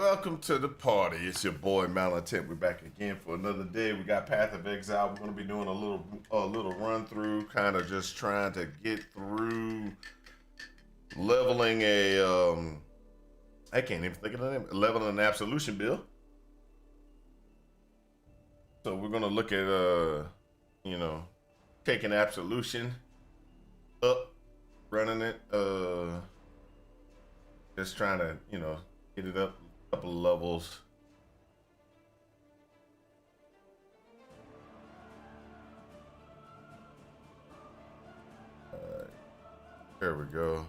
Welcome to the party. It's your boy Malatent. We're back again for another day. We got Path of Exile. We're gonna be doing a little run through, kind of just trying to get through leveling a I can't even think of the name. Leveling an Absolution build. So we're gonna look at you know, taking Absolution up, running it, just trying to, get it up a couple of levels. There we go.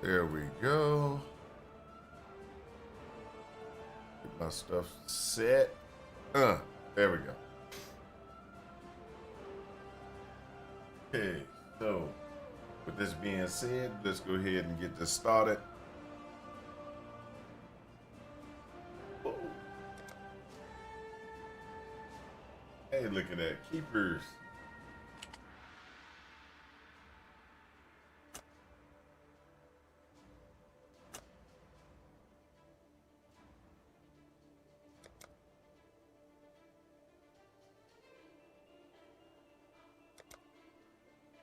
There we go. Get my stuff set. There we go. Okay, so with this being said, let's go ahead and get this started. Whoa. Hey, look at that. Keepers.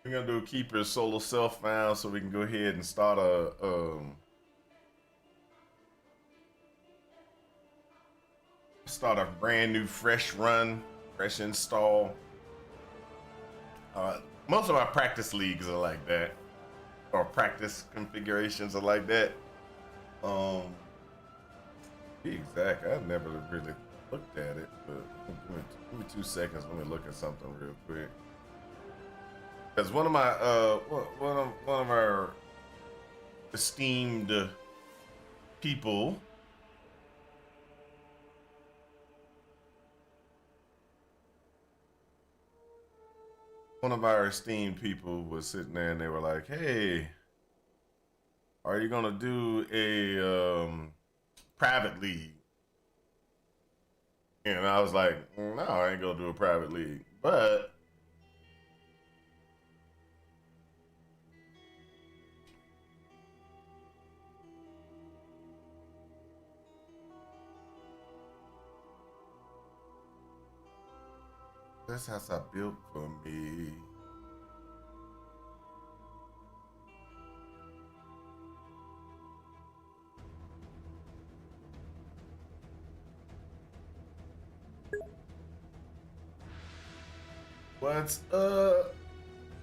We're gonna do Keeper's solo self found so we can go ahead and start a brand new fresh run, fresh install. Most of our practice leagues are like that, or practice configurations are like that. To be exact, I've never really looked at it, but give me 2 seconds. Let me look at something real quick. Because one of my one of our esteemed people was sitting there and they were like, "Hey, are you gonna do a private league?" And I was like, "No, I ain't gonna do a private league, but." This house I built for me. What's up?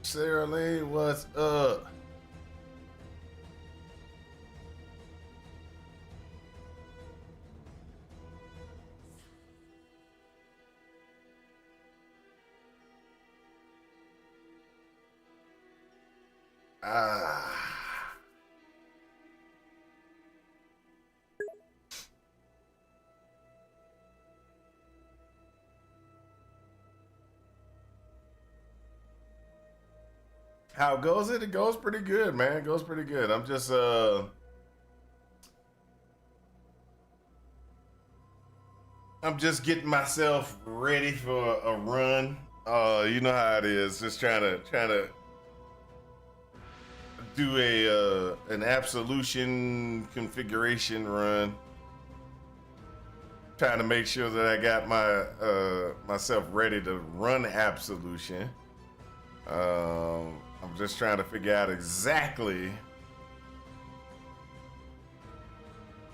Sarah Lane, what's up? How goes it? It goes pretty good, man. It goes pretty good. I'm just getting myself ready for a run. You know how it is. Just trying to do an Absolution configuration run. Trying to make sure that I got my myself ready to run Absolution. I'm just trying to figure out exactly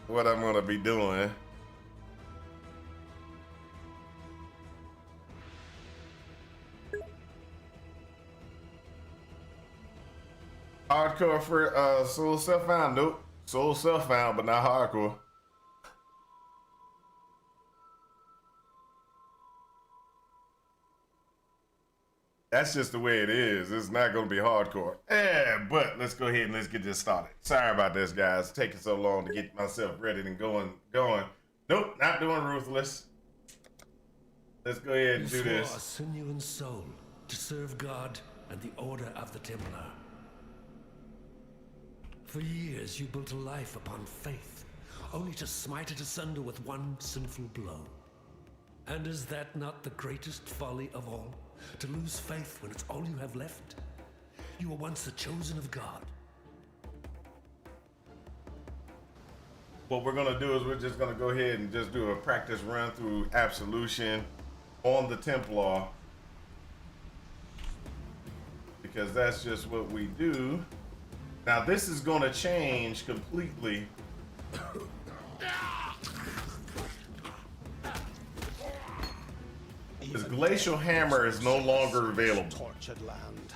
what I'm gonna be doing. Hardcore for Soul Self Found. Nope. Soul Self Found, but not hardcore. That's just the way it is. It's not going to be hardcore. Yeah, but let's go ahead and let's get this started. Sorry about this, guys. It's taking so long to get myself ready and going. Nope, not doing Ruthless. Let's go ahead and do this. You swore sinew and soul to serve God and the Order of the Templar. For years you built a life upon faith, only to smite it asunder with one sinful blow. And is that not the greatest folly of all? To lose faith when it's all you have left? You were once the chosen of God. What we're gonna do is we're just gonna go ahead and just do a practice run through Absolution on the Templar, because that's just what we do. Now this is gonna change completely. This Glacial Hammer is no longer available. Tortured land.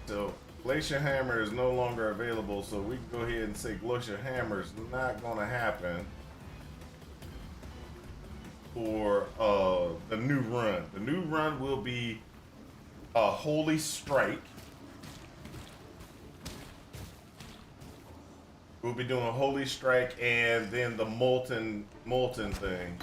So Glacial Hammer is no longer available, so we can go ahead and say Glacial Hammer is not gonna happen for the new run. The new run will be a Holy Strike. We'll be doing Holy Strike and then the molten thing.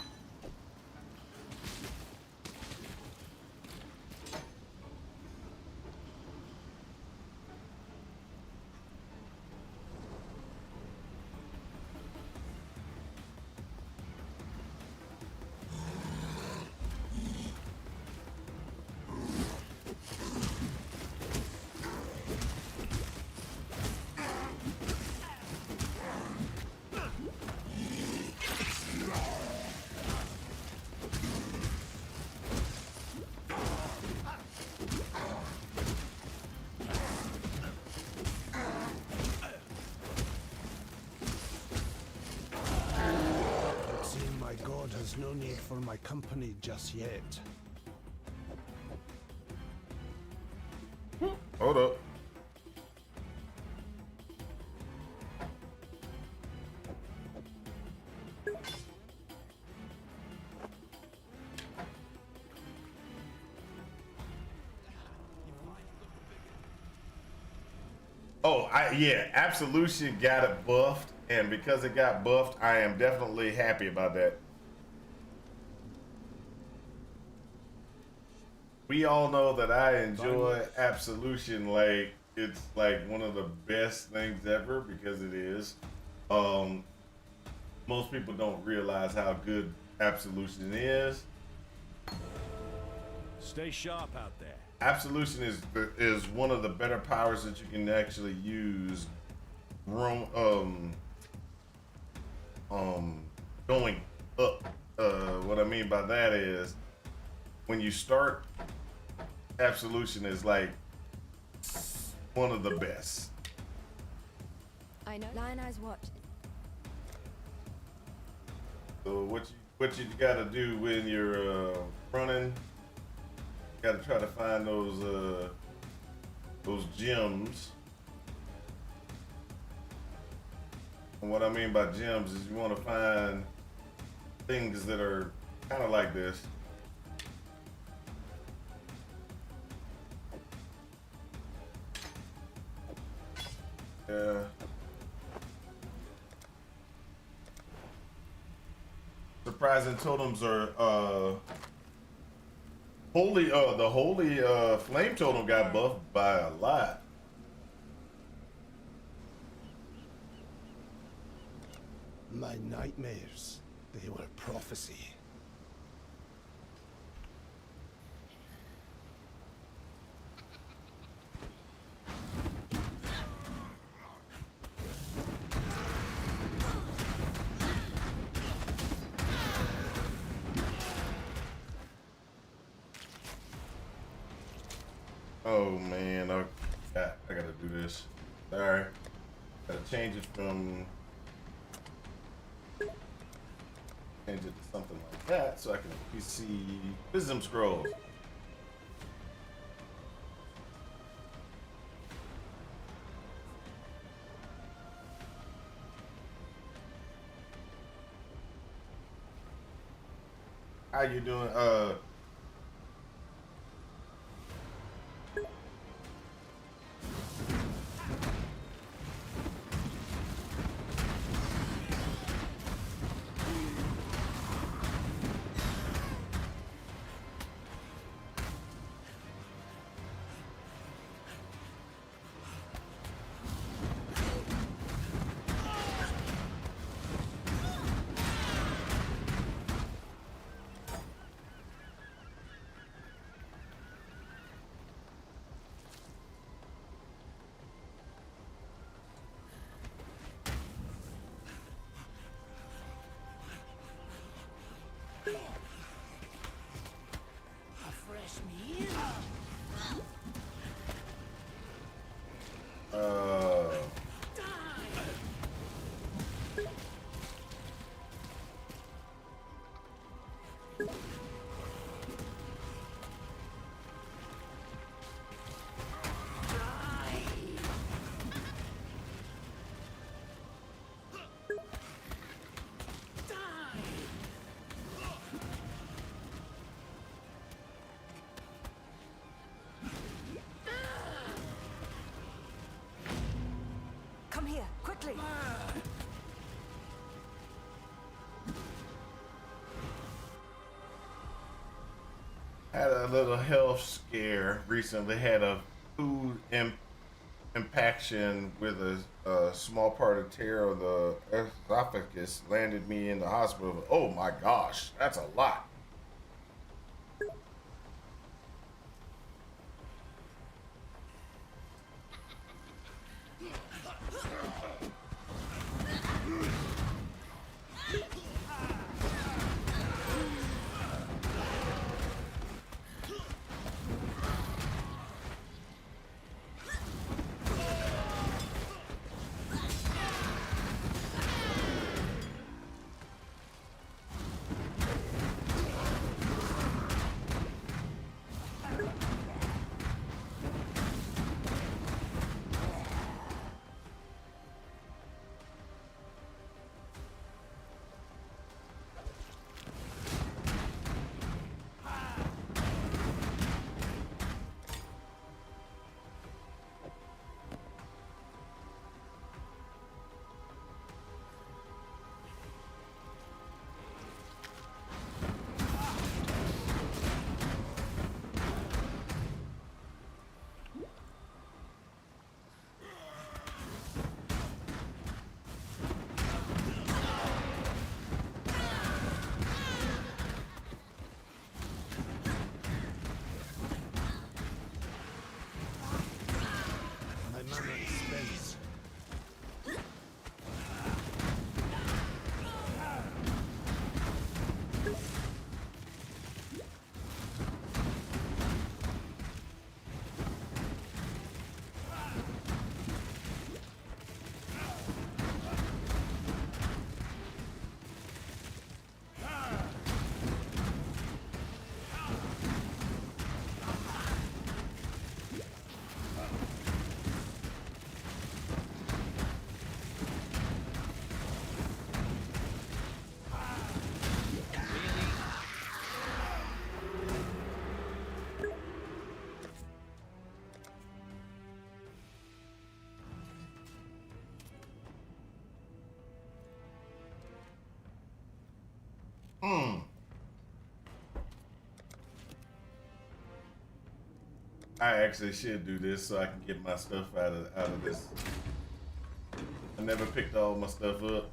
There's no need for my company just yet. Hold up. Oh, yeah, Absolution got it buffed, and because it got buffed, I am definitely happy about that. We all know that I enjoy Absolution, like it's like one of the best things ever, because it is. Most people don't realize how good Absolution is. Stay sharp out there. Absolution is one of the better powers that you can actually use. Going up. What I mean by that is when you start, Absolution is like one of the best. I know. Lion Eyes watch. So what you gotta do when you're running, you gotta try to find those gems. And what I mean by gems is you want to find things that are kind of like this. Yeah. Surprising totems are the holy flame totem got buffed by a lot. My nightmares, they were prophecy. Oh man, I gotta do this. Sorry, gotta change it to something like that so I can see Wisdom Scrolls. How you doing? A fresh meal. Come here, quickly. Had a little health scare recently. Had a food impaction with a small part of tear of the esophagus. Landed me in the hospital. Oh my gosh, that's a lot. My mana spends. I actually should do this so I can get my stuff out of this. I never picked all my stuff up.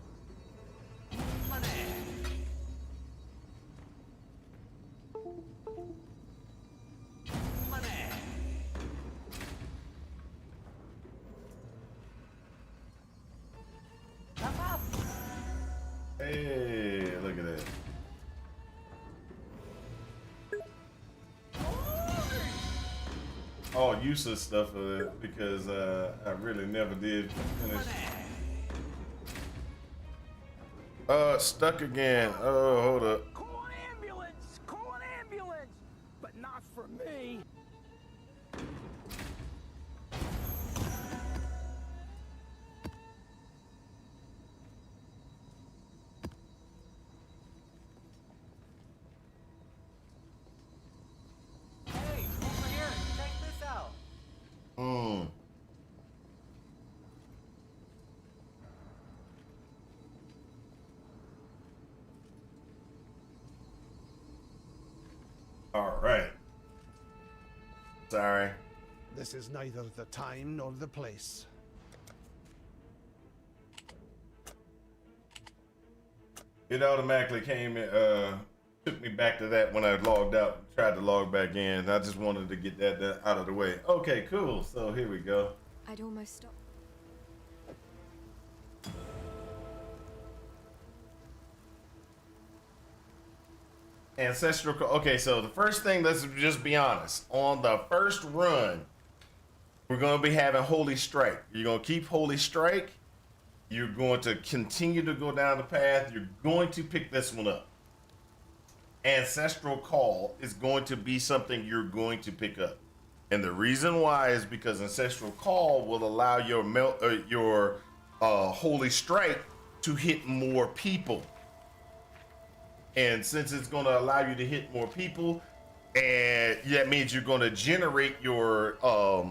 Hey, look at that. All useless stuff because I really never did finish. Stuck again. Oh, hold up. Call an ambulance! Call an ambulance! But not for me. Hey, over here, check this out. All right. Sorry. This is neither the time nor the place. It automatically came in, took me back to that when I logged out, tried to log back in. I just wanted to get that out of the way. Okay, cool. So here we go. I'd almost stopped. Ancestral. Okay, so the first thing, let's just be honest. On the first run, we're going to be having Holy Strike. You're going to keep Holy Strike. You're going to continue to go down the path. You're going to pick this one up. Ancestral Call is going to be something you're going to pick up. And the reason why is because Ancestral Call will allow your Holy Strike to hit more people. And since it's going to allow you to hit more people, and that means you're going to generate your what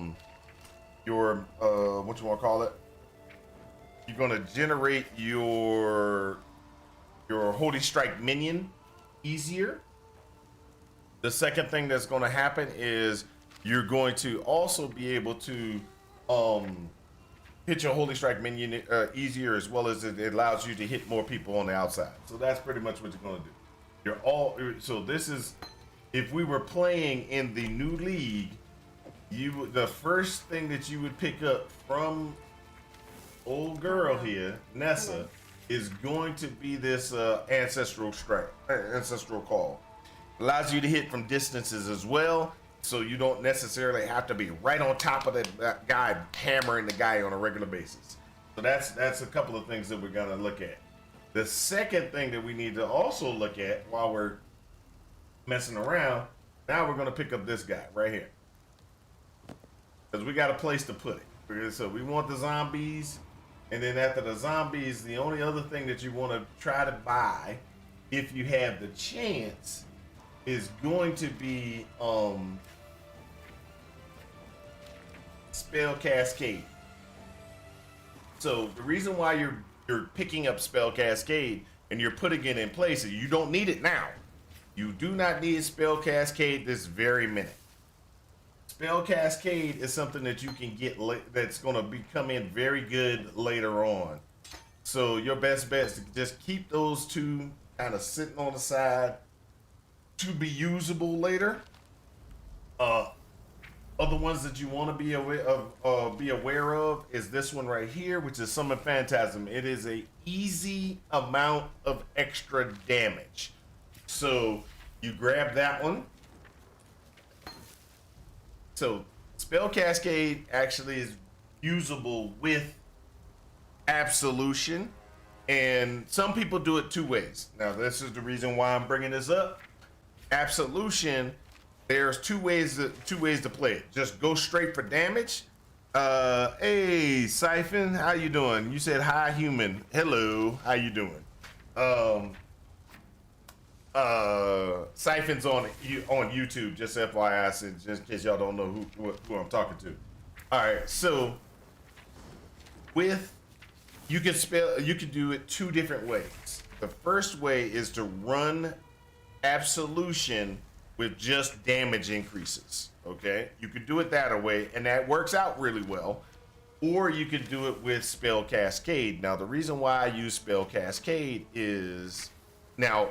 you want to call it? You're going to generate your Holy Strike minion easier. The second thing that's going to happen is you're going to also be able to hit your Holy Strike minion easier, as well as it allows you to hit more people on the outside. So that's pretty much what you're going to do. So this is, if we were playing in the new league, the first thing that you would pick up from old girl here, Nessa, is going to be this ancestral call. Allows you to hit from distances as well, so you don't necessarily have to be right on top of that guy hammering the guy on a regular basis. So that's a couple of things that we're gonna look at. The second thing that we need to also look at while we're messing around, now we're gonna pick up this guy right here, because we got a place to put it. So we want the zombies. And then after the zombies, the only other thing that you want to try to buy, if you have the chance, is going to be Spell Cascade. So the reason why you're picking up Spell Cascade and you're putting it in place is you don't need it now. You do not need Spell Cascade this very minute. Spell Cascade is something that you can get that's going to come in very good later on. So your best bet is to just keep those two kind of sitting on the side to be usable later. Other ones that you want to be aware of is this one right here, which is Summon Phantasm. It is a easy amount of extra damage. So you grab that one. So Spell Cascade actually is usable with Absolution, and some people do it two ways. Now this is the reason why I'm bringing this up. Absolution, there's two ways to play it. Just go straight for damage. Hey Siphon, how you doing? You said hi human. Hello, how you doing? Siphon's on YouTube, just FYI, so just in case y'all don't know who I'm talking to. All right, so you can do it two different ways. The first way is to run Absolution with just damage increases. Okay, you could do it that way, and that works out really well. Or you could do it with Spell Cascade. Now, the reason why I use Spell Cascade is now,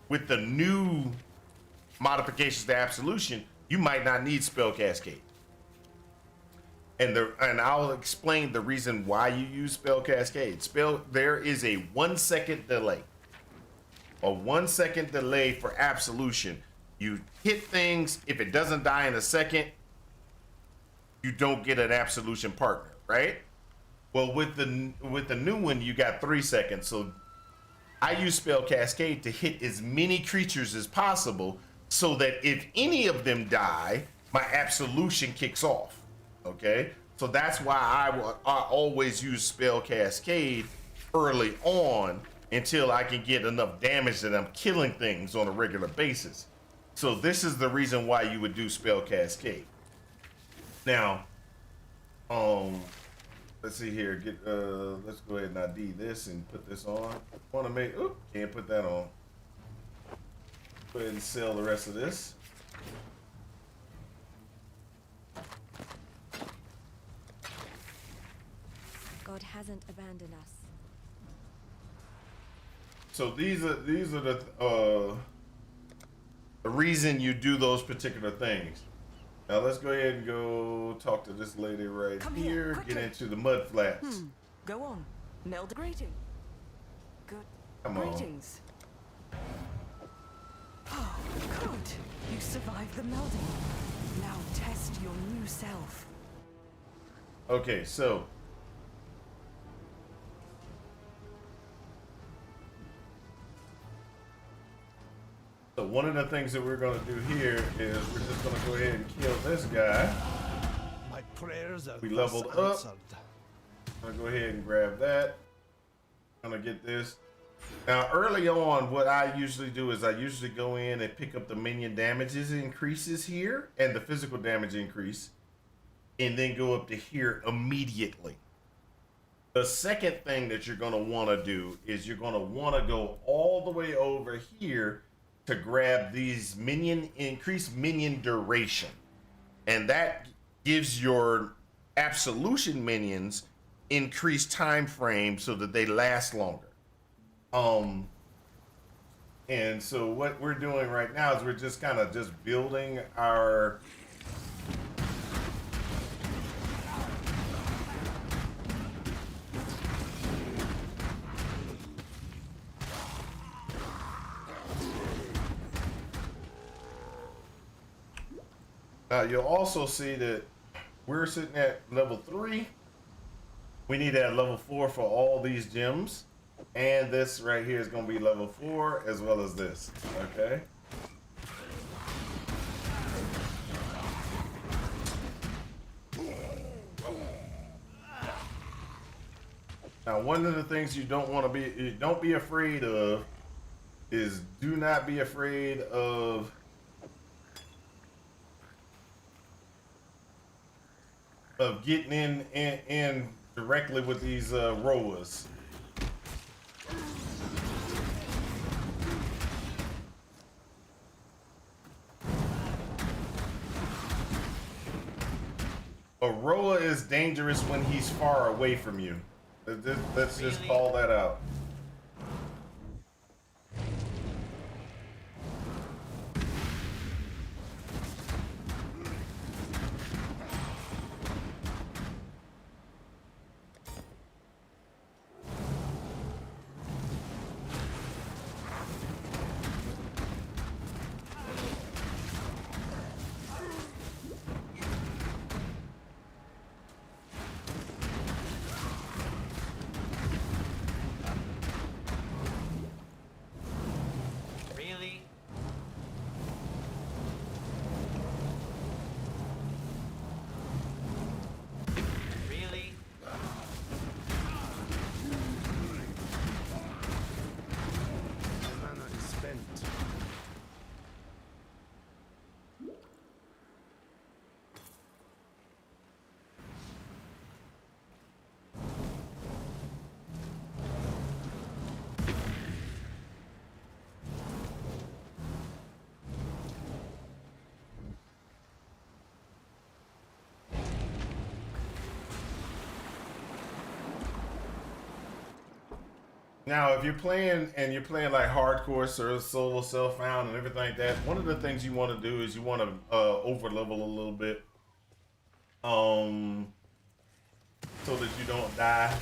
with the new modifications to Absolution, you might not need Spell Cascade. And I'll explain the reason why you use Spell Cascade. There is a 1 second delay. A 1 second delay for Absolution. You hit things, if it doesn't die in a second, you don't get an Absolution partner, right? Well, with the new one, you got 3 seconds. So I use Spell Cascade to hit as many creatures as possible, so that if any of them die, my Absolution kicks off. Okay, so that's why I always use Spell Cascade early on until I can get enough damage that I'm killing things on a regular basis. So this is the reason why you would do Spell Cascade. Now, let's see here. Let's go ahead and ID this and put this on. Want to make? Oop, can't put that on. Go ahead and sell the rest of this. God hasn't abandoned us. So these are the reason you do those particular things. Now let's go ahead and go talk to this lady right here. Get into the mud flats. Go on. Meld greeting. Good. Come on. Greetings. You survived the melding. Now test your new self. Okay, so one of the things that we're going to do here is we're just going to go ahead and kill this guy. My prayers are We thus leveled up. answered. I'm going to go ahead and grab that. I'm going to get this. Now, early on, what I usually do is I usually go in and pick up the minion damages increases here and the physical damage increase, and then go up to here immediately. The second thing that you're going to want to do is you're going to want to go all the way over here to grab these increased minion duration. And that gives your Absolution minions increased time frame so that they last longer. And so what we're doing right now is we're just kind of just building our you'll also see that we're sitting at level 3. We need at level 4 for all these gems. And this right here is going to be level 4 as well as this. Okay. Now, one of the things you don't be afraid of is do not be afraid of getting in directly with these rowers. A rower is dangerous when he's far away from you. Let's just call that out. Really? Really? My mana is spent. Now, if you're playing like hardcore or solo self-found and everything like that, one of the things you want to do is you want to over level a little bit, so that you don't die.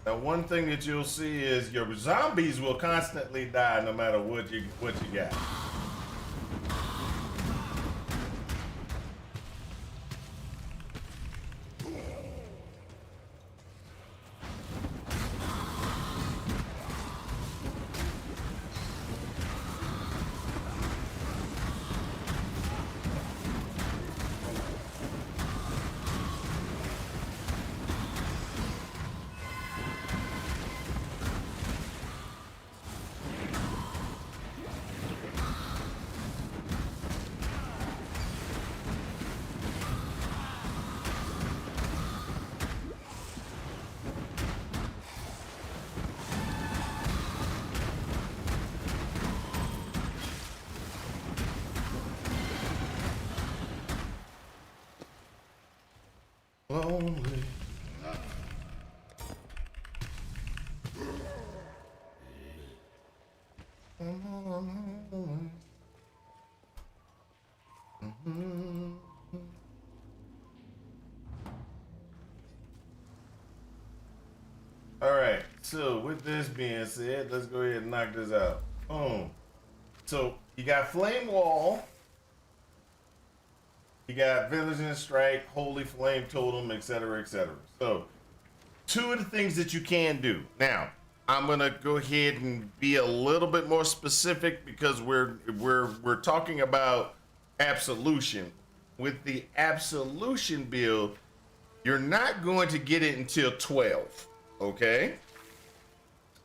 Now, one thing that you'll see is your zombies will constantly die no matter what you got. lonely. All right, so with this being said, let's go ahead and knock this out. Boom. So you got Flame Wall, you got Vigilant Strike, Holy Flame Totem, etc., etc. So two of the things that you can do. Now, I'm gonna go ahead and be a little bit more specific because we're talking about Absolution. With the Absolution build, you're not going to get it until 12. Okay,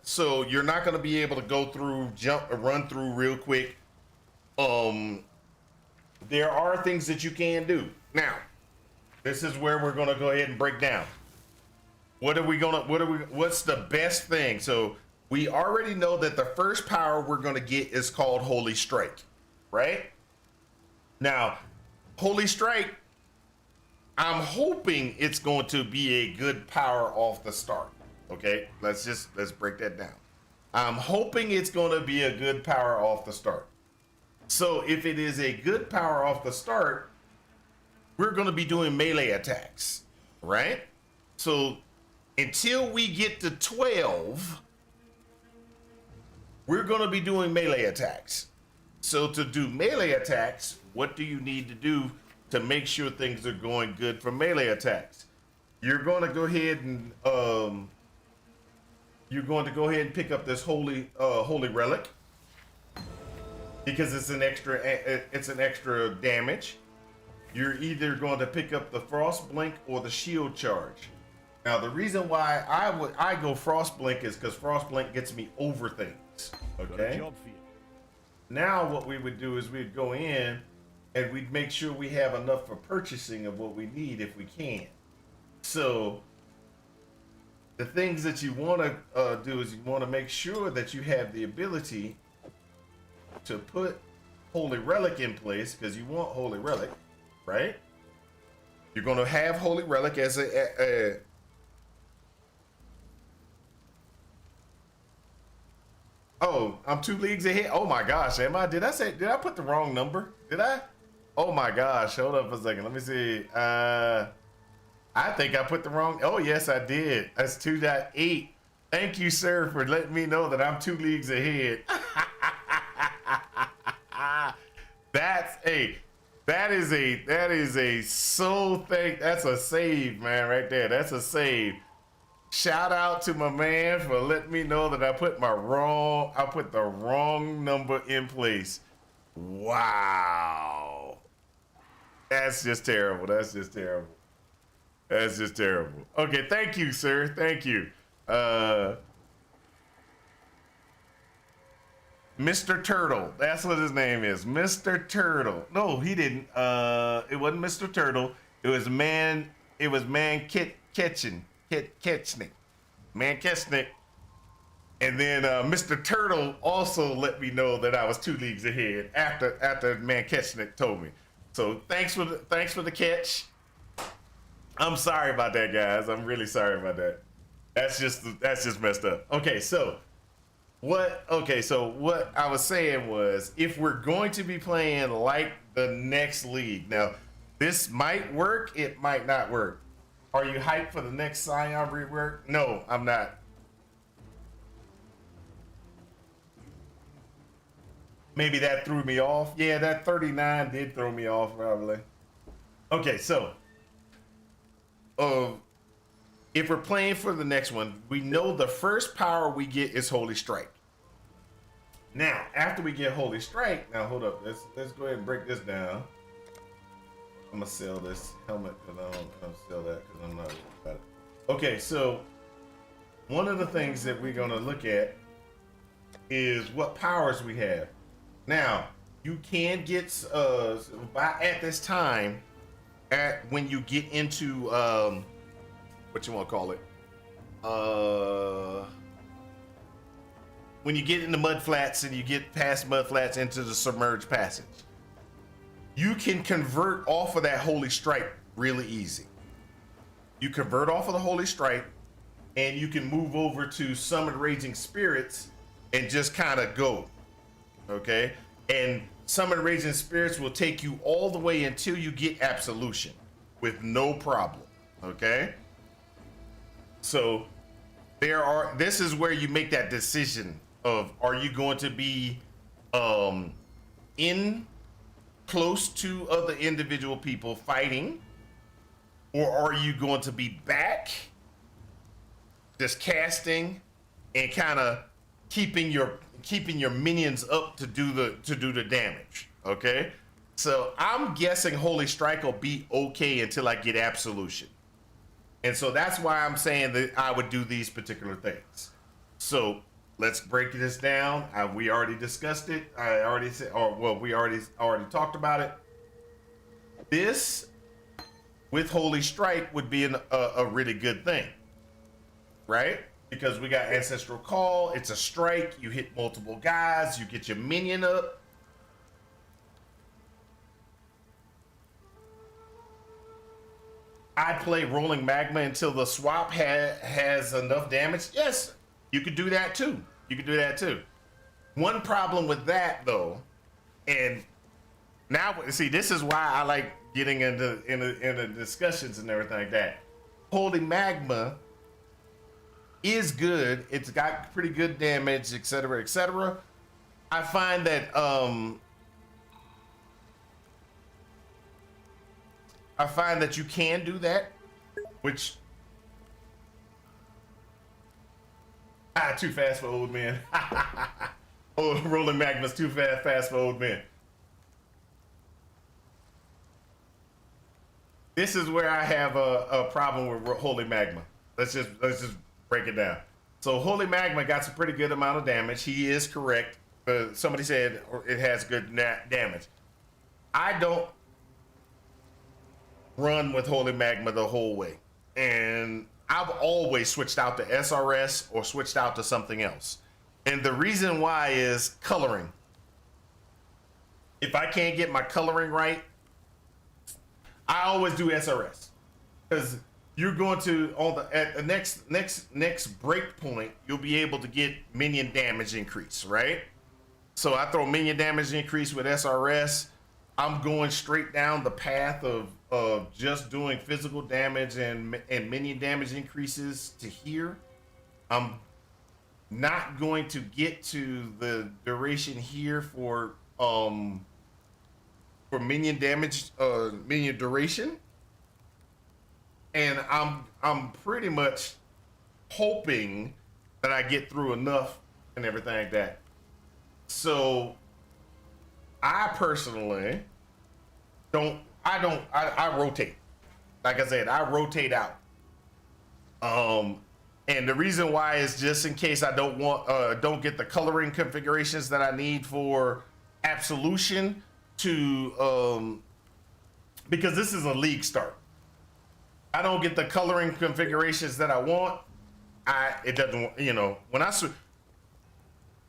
so you're not going to be able to go through, run through real quick. There are things that you can do. Now, this is where we're going to go ahead and break down. What's the best thing? So we already know that the first power we're going to get is called Holy Strike, right? Now, Holy Strike, I'm hoping it's going to be a good power off the start. Okay, let's break that down. I'm hoping it's going to be a good power off the start. So if it is a good power off the start, we're going to be doing melee attacks, right? So until we get to 12, we're going to be doing melee attacks. So to do melee attacks, what do you need to do to make sure things are going good for melee attacks? You're going to go ahead and pick up this holy relic because it's an extra damage. You're either going to pick up the Frost Blink or the Shield Charge. Now the reason why I go Frost Blink is because Frost Blink gets me over things. Okay. Now what we would do is we'd go in and we'd make sure we have enough for purchasing of what we need if we can. So the things that you want to do is you want to make sure that you have the ability to put Holy Relic in place because you want Holy Relic, right? You're going to have Holy Relic as a oh, I'm 2 leagues ahead. Oh my gosh, am I? Did I put the wrong number? Did I? Oh my gosh, hold up a second. Let me see. I think I put the wrong. Oh yes, I did. That's 2.8. Thank you, sir, for letting me know that I'm 2 leagues ahead. That is a soul thing. That's a save, man, right there. That's a save. Shout out to my man for letting me know that I put the wrong number in place. Wow. That's just terrible. That's just terrible. That's just terrible. Okay, thank you, sir. Thank you. Mr. Turtle. That's what his name is. Mr. Turtle. No, he didn't. It wasn't Mr. Turtle. It was Man Ketchnick. Man Ketchnick. And then Mr. Turtle also let me know that I was 2 leagues ahead after Man Ketchnick told me. So thanks for the catch. I'm sorry about that, guys. I'm really sorry about that. That's just messed up. Okay, so what I was saying was if we're going to be playing like the next league, now this might work, it might not work. Are you hyped for the next Scion rework? No, I'm not. Maybe that threw me off. Yeah, that 39 did throw me off probably. Okay, so if we're playing for the next one, we know the first power we get is Holy Strike. Now, after we get Holy Strike, now hold up, let's go ahead and break this down. I'm gonna sell this helmet because I don't sell that because I'm not worried about it. Okay, so one of the things that we're gonna look at is what powers we have. Now, you can get at this time, when you get into what you want to call it, when you get into mud flats and you get past mud flats into the submerged passage, you can convert off of that Holy Strike really easy. you convert off of the Holy Strike, and you can move over to Summon Raging Spirits and just kind of go. Okay? And Summon Raging Spirits will take you all the way until you get Absolution with no problem. Okay? So this is where you make that decision of, are you going to be in close to other individual people fighting, or are you going to be back just casting and kind of keeping your minions up to do the damage? Okay, so I'm guessing Holy Strike will be okay until I get Absolution. And so that's why I'm saying that I would do these particular things. So let's break this down. We already discussed it. I already said, we already talked about it. This with Holy Strike would be a really good thing, right? Because we got Ancestral Call. It's a strike. You hit multiple guys. You get your minion up. I play Rolling Magma until the swap has enough damage. Yes, you could do that too. One problem with that though, and now see, this is why I like getting into discussions and everything like that. Holy Magma is good. It's got pretty good damage, etc., etc. I find that you can do that, which too fast for old men. Oh, Rolling Magma's too fast for old men. This is where I have a problem with Holy Magma. Let's just break it down. So Holy Magma got some pretty good amount of damage. He is correct. Somebody said it has good damage. I don't run with Holy Magma the whole way, and I've always switched out to SRS or switched out to something else. And the reason why is coloring. If I can't get my coloring right, I always do SRS, because you're going to at the next break point, you'll be able to get minion damage increase, right? So I throw minion damage increase with SRS. I'm going straight down the path of just doing physical damage and minion damage increases to here. I'm not going to get to the duration here for minion damage, minion duration, and I'm pretty much hoping that I get through enough and everything like that. So I personally I rotate. Like I said, I rotate out. And the reason why is just in case I don't get the coloring configurations that I need for Absolution to because this is a league start. I don't get the coloring configurations that I want. It doesn't, when I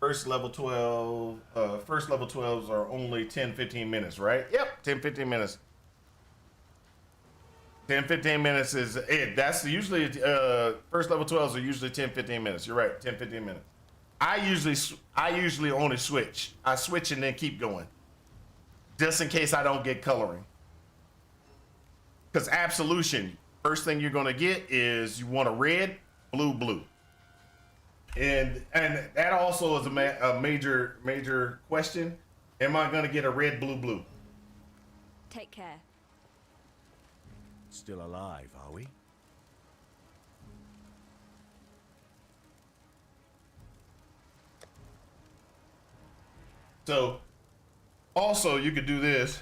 first level 12s are only 10-15 minutes, right? Yep, 10-15 minutes. 10-15 minutes is it. That's usually first level 12s are usually 10-15 minutes. You're right, 10-15 minutes. I usually only switch. I switch and then keep going, just in case I don't get coloring. Because Absolution, first thing you're gonna get is you want a red, blue, blue. And that also is a major question. Am I gonna get a red, blue, blue? Take care. Still alive, are we? So, also you could do this.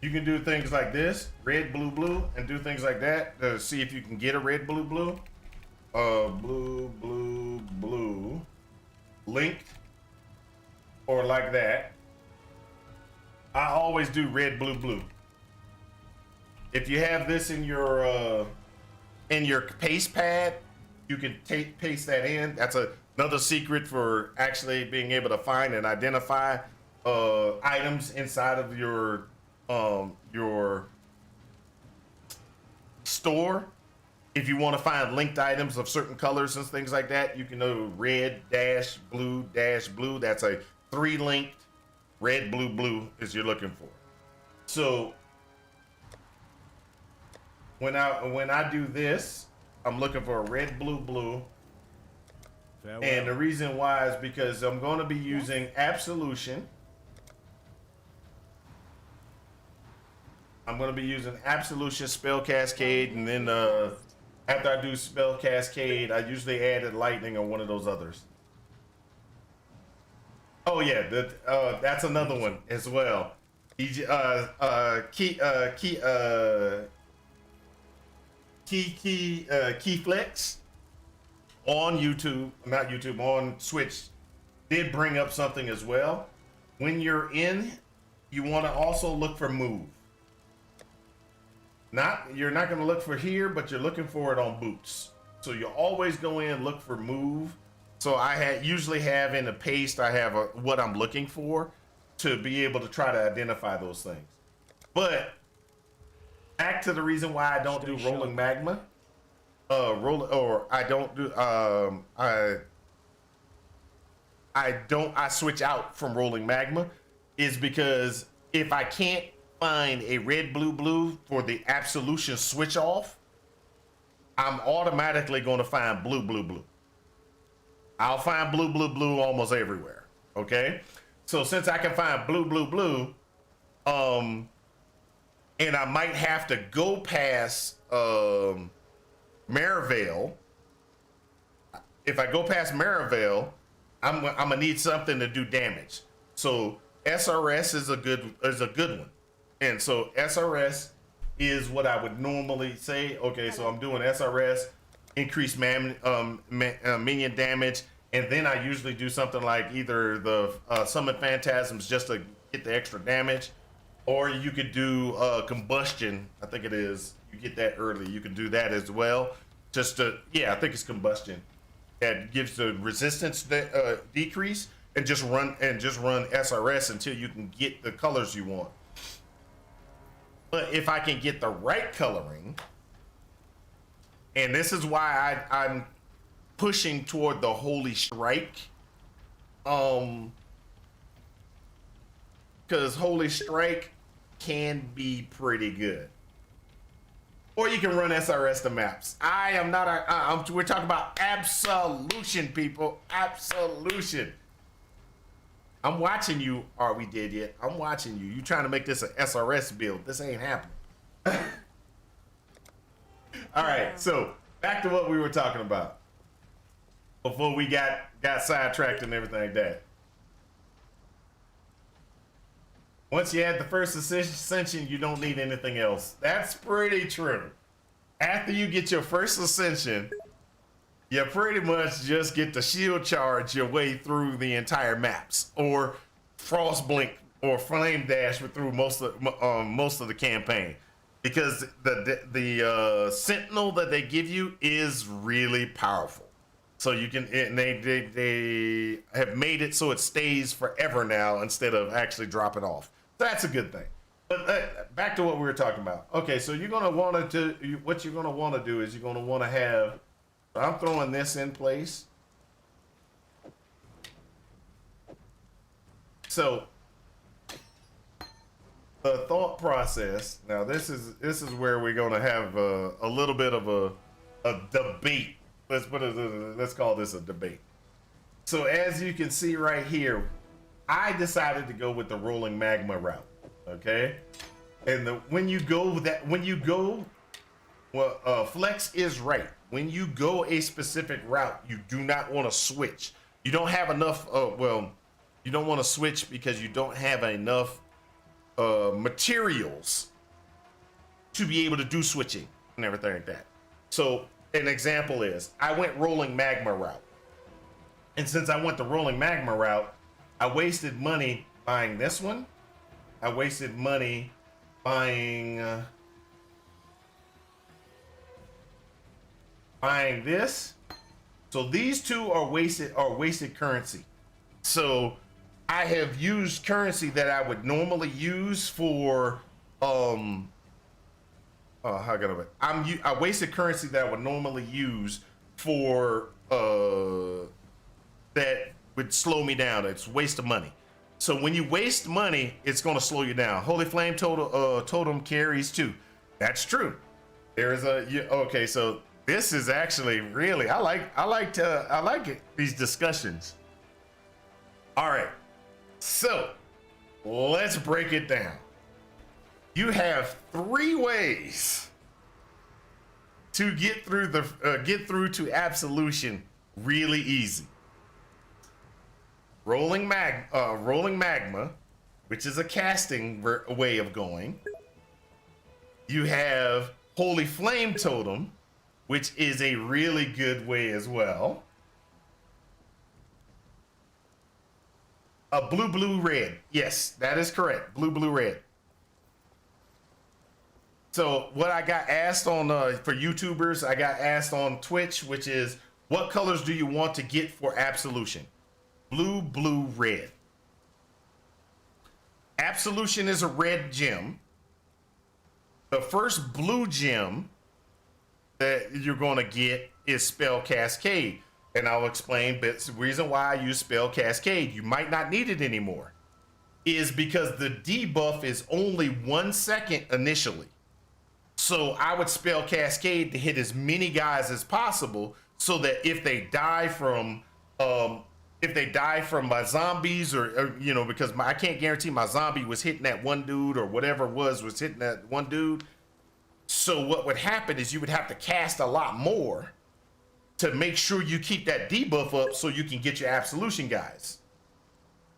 You can do things like this, red, blue, blue, and do things like that to see if you can get a red, blue, blue. Blue, blue, blue, linked, or like that. I always do red, blue, blue. If you have this in your paste pad, you can paste that in. That's another secret for actually being able to find and identify items inside of your your store. If you want to find linked items of certain colors and things like that, you can know red dash blue. That's a 3 linked red, blue is you're looking for. So when I do this, I'm looking for a red, blue. Farewell. And the reason why is because I'm going to be using Absolution. I'm going to be using Absolution, Spell Cascade, and then after I do Spell Cascade, I usually added Lightning or one of those others. Oh yeah, that's another one as well. Key Flex on YouTube, not YouTube, on Switch, did bring up something as well. When you're in, you want to also look for move. You're not going to look for here, but you're looking for it on boots. So you always go in, look for move. So I usually have in the paste, I have what I'm looking for to be able to try to identify those things. But back to the reason why I don't do rolling magma. I switch out from rolling magma is because if I can't find a red, blue for the Absolution switch off, I'm automatically going to find blue. I'll find blue almost everywhere. Okay, so since I can find blue, and I might have to go past Maravale. If I go past Maravale, I'm gonna need something to do damage. So SRS is a good one. And so SRS is what I would normally say. Okay, so I'm doing SRS, increase minion damage, and then I usually do something like either the Summon Phantasms just to get the extra damage, or you could do Combustion. I think it is. You get that early. You can do that as well. Just to, I think it's Combustion. That gives the resistance decrease, and just run SRS until you can get the colors you want. But if I can get the right coloring, and this is why I'm pushing toward the Holy Strike, because Holy Strike can be pretty good. Or you can run SRS to maps. I am not we're talking about Absolution, people. Absolution. I'm watching you. Are we dead yet? I'm watching you. You trying to make this an SRS build. This ain't happening. All right, so back to what we were talking about before we got sidetracked and everything like that. Once you add the first ascension, you don't need anything else. That's pretty true. After you get your first ascension, you pretty much just get to shield charge your way through the entire maps, or frost blink or flame dash through most of the campaign, because the sentinel that they give you is really powerful. So you can, and they have made it so it stays forever now instead of actually dropping off. That's a good thing. But back to what we were talking about. Okay, so you're gonna want to what you're gonna want to do is you're gonna want to have. I'm throwing this in place. So the thought process. Now this is where we're gonna have a little bit of a debate. Let's call this a debate. So as you can see right here, I decided to go with the rolling magma route. Okay, and when you go, Flex is right. When you go a specific route, you do not want to switch. You don't have enough. You don't want to switch because you don't have enough materials to be able to do switching and everything like that. So an example is I went rolling magma route, and since I went the rolling magma route, I wasted money buying this one. I wasted money buying this. So these two are wasted currency. So I have used currency that I would normally use for how can I wasted currency that I would normally use for that would slow me down. It's a waste of money. So when you waste money, it's going to slow you down. Holy Flame totem carries too. That's true. There's okay. So this is actually really I like these discussions. All right. So let's break it down. You have 3 ways to get through to Absolution really easy. Rolling magma, which is a casting way of going. You have Holy Flame Totem, which is a really good way as well. A blue, red. Yes, that is correct. Blue, red. So what I got asked on for YouTubers, I got asked on Twitch, which is what colors do you want to get for Absolution? Blue, red. Absolution is a red gem. The first blue gem that you're going to get is Spell Cascade. And I'll explain, but the reason why I use Spell Cascade, you might not need it anymore, is because the debuff is only 1 second initially. So I would Spell Cascade to hit as many guys as possible so that if they die from my zombies or you know, because I can't guarantee my zombie was hitting that one dude or whatever it was hitting that one dude. So what would happen is you would have to cast a lot more to make sure you keep that debuff up so you can get your Absolution guys.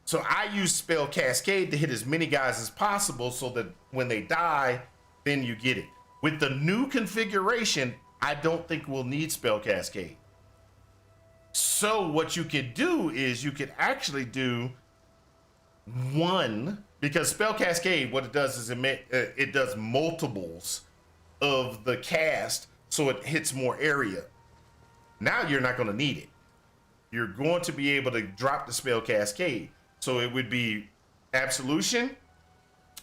So I use Spell Cascade to hit as many guys as possible so that when they die, then you get it. With the new configuration, I don't think we'll need Spell Cascade. So what you could do is you could actually do one, because Spell Cascade, what it does is it does multiples of the cast, so it hits more area. Now you're not going to need it. You're going to be able to drop the Spell Cascade. So it would be Absolution,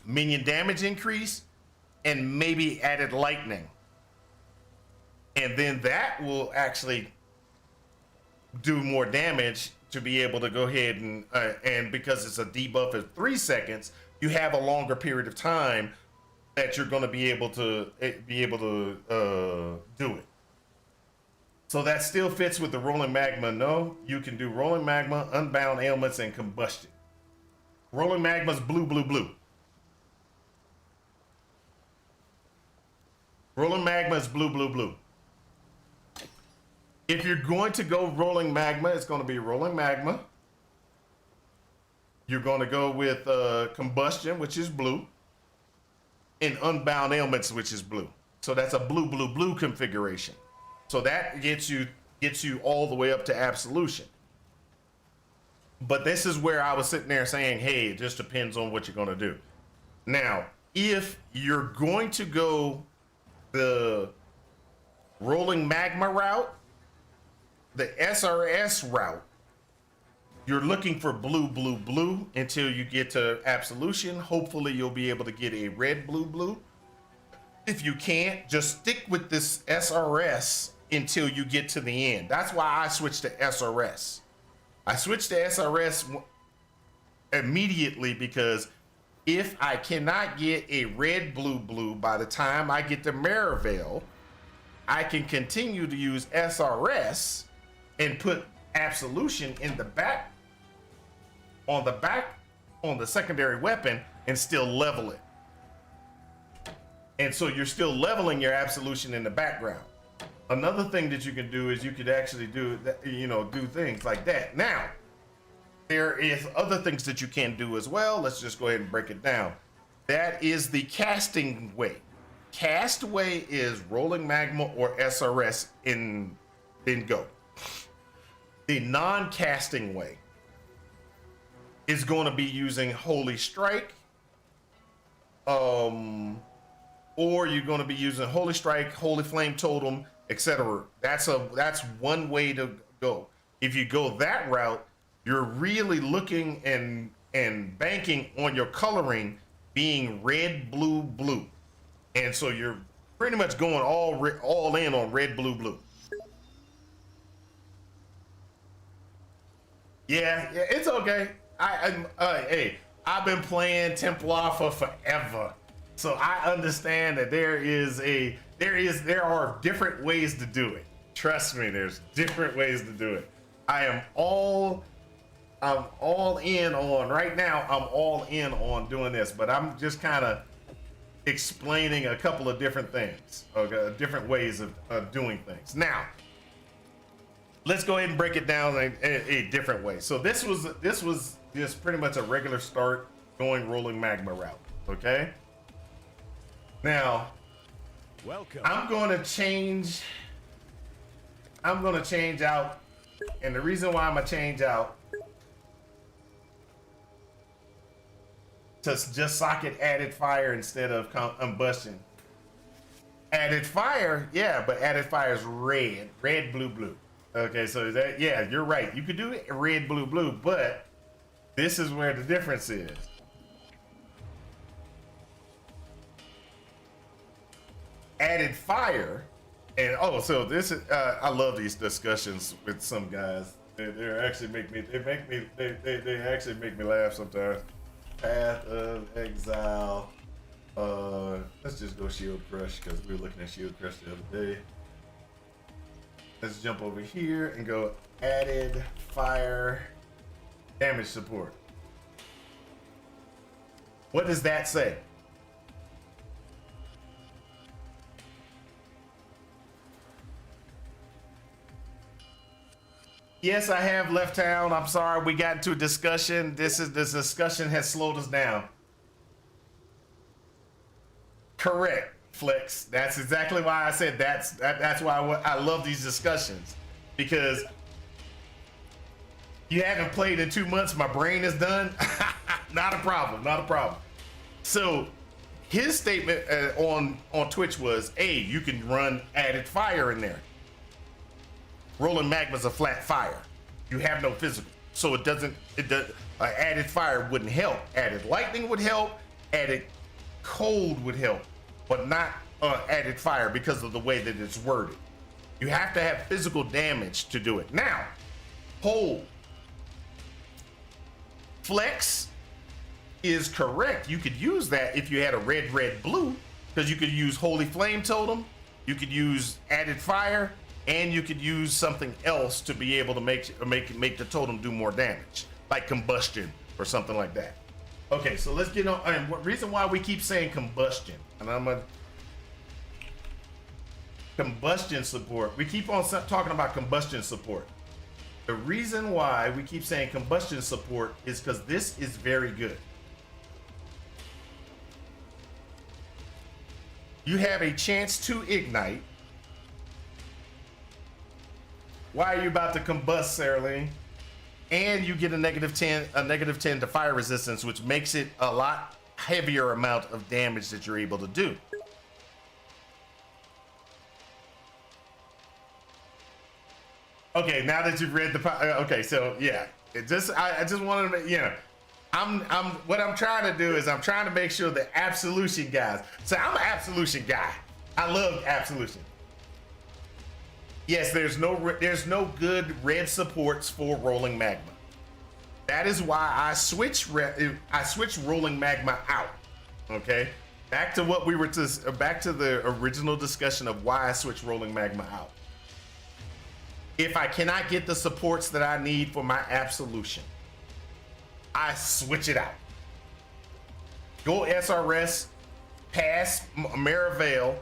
minion damage increase, and maybe added lightning. And then that will actually do more damage to be able to go ahead and because it's a debuff of 3 seconds, you have a longer period of time that you're going to be able to do it. So that still fits with the Rolling Magma. No, you can do Rolling Magma, Unbound Ailments, and Combustion. Rolling Magma's blue. Rolling Magma is blue. If you're going to go Rolling Magma, it's going to be Rolling Magma. You're going to go with Combustion, which is blue, and Unbound Ailments, which is blue. So that's a blue configuration. So that gets you all the way up to Absolution. But this is where I was sitting there saying, hey, it just depends on what you're going to do. Now, if you're going to go the Rolling Magma route, the SRS route, you're looking for blue until you get to Absolution. Hopefully you'll be able to get a red blue. If you can't, just stick with this SRS until you get to the end. That's why I switched to SRS. I switched to SRS immediately because if I cannot get a red blue by the time I get to Merivale, I can continue to use SRS and put Absolution in the back on the secondary weapon and still level it. And so you're still leveling your Absolution in the background. Another thing that you can do is you could actually do things like that. Now, there is other things that you can do as well. Let's just go ahead and break it down. That is the casting way. Cast way is Rolling Magma or SRS in go. The non-casting way is going to be using Holy Strike, or you're going to be using Holy Strike, Holy Flame Totem, etc. That's one way to go. If you go that route, you're really looking and banking on your coloring being red, blue, blue. And so you're pretty much going all in on red, blue, blue. Yeah, it's okay. Hey, I've been playing Templar for forever, so I understand that there are different ways to do it. Trust me, there's different ways to do it. I'm all in on right now. I'm all in on doing this, but I'm just kind of explaining a couple of different things, okay, different ways of doing things. Now, let's go ahead and break it down a different way. So this was just pretty much a regular start going rolling magma route. Okay. Now, welcome. I'm going to change out, and the reason why I'm gonna change out to just socket added fire instead of combustion. Added fire, yeah, but added fire is red, blue, blue. Okay, so that, yeah, you're right. You could do it red, blue, blue, but this is where the difference is. Added fire, and so this is I love these discussions with some guys. They actually make me they actually make me laugh sometimes. Path of Exile. Let's just go Shield Crush because we were looking at Shield Crush the other day. Let's jump over here and go added fire damage support. What does that say? Yes, I have left town. I'm sorry, we got into a discussion. This discussion has slowed us down. Correct, Flex. That's exactly why I said that's why I love these discussions, because you haven't played in 2 months. My brain is done. Not a problem. Not a problem. So his statement on Twitch was, "Hey, you can run added fire in there. Rolling magma's a flat fire. You have no physical, so it does. Added fire wouldn't help. Added lightning would help. Added cold would help, but not added fire because of the way that it's worded. You have to have physical damage to do it. Now, hold. Flex is correct. You could use that if you had a red, blue, because you could use Holy Flame Totem. You could use added fire. And you could use something else to be able to make the totem do more damage, like combustion or something like that. Okay, so let's get on. And what reason why we keep saying combustion? And I'm a combustion support. We keep on talking about combustion support. The reason why we keep saying combustion support is because this is very good. You have a chance to ignite. Why are you about to combust, Sarah? And you get a negative 10 to fire resistance, which makes it a lot heavier amount of damage that you're able to do. Okay, now that you've read the okay, so yeah, I just wanted to, what I'm trying to do is I'm trying to make sure the Absolution guys. So I'm an Absolution guy. I love Absolution. Yes, there's no good red supports for rolling magma. That is why I switched rolling magma out. Okay, back to what we were back to the original discussion of why I switched rolling magma out. If I cannot get the supports that I need for my Absolution, I switch it out. Go SRS, pass Maravale.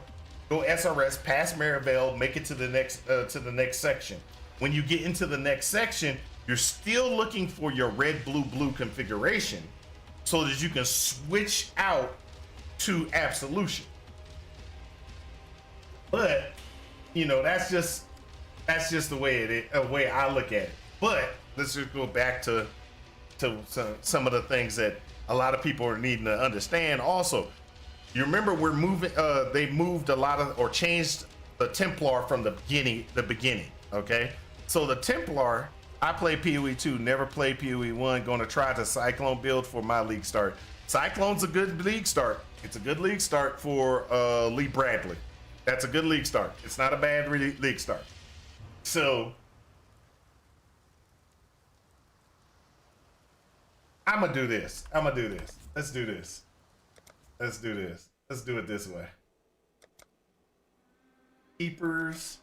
Go SRS, pass Maravale, make it to the next section. When you get into the next section, you're still looking for your red, blue, blue configuration so that you can switch out to Absolution. But, that's just the way way I look at it. But let's just go back to some of the things that a lot of people are needing to understand also. You remember we're moving, they moved a lot of, or changed the Templar from the beginning, okay? So the Templar, I play PoE 2, never played PoE 1, going to try the Cyclone build for my league start. Cyclone's a good league start. It's a good league start for Lee Bradley. That's a good league start. It's not a bad league start. So I'm gonna do this. Let's do this. Let's do it this way. Keepers.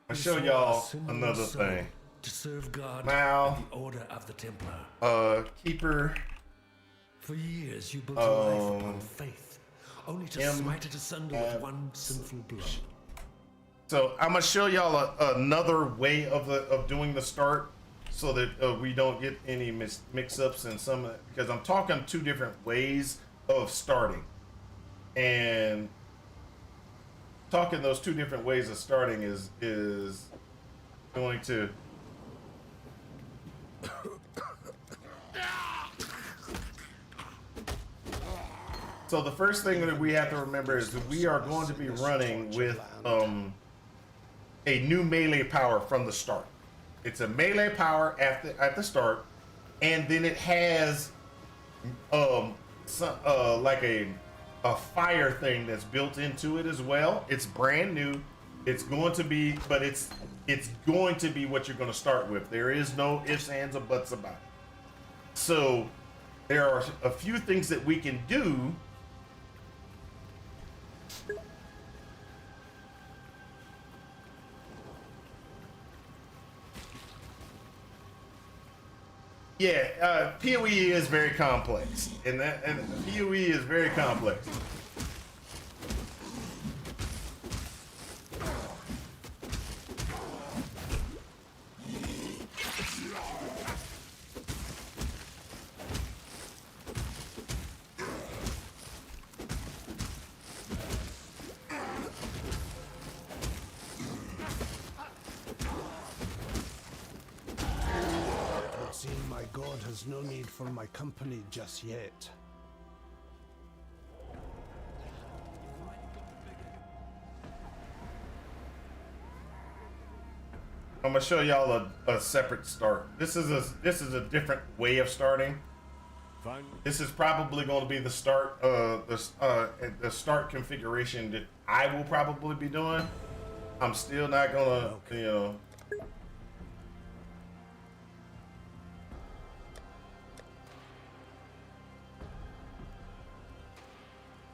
I'll show y'all another thing. To serve God Now, and the Order of the Templar. Keeper. For years you built your life upon faith, only to smite it asunder with one sinful blow. So I'm gonna show y'all another way of doing the start, so that we don't get any mix-ups in some, because I'm talking two different ways of starting, and talking those two different ways of starting is going to so the first thing that we have to remember is that we are going to be running with a new melee power from the start. It's a melee power at the start, and then it has like a fire thing that's built into it as well. It's brand new. It's going to be, but it's going to be what you're going to start with. There is no ifs, ands, or buts about it. So there are a few things that we can do. Yeah, PoE is very complex, and PoE is very complex. My god has no need for my company just yet. I'm gonna show y'all a separate start. This is a different way of starting. Fine. This is probably going to be the start the start configuration that I will probably be doing. I'm still not gonna, you know.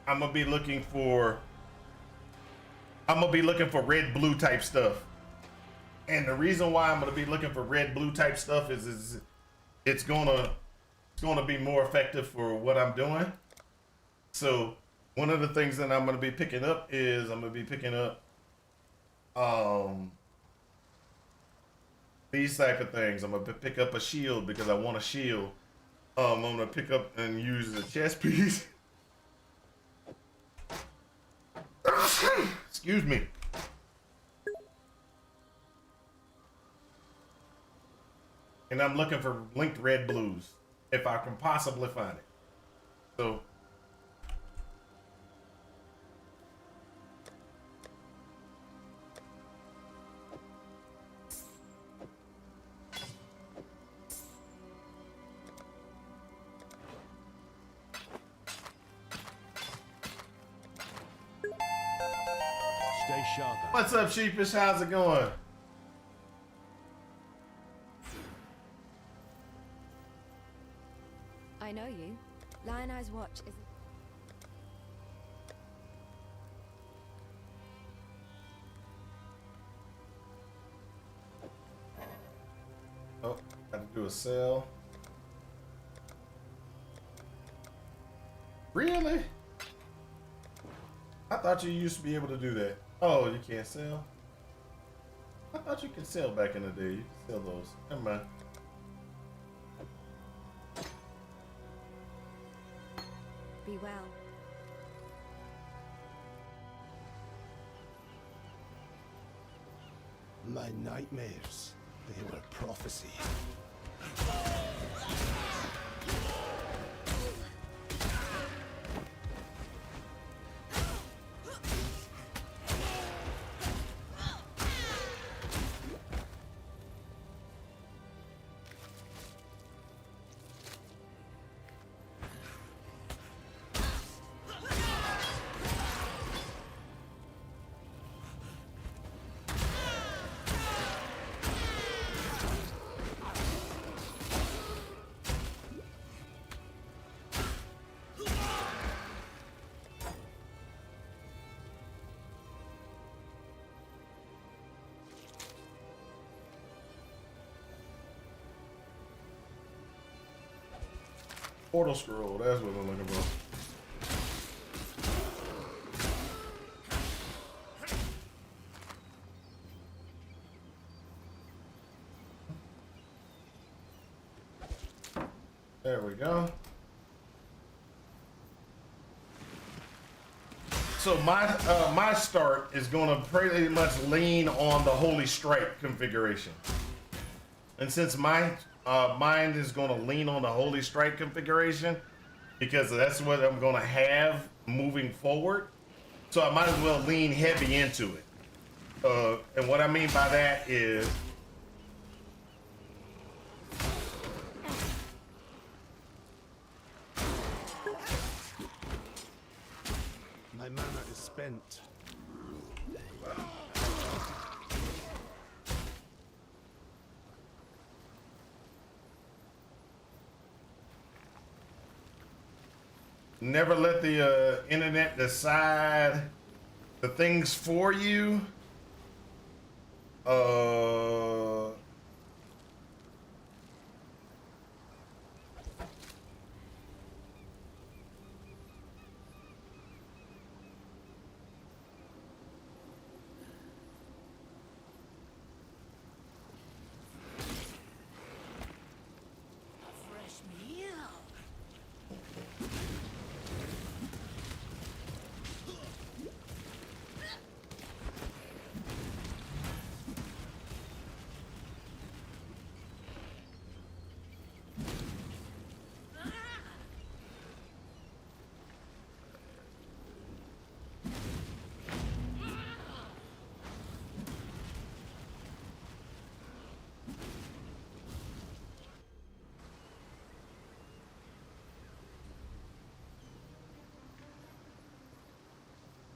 I'm gonna be looking for red blue type stuff. And the reason why I'm gonna be looking for red blue type stuff is it's gonna be more effective for what I'm doing. So one of the things that I'm gonna be picking up is these type of things. I'm gonna pick up a shield because I want a shield. I'm gonna pick up and use a chest piece. Excuse me. And I'm looking for linked red blues if I can possibly find it. So Stay sharp. what's up, Sheepish? How's it going? I know you. Lion Eye's watch isn't. Oh, got to do a sell. Really? I thought you used to be able to do that. Oh, you can't sell? I thought you could sell back in the day. You could sell those. Never mind. Be well. My nightmares, they were prophecy. Portal scroll, that's what I'm looking for. There we go. So my start is going to pretty much lean on the Holy Strike configuration. And since my mind is going to lean on the Holy Strike configuration, because that's what I'm going to have moving forward, so I might as well lean heavy into it. And what I mean by that is, My mana is spent. never let the internet decide the things for you.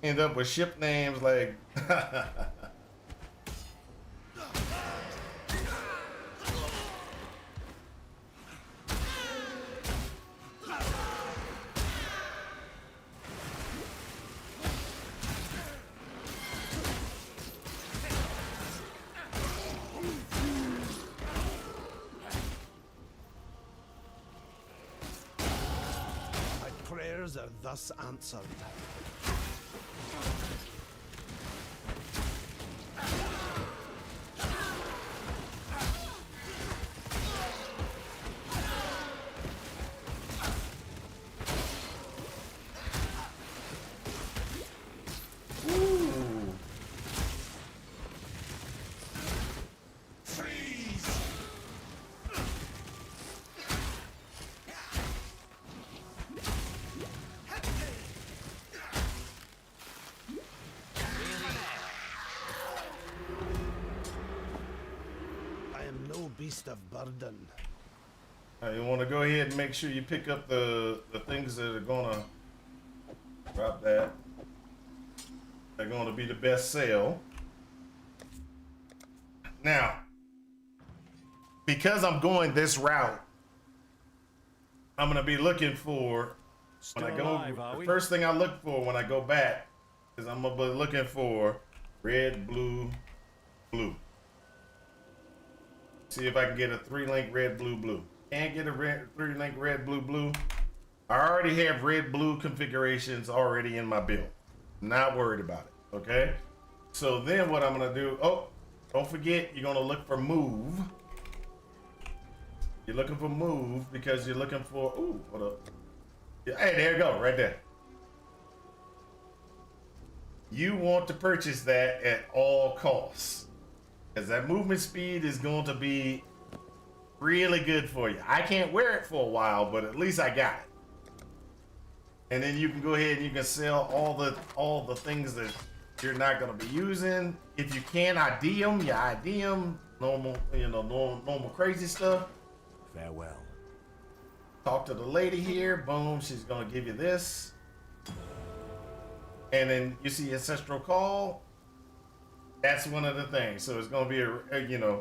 End up with ship names like My prayers are thus answered. Beast of burden. you want to go ahead and make sure you pick up the things that are gonna drop that. They're gonna be the best sale. Now, because I'm going this route, I'm gonna be looking for when I go. The first thing I look for when I go back is I'm gonna be looking for red, blue, blue. See if I can get a 3-link red, blue, blue. Can't get a 3-link red, blue, blue. I already have red, blue configurations already in my build. Not worried about it, okay? So then what I'm gonna do, oh, don't forget, you're gonna look for move. You're looking for move because you're looking for, ooh, hold up. Hey, there you go, right there. You want to purchase that at all costs. Because that movement speed is going to be really good for you. I can't wear it for a while, but at least I got it. And then you can go ahead and you can sell all the things that you're not going to be using. If you can ID them, you ID them. Normal, normal crazy stuff. Farewell. Talk to the lady here. Boom, she's going to give you this. And then you see Ancestral Call. That's one of the things. So it's going to be a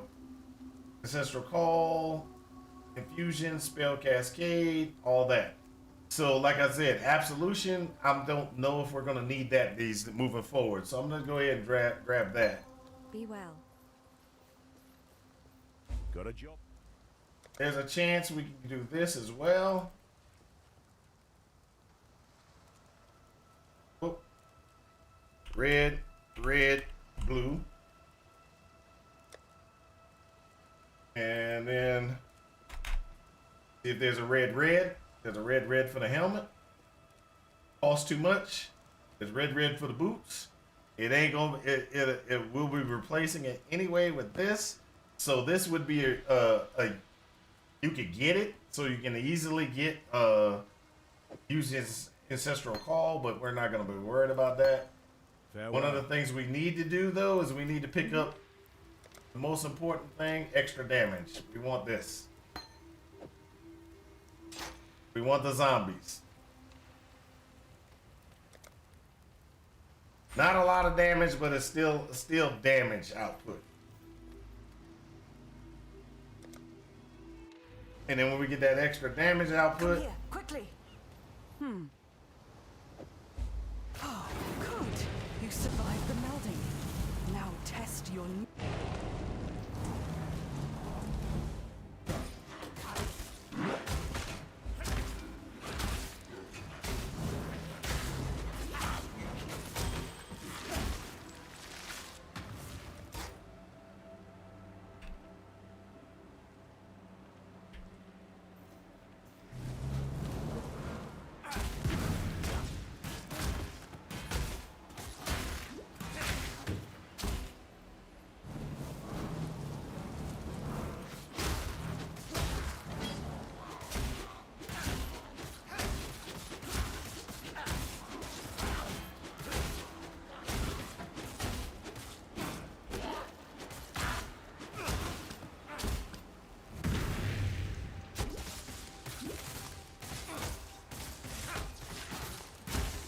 Ancestral Call, Infusion, Spell Cascade, all that. So like I said, Absolution, I don't know if we're going to need these moving forward. So I'm going to go ahead and grab that. Be well. Got a job. There's a chance we can do this as well. red, red, blue. And then see if there's a red, red. There's a red, red for the helmet. Costs too much. There's red, red for the boots. It ain't gonna. It will be replacing it anyway with this. So this would be a you could get it, so you can easily get use his ancestral call, but we're not gonna be worried about that. One of the things we need to do though is we need to pick up the most important thing: extra damage. We want this. We want the zombies. Not a lot of damage, but it's still damage output. And then when we get that extra damage output, Here, quickly. Oh, good. You survived the melding. Now test your.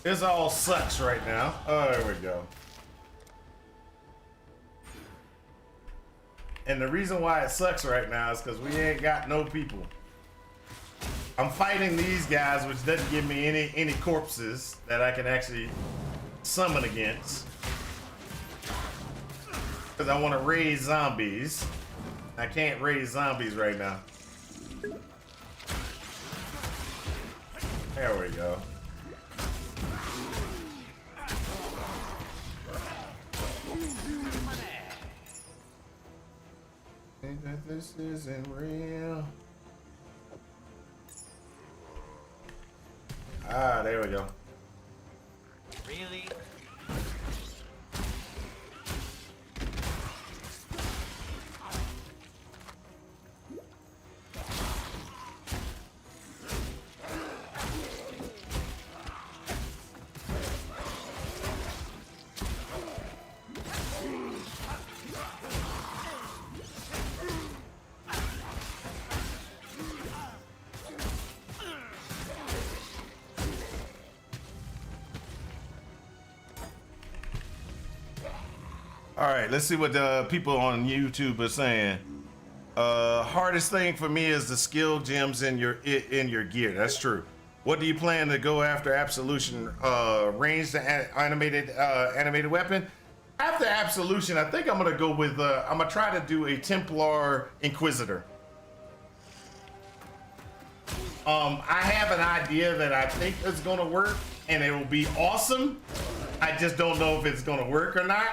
this all sucks right now. Oh, there we go. And the reason why it sucks right now is because we ain't got no people. I'm fighting these guys, which doesn't give me any corpses that I can actually summon against. Because I want to raise zombies. I can't raise zombies right now. There we go. Think that this isn't real. Ah, there we go. Really? All right, let's see what the people on YouTube are saying. Hardest thing for me is the skill gems in your gear. That's true. What do you plan to go after Absolution? Ranged animated weapon. After Absolution, I think I'm gonna go with. I'm gonna try to do a Templar Inquisitor. I have an idea that I think is gonna work, and it will be awesome. I just don't know if it's gonna work or not.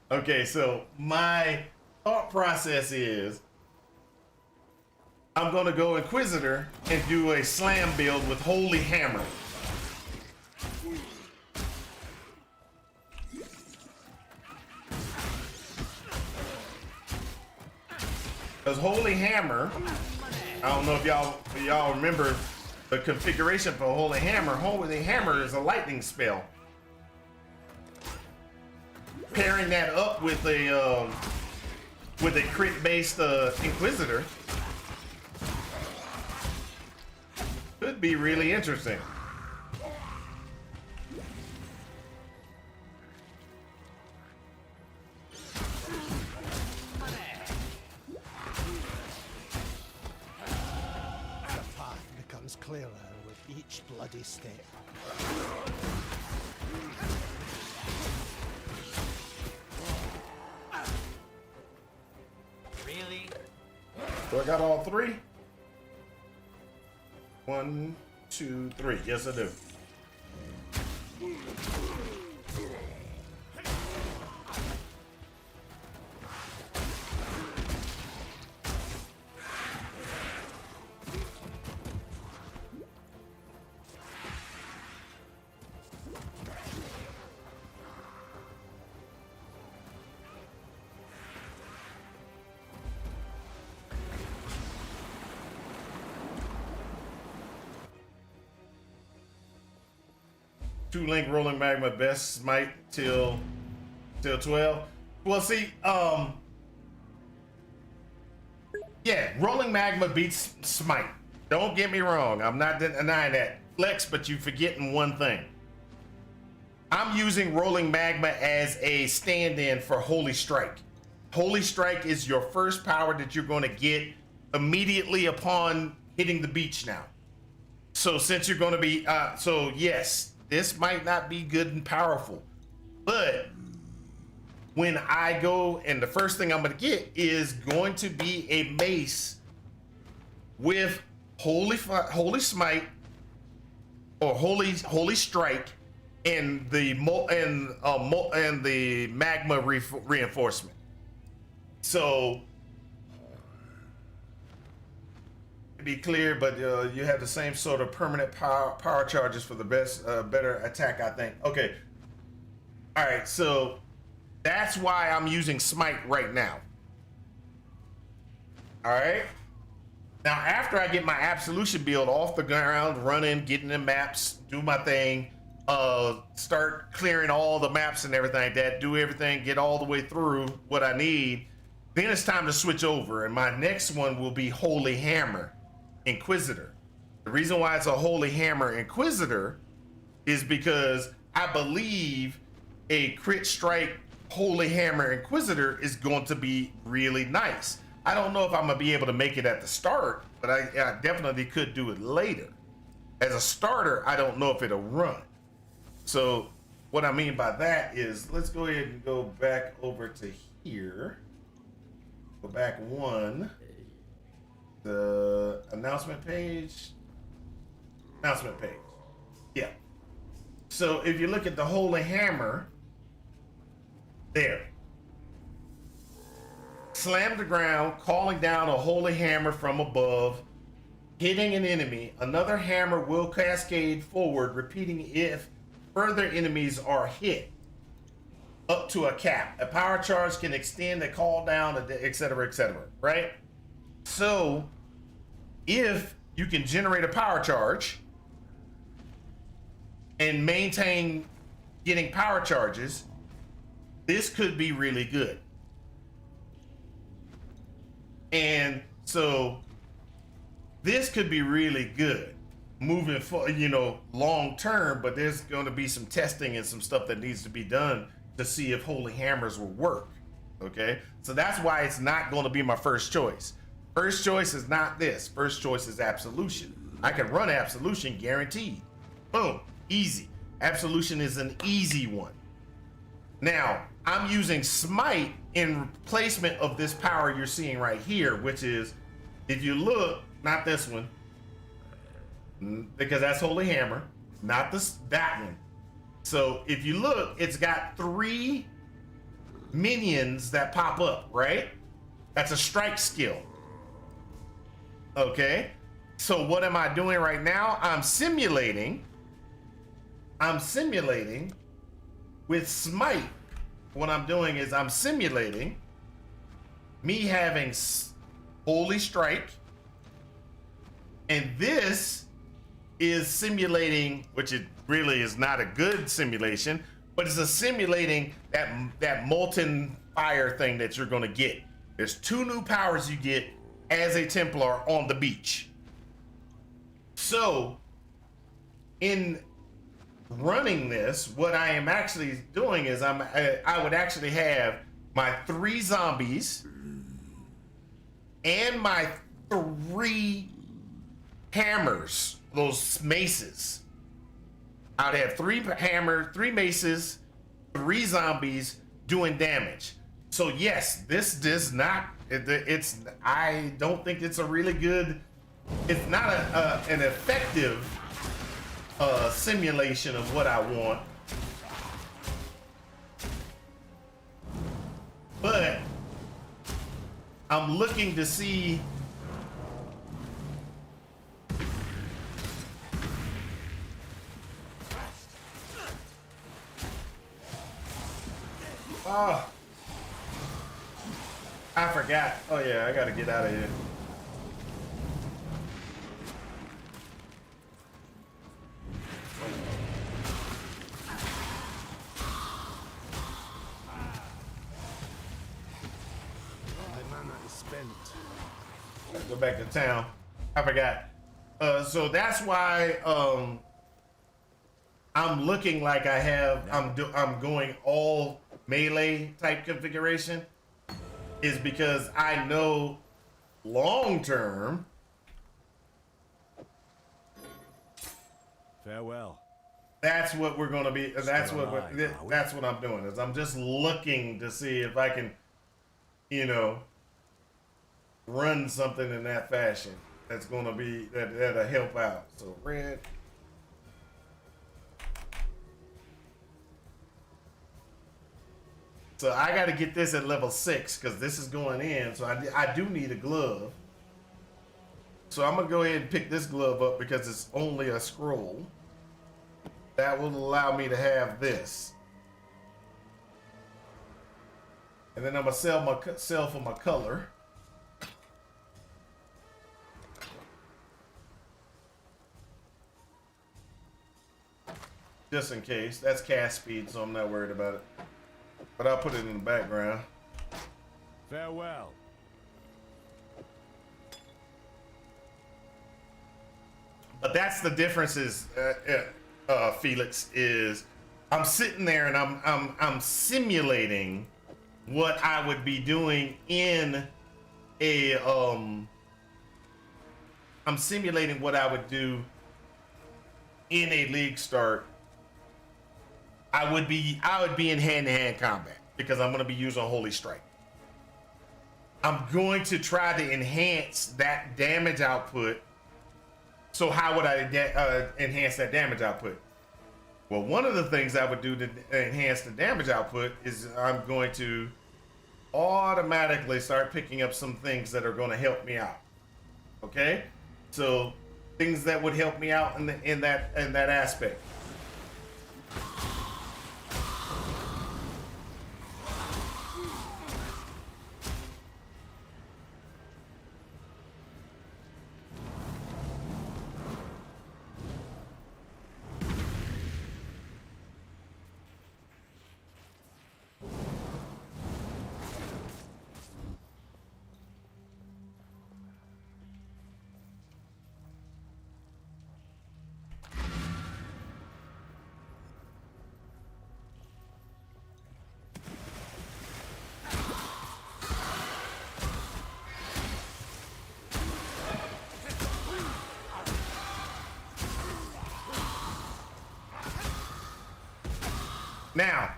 Okay, so my thought process is I'm gonna go Inquisitor and do a slam build with Holy Hammer. Because Holy Hammer, I don't know if y'all remember the configuration for Holy Hammer. Holy Hammer is a lightning spell. Pairing that up with a crit-based Inquisitor could be really interesting. The path becomes clearer with each bloody step. Really? So I got all three? 1, 2, 3. Yes, I do. 2-link rolling magma best smite till 12. Well, see, yeah, rolling magma beats smite. Don't get me wrong. I'm not denying that. Flex, but you're forgetting one thing. I'm using rolling magma as a stand-in for Holy Strike. Holy Strike is your first power that you're going to get immediately upon hitting the beach now. So since you're going to be, so yes, this might not be good and powerful, but when I go and the first thing I'm going to get is going to be a mace with Holy Smite or Holy Strike and the magma reinforcement. So to be clear, but you have the same sort of permanent power charges for the better attack, I think. Okay. All right. So that's why I'm using Smite right now. All right. Now, after I get my Absolution build off the ground, running, getting the maps, do my thing, start clearing all the maps and everything like that, do everything, get all the way through what I need, then it's time to switch over. And my next one will be Holy Hammer Inquisitor. The reason why it's a Holy Hammer Inquisitor is because I believe a crit strike Holy Hammer Inquisitor is going to be really nice. I don't know if I'm gonna be able to make it at the start, but I definitely could do it later. As a starter, I don't know if it'll run. So what I mean by that is, let's go ahead and go back over to here. Go back one. The announcement page. Announcement page. Yeah. So if you look at the Holy Hammer, there. Slam the ground, calling down a holy hammer from above, hitting an enemy. Another hammer will cascade forward, repeating if further enemies are hit up to a cap. A power charge can extend a call down, etc., right? So if you can generate a power charge and maintain getting power charges, this could be really good. And so this could be really good moving for, long term, but there's going to be some testing and some stuff that needs to be done to see if holy hammers will work. Okay. So that's why it's not going to be my first choice. First choice is not this. First choice is Absolution. I can run Absolution guaranteed. Boom. Easy. Absolution is an easy one. Now, I'm using Smite in replacement of this power you're seeing right here, which is, if you look, not this one, because that's Holy Hammer, not that one. So if you look, it's got 3 minions that pop up, right? That's a strike skill. Okay. So what am I doing right now? I'm simulating with Smite. What I'm doing is I'm simulating me having Holy Strike, and this is simulating, which it really is not a good simulation, but it's a simulating that molten fire thing that you're going to get. There's 2 new powers you get as a Templar on the beach. So in running this, what I am actually doing is I would actually have my 3 zombies and my 3 hammers, those maces. I'd have 3 hammers, 3 maces, 3 zombies doing damage. So yes, this does not. I don't think it's a really good. It's not an effective simulation of what I want, but I'm looking to see I forgot. Oh yeah, I gotta get out of here. spent. Go back to town. I forgot. So that's why I'm looking like I have. I'm going all melee type configuration. Is because I know long term. Farewell. That's what we're gonna be. That's that's what I'm doing. Is I'm just looking to see if I can, you know, run something in that fashion. That's gonna be that'll help out. So red. So I got to get this at level 6 because this is going in. So I do need a glove. So I'm gonna go ahead and pick this glove up because it's only a scroll. That will allow me to have this. And then I'm gonna sell for my color. Just in case. That's cast speed, so I'm not worried about it. But I'll put it in the background. Farewell. But that's the difference is, Felix, is I'm sitting there and I'm simulating what I would be doing in a I'm simulating what I would do in a league start. I would be in hand-to-hand combat because I'm going to be using Holy Strike. I'm going to try to enhance that damage output. So how would I enhance that damage output? Well, one of the things I would do to enhance the damage output is I'm going to automatically start picking up some things that are going to help me out. Okay? So things that would help me out in that aspect. Now,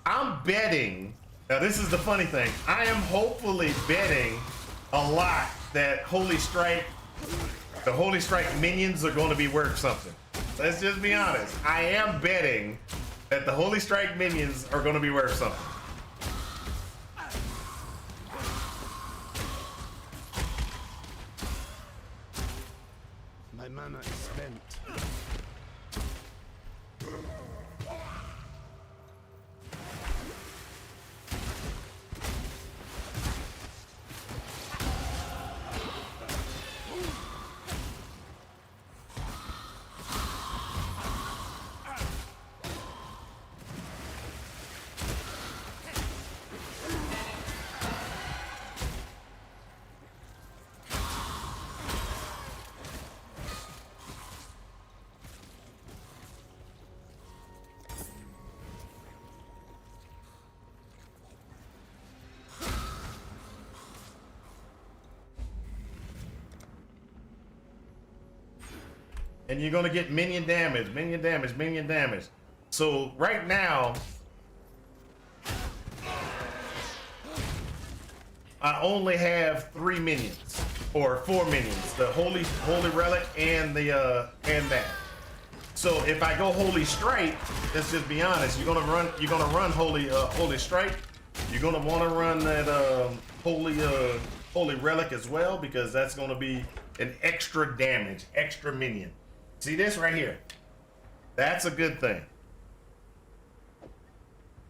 I'm betting, now this is the funny thing, I am hopefully betting a lot that the Holy Strike minions are going to be worth something. Let's just be honest. I am betting that the Holy Strike minions are going to be worth something. My mana is spent. And you're gonna get minion damage, minion damage, minion damage. So right now, I only have 3 minions or 4 minions: the holy relic and the and that. So if I go Holy Strike, let's just be honest, you're gonna run Holy Strike. You're gonna want to run that holy relic as well because that's gonna be an extra damage, extra minion. See this right here? That's a good thing.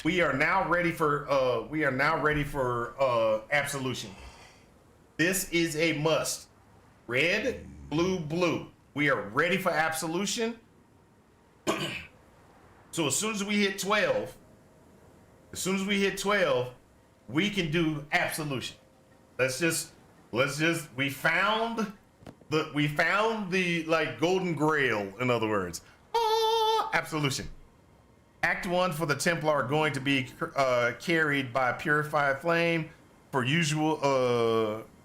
We are now ready for Absolution. This is a must. Red, blue, blue. We are ready for Absolution. So as soon as we hit 12, we can do Absolution. Let's just we found the like golden grail, in other words. Absolution. Act 1 for the Templar are going to be carried by Purified Flame per usual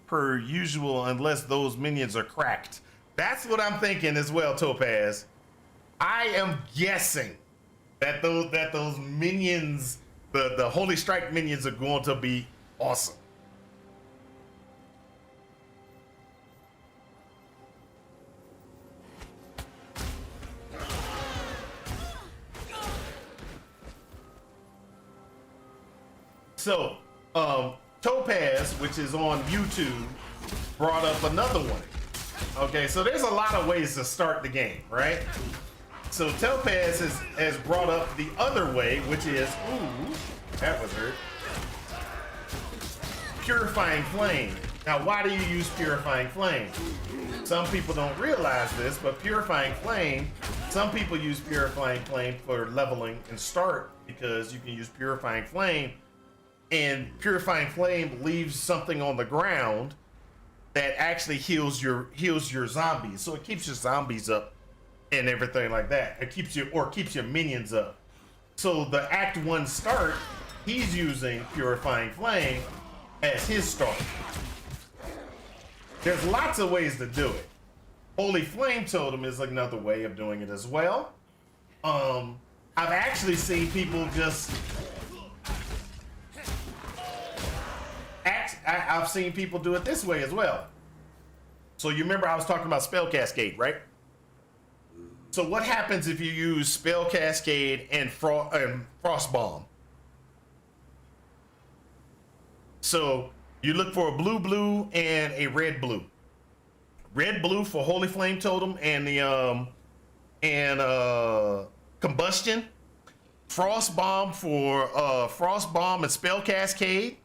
unless those minions are cracked. That's what I'm thinking as well, Topaz. I am guessing that those minions, the Holy Strike minions, are going to be awesome. So, Topaz, which is on YouTube, brought up another one. Okay, so there's a lot of ways to start the game, right? So Topaz has brought up the other way, which is, ooh, that was hurt. Purifying Flame. Now, why do you use Purifying Flame? Some people don't realize this, but Purifying Flame, some people use Purifying Flame for leveling and start because you can use Purifying Flame, and Purifying Flame leaves something on the ground that actually heals your zombies. So it keeps your zombies up and everything like that. It keeps your minions up. So the Act 1 start, he's using Purifying Flame as his start. There's lots of ways to do it. Holy Flame Totem is another way of doing it as well. I've actually seen people just I've seen people do it this way as well. So you remember I was talking about Spell Cascade, right? So what happens if you use Spell Cascade and Frost Bomb? So you look for a blue and a red-blue. Red-blue for Holy Flame Totem and the Combustion. Frost Bomb for Frost Bomb and Spell Cascade.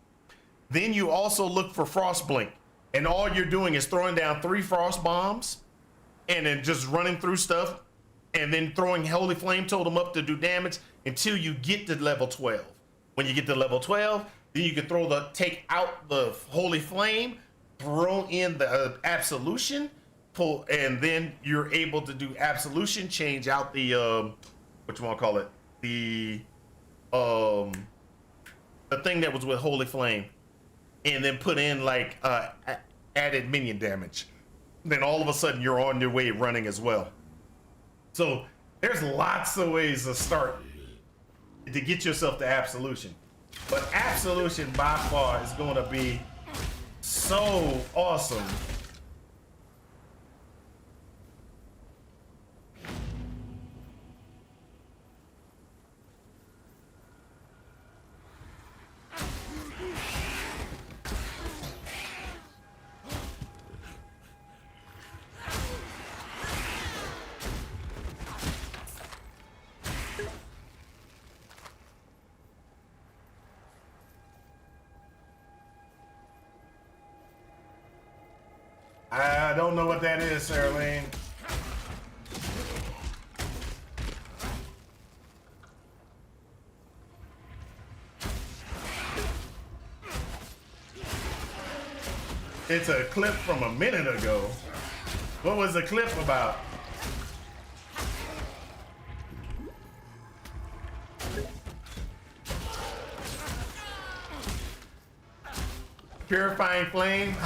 Then you also look for Frost Blink. And all you're doing is throwing down 3 Frost Bombs and then just running through stuff and then throwing Holy Flame Totem up to do damage until you get to level 12. When you get to level 12, then you can take out the Holy Flame, throw in the Absolution, and then you're able to do Absolution, change out the, the thing that was with Holy Flame, and then put in like added minion damage. Then all of a sudden you're on your way running as well. So there's lots of ways to start to get yourself to Absolution. But Absolution by far is going to be so awesome. I don't know what that is, Sarah Lane. It's a clip from a minute ago. What was the clip about? Purifying Flame?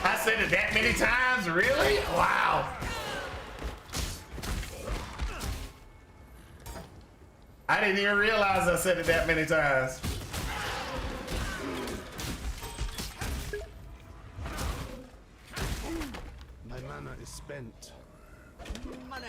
I said it that many times? Really? Wow. I didn't even realize I said it that many times. My mana is spent. Money.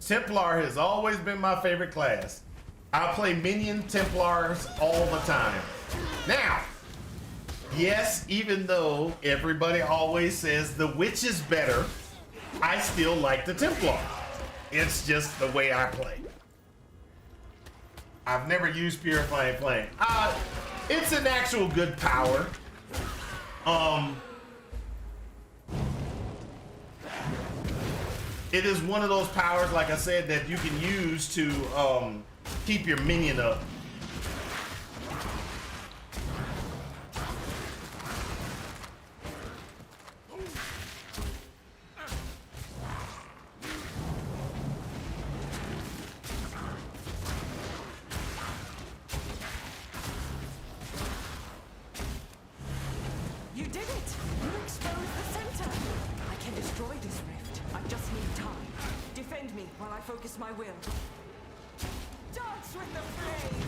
Templar has always been my favorite class. I play minion Templars all the time. Now, yes, even though everybody always says the witch is better, I still like the Templar. It's just the way I play. I've never used Purifying Flame. It's an actual good power. It is one of those powers, like I said, that you can use to keep your minion up. You did it! You exposed the center! I can destroy this rift. I just need time. Defend me while I focus my will. Dance with the flame!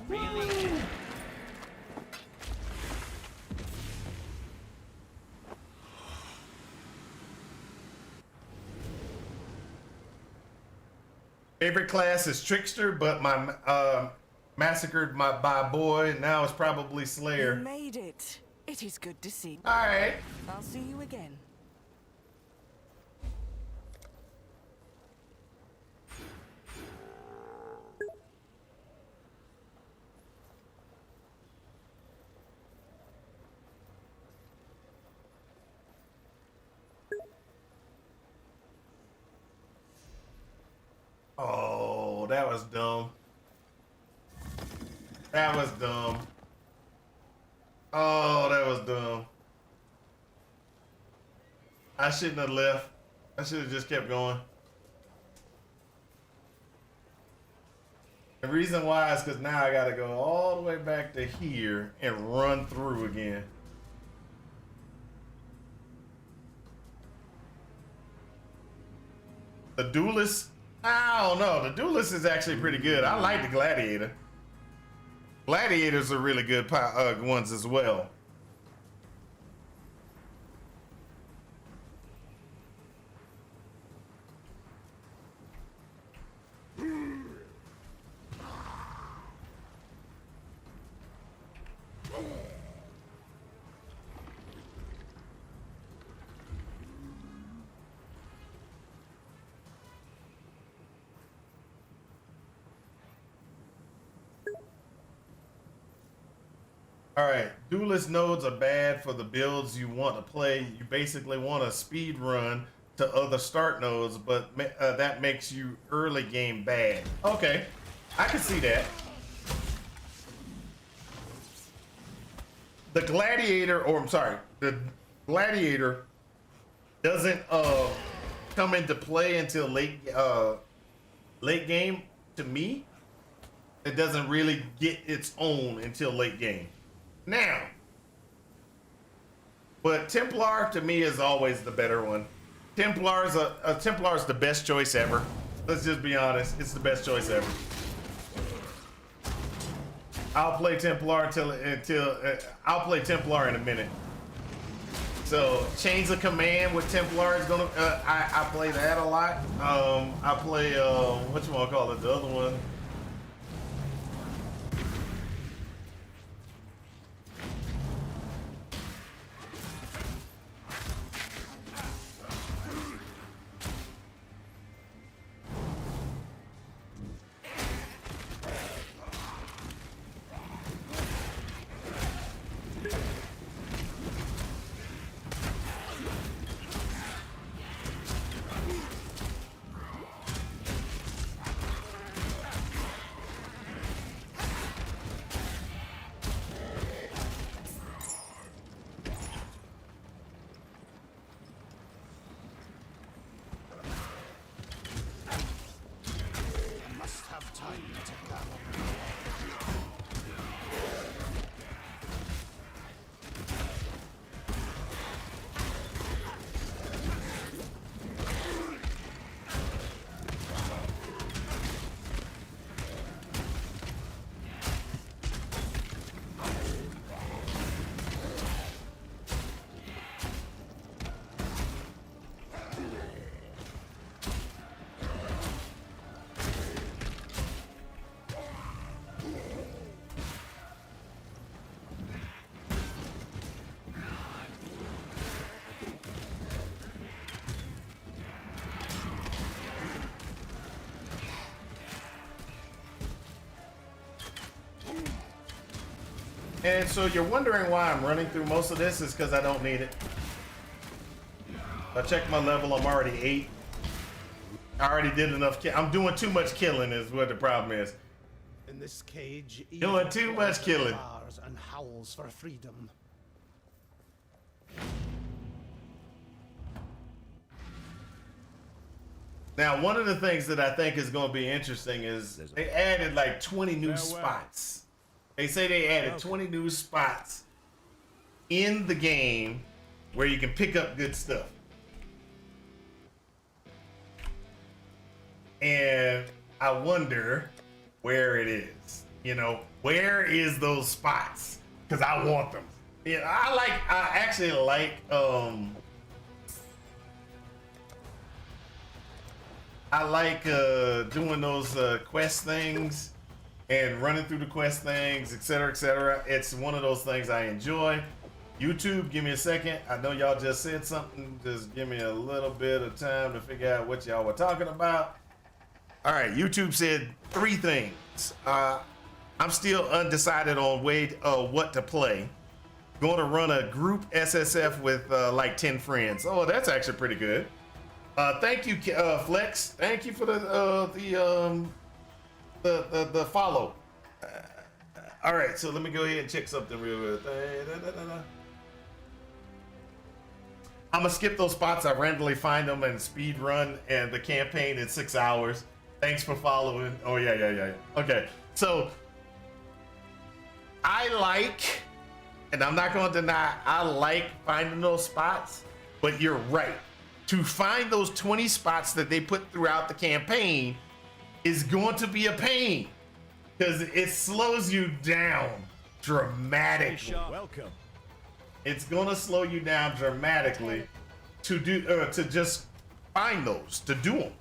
Really? Favorite class is Trickster, but my massacred by boy. Now it's probably You Slayer. made it. It is good to see. All right. I'll see you again. Oh, that was dumb. That was dumb. Oh, that was dumb. I shouldn't have left. I should have just kept going. The reason why is because now I gotta go all the way back to here and run through again. The Duelist, I don't know. The Duelist is actually pretty good. I like the Gladiator. Gladiators are really good ones as well. All right, duelist nodes are bad for the builds you want to play. You basically want to speed run to other start nodes, but that makes you early game bad. Okay, I can see that. The Gladiator, or I'm sorry, the Gladiator doesn't come into play until late game. To me, it doesn't really get its own until late game. Now, but Templar to me is always the better one. Templar's Templar's the best choice ever. Let's just be honest, it's the best choice ever. I'll play Templar until I'll play Templar in a minute. So Chains of Command with Templar is gonna I play that a lot. I play what you want to call it, the other one. And so you're wondering why I'm running through most of this is because I don't need it. I checked my level, I'm already 8. I already did enough. I'm doing too much killing is what the problem is. In this cage, Doing too much killing. And howls for freedom. Now, one of the things that I think is going to be interesting is they added like 20 new spots. They say they added 20 new spots in the game where you can pick up good stuff. And I wonder where it is. You know, where is those spots? Because I want them. Yeah, I actually like doing those quest things and running through the quest things, etc., etc. It's one of those things I enjoy. YouTube, give me a second. I know y'all just said something. Just give me a little bit of time to figure out what y'all were talking about. All right, YouTube said 3 things. I'm still undecided on what to play. Going to run a group SSF with like 10 friends. Oh, that's actually pretty good. Thank you, Flex. Thank you for the follow. All right, so let me go ahead and check something real quick. I'm gonna skip those spots. I randomly find them and speed run and the campaign in 6 hours. Thanks for following. Oh yeah. Okay, so I like, and I'm not gonna deny, I like finding those spots, but you're right. To find those 20 spots that they put throughout the campaign is going to be a pain because it slows you down dramatically. Welcome. It's gonna slow you down dramatically to do to just find those, to do them.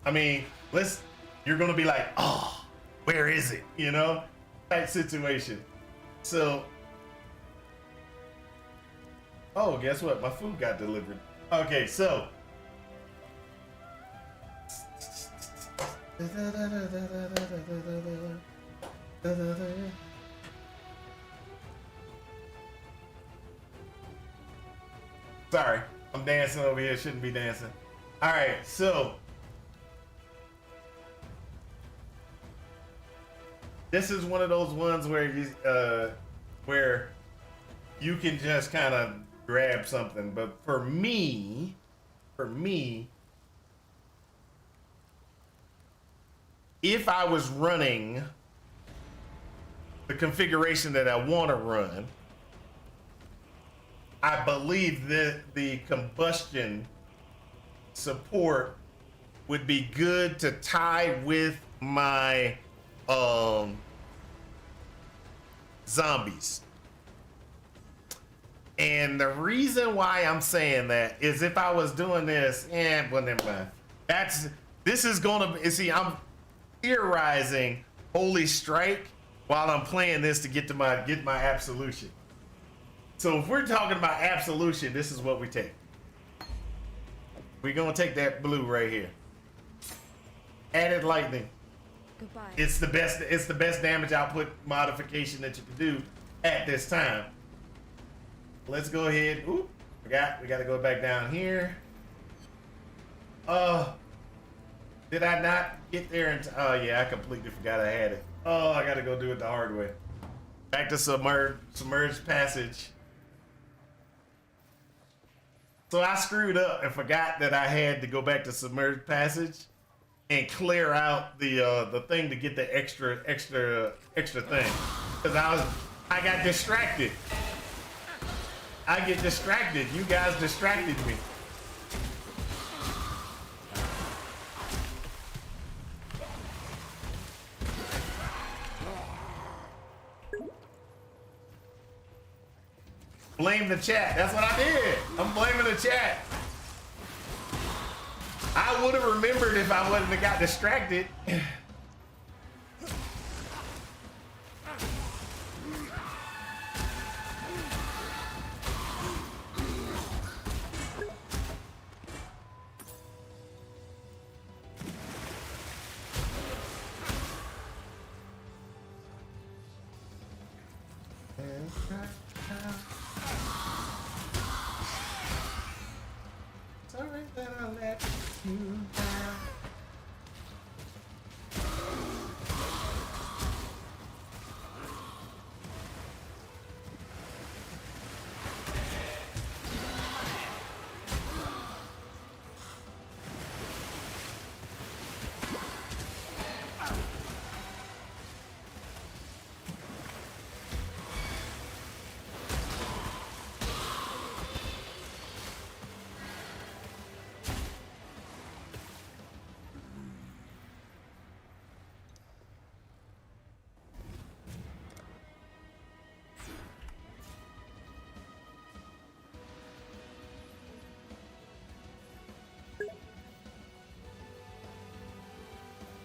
I mean, you're gonna be like, oh, where is it? You know, type situation. So, oh, guess what? My food got delivered. Okay, so. Sorry, I'm dancing over here. Shouldn't be dancing. All right, so this is one of those ones where you can just kind of grab something. But for me, if I was running the configuration that I want to run, I believe that the combustion support would be good to tie with my zombies. And the reason why I'm saying that is if I was doing this, well, never mind. This is gonna be, see, I'm theorizing Holy Strike while I'm playing this to get my Absolution. So if we're talking about Absolution, this is what we take. We're gonna take that blue right here. Added lightning. Goodbye. It's the best damage output modification that you can do at this time. Let's go ahead. Oop, we got to go back down here. Did I not get there? Oh yeah, I completely forgot I had it. Oh, I gotta go do it the hard way. Back to submerged passage. So I screwed up and forgot that I had to go back to submerged passage and clear out the thing to get the extra thing. Cause I got distracted. I get distracted. You guys distracted me. Blame the chat. That's what I did. I'm blaming the chat. I would have remembered if I wouldn't have got distracted. Sorry that I let you down.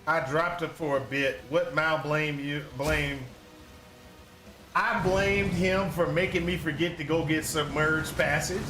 I dropped it for a bit. What Mal blame? I blamed him for making me forget to go get Submerged Passage.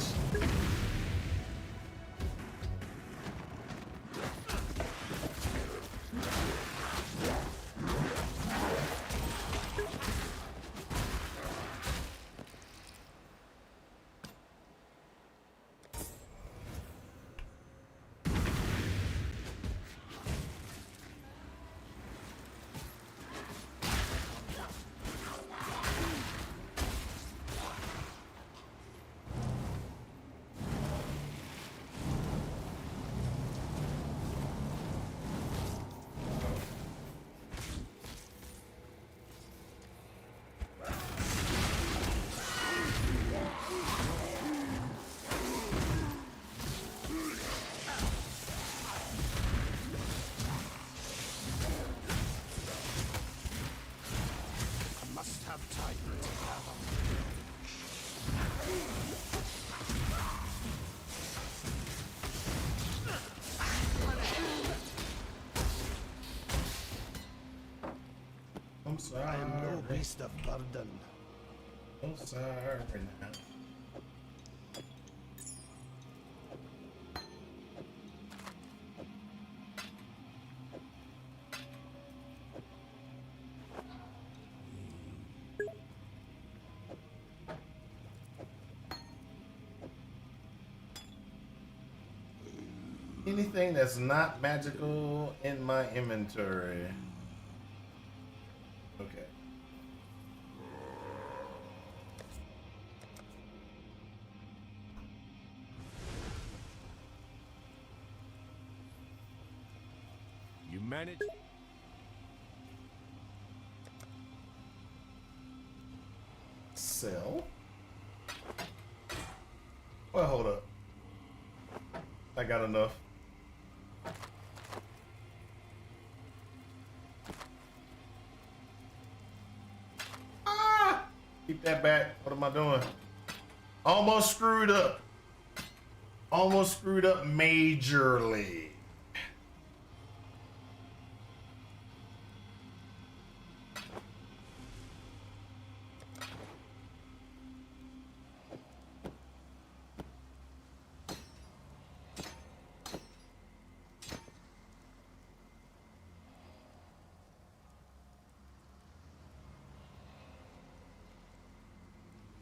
I'm sorry. I am no beast of burden. I'm sorry now. Anything that's not magical in my inventory. Okay. You managed. Sell. Well, hold up. I got enough. Keep that back. What am I doing? Almost screwed up. Almost screwed up majorly.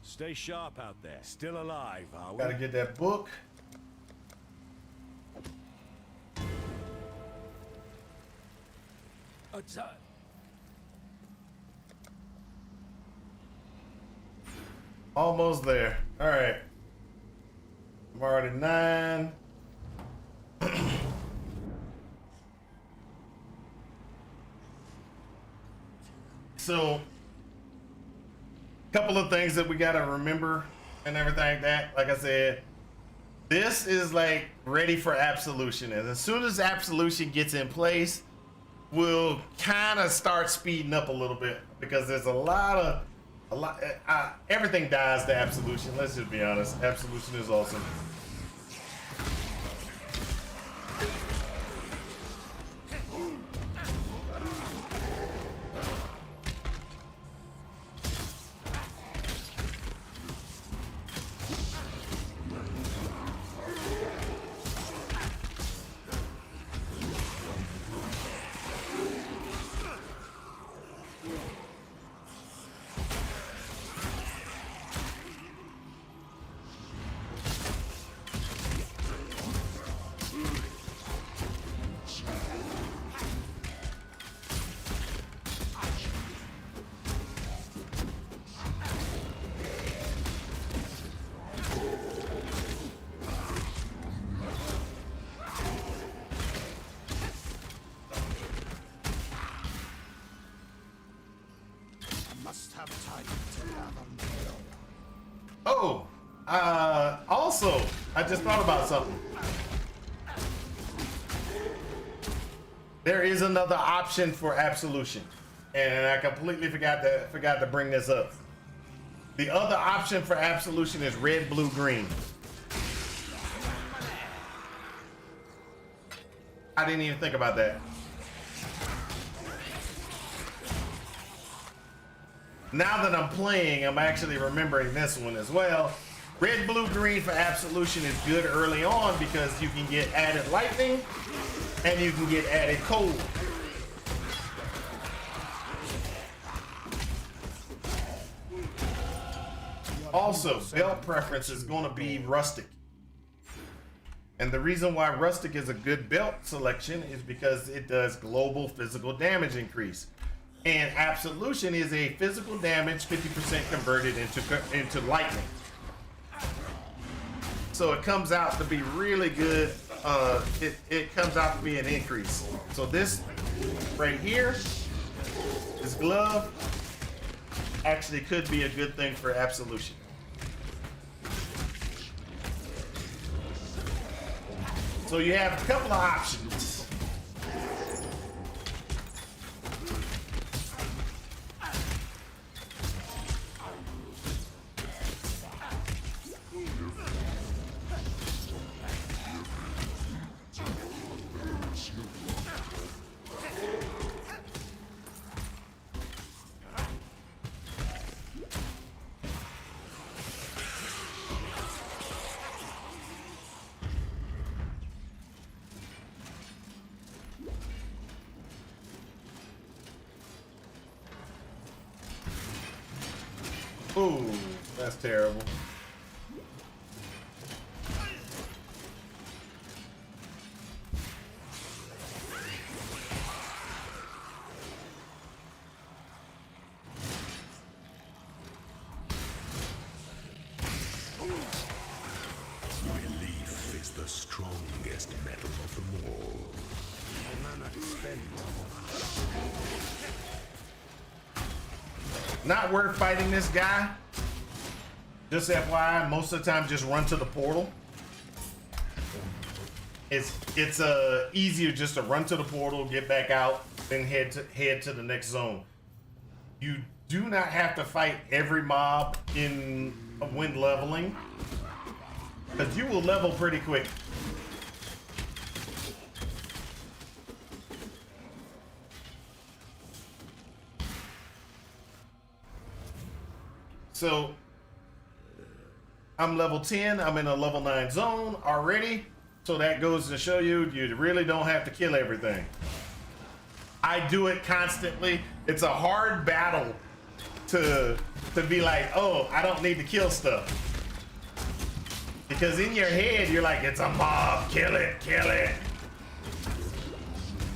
Stay sharp out there. Still alive, are we? Gotta get that book. Almost there. All right. I'm already 9. So, couple of things that we gotta remember and everything like that. Like I said, this is like ready for Absolution, and as soon as Absolution gets in place, we'll kind of start speeding up a little bit because there's everything dies to Absolution. Let's just be honest. Absolution is awesome. Also, I just thought about something. There is another option for Absolution, and I completely forgot to bring this up. The other option for Absolution is red, blue, green. I didn't even think about that. Now that I'm playing, I'm actually remembering this one as well. Red, blue, green for Absolution is good early on because you can get added lightning and you can get added cold. Also, belt preference is going to be rustic. And the reason why rustic is a good belt selection is because it does global physical damage increase. And Absolution is a physical damage 50% converted into lightning. So it comes out to be really good. It comes out to be an increase. So this right here, this glove, actually could be a good thing for Absolution. So you have a couple of options. Ooh, that's terrible. Relief is the strongest metal of them all. Not worth fighting this guy. Just FYI, most of the time just run to the portal. It's easier just to run to the portal, get back out, then head to the next zone. You do not have to fight every mob when leveling, because you will level pretty quick. So I'm level 10, I'm in a level 9 zone already. So that goes to show you, you really don't have to kill everything. I do it constantly. It's a hard battle to be like, oh, I don't need to kill stuff. Because in your head, you're like, it's a mob, kill it, kill it.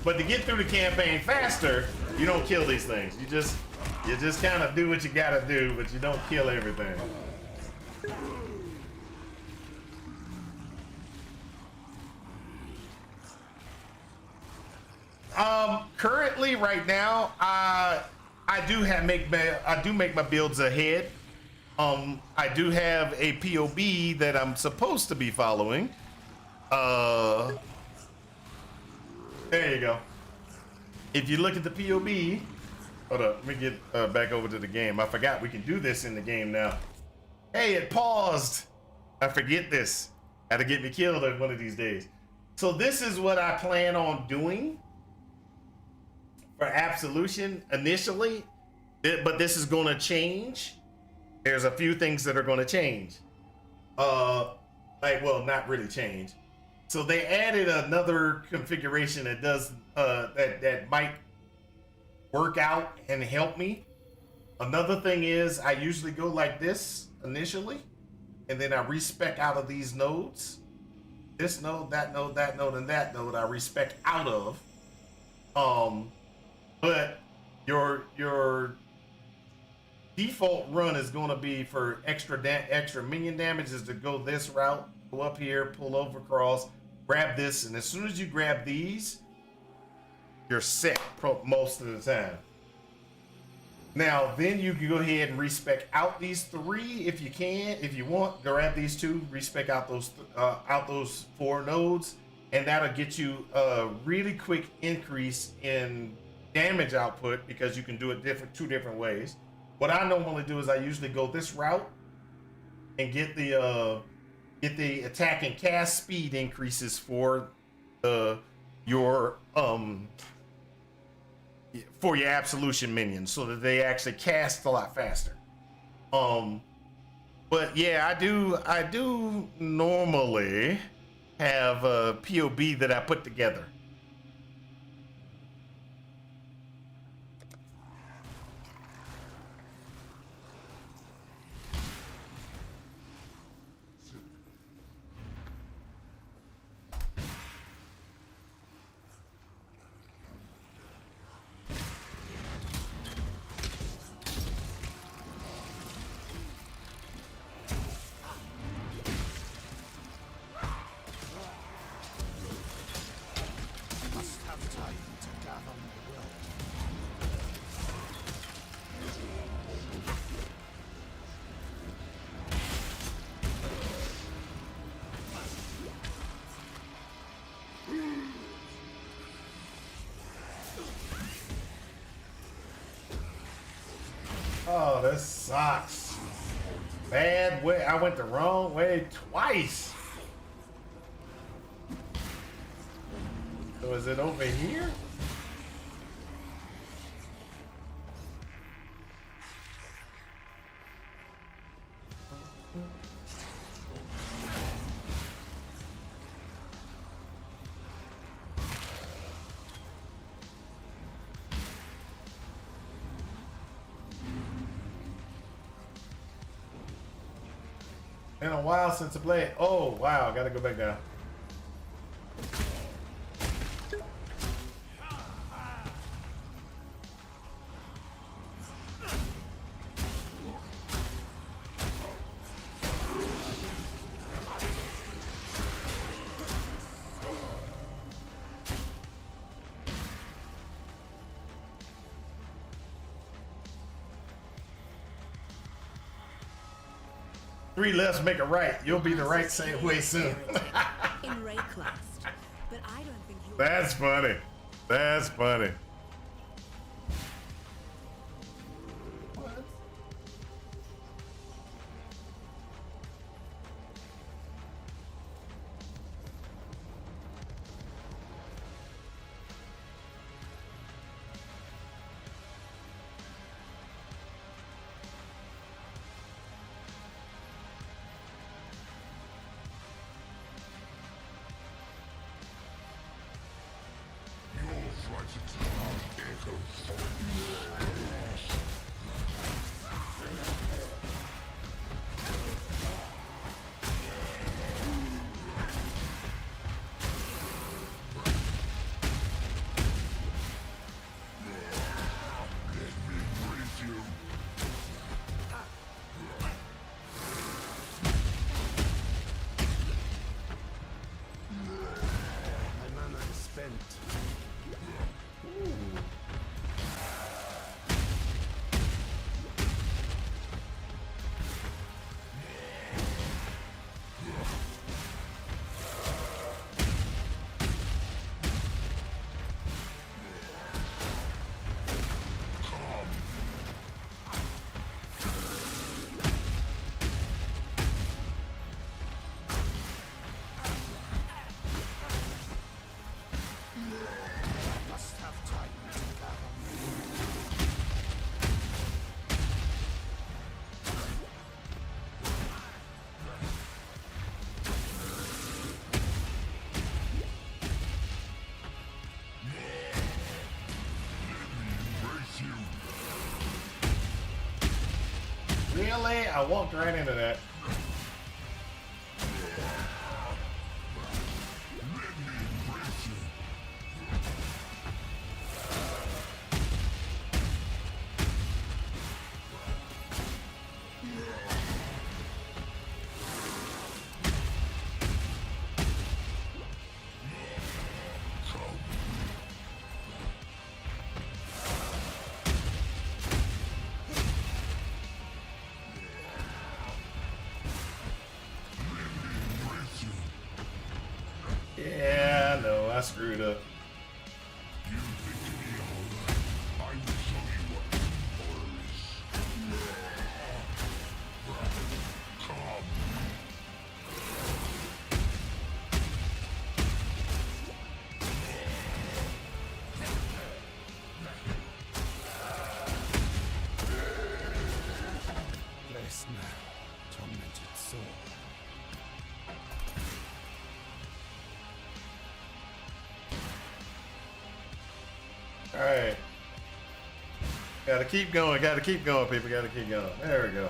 But to get through the campaign faster, you don't kill these things. You just kind of do what you gotta do, but you don't kill everything. Currently, right now, I do make my builds ahead. I do have a POB that I'm supposed to be following. There you go. If you look at the POB, hold up, let me get back over to the game. I forgot we can do this in the game now. Hey, it paused. I forget this. Gotta get me killed one of these days. So this is what I plan on doing for Absolution initially, but this is gonna change. There's a few things that are gonna change. Well, not really change. So they added another configuration that does, that might work out and help me. Another thing is I usually go like this initially, and then I respec out of these nodes. This node, that node, that node, and that node I respec out of. But your default run is going to be for extra minion damage is to go this route, go up here, pull over, cross, grab this, and as soon as you grab these, you're set most of the time. Now, then you can go ahead and respec out these 3 if you can. If you want, grab these 2, respec out those 4 nodes, and that'll get you a really quick increase in damage output because you can do it 2 different ways. What I normally do is I usually go this route and get the attack and cast speed increases for your Absolution minions so that they actually cast a lot faster. But yeah, I do normally have a POB that I put together. Must have time to gather my will. Oh, this sucks. Bad way. I went the wrong way twice. So is it over here? Been a while since I played. Oh, wow. Gotta go back down. Three lefts make a right. You'll be the right same way soon. In Ray class, but I don't think you. That's funny. That's funny. My mana is spent. Must have time to gather. Really? I walked right into that. Yeah, no, I screwed up. Bless now, tormented soul. All right. Gotta keep going, people, gotta keep going. There we go.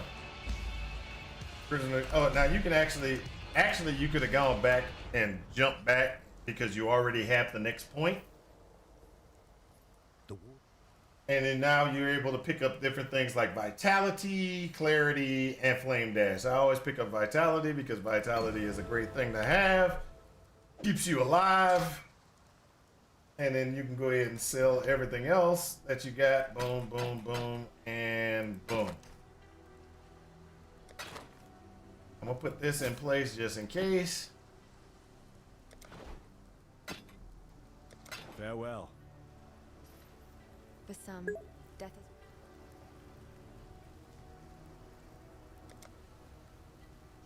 Prisoner. Oh, now you can actually you could have gone back and jumped back because you already have the next point. And then now you're able to pick up different things like vitality, clarity, and flame dash. I always pick up vitality because vitality is a great thing to have. Keeps you alive. And then you can go ahead and sell everything else that you got. Boom, boom, boom, and boom. I'm gonna put this in place just in case. Farewell. For some, death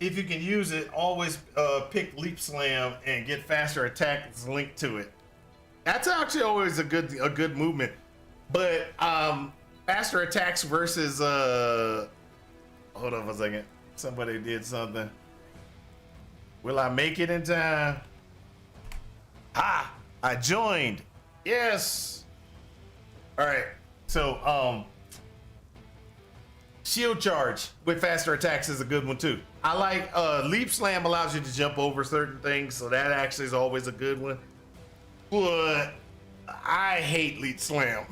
is... If you can use it, always pick Leap Slam and get faster attacks linked to it. That's actually always a good movement. But faster attacks versus hold on a second. Somebody did something. Will I make it in time? Ah, I joined. Yes. All right. So shield charge with faster attacks is a good one too. I like Leap Slam allows you to jump over certain things, so that actually is always a good one. But I hate Leap Slam.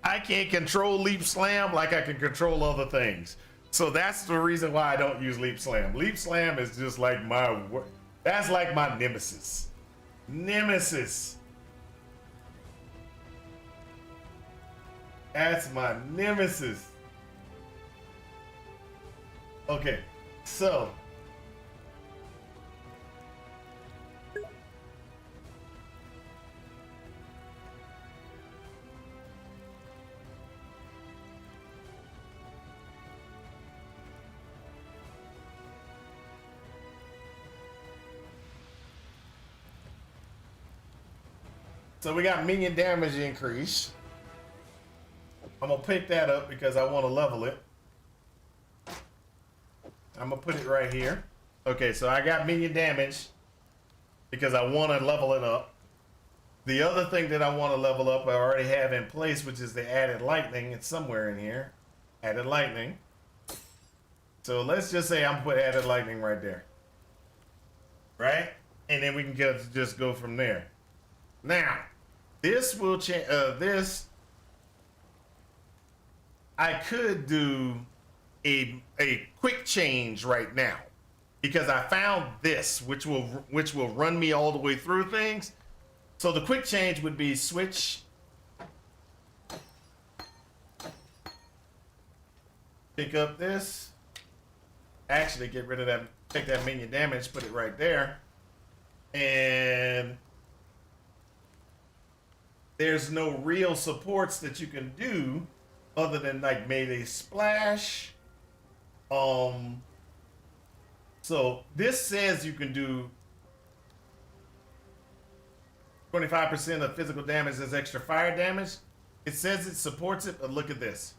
I can't control Leap Slam like I can control other things. So that's the reason why I don't use Leap Slam. Leap Slam is just like that's like my nemesis. Nemesis. That's my nemesis. Okay, so we got minion damage increase. I'm gonna pick that up because I want to level it. I'm gonna put it right here. Okay, so I got minion damage because I want to level it up. The other thing that I want to level up, I already have in place, which is the added lightning. It's somewhere in here. Added lightning. So let's just say I'm put added lightning right there. Right? And then we can just go from there. Now, this will change. I could do a quick change right now because I found this, which will run me all the way through things. So the quick change would be switch, pick up this, actually get rid of that, take that minion damage, put it right there, and there's no real supports that you can do other than like melee splash. So this says you can do 25% of physical damage as extra fire damage. It says it supports it, but look at this.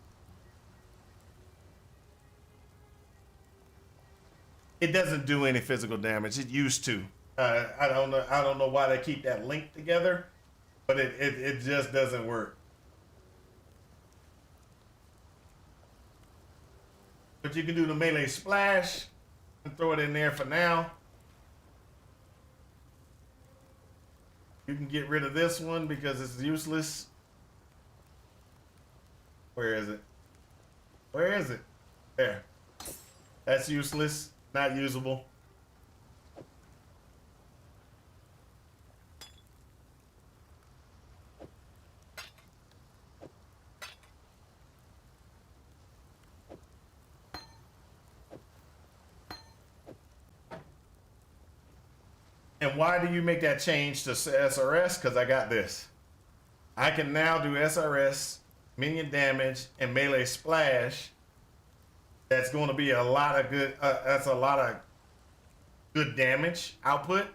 It doesn't do any physical damage. It used to. I don't know why they keep that linked together, but it just doesn't work. But you can do the melee splash and throw it in there for now. You can get rid of this one because it's useless. Where is it? Where is it? There. That's useless. Not usable. And why do you make that change to SRS? Because I got this. I can now do SRS, minion damage, and melee splash. That's going to be a lot of good. That's a lot of good damage output.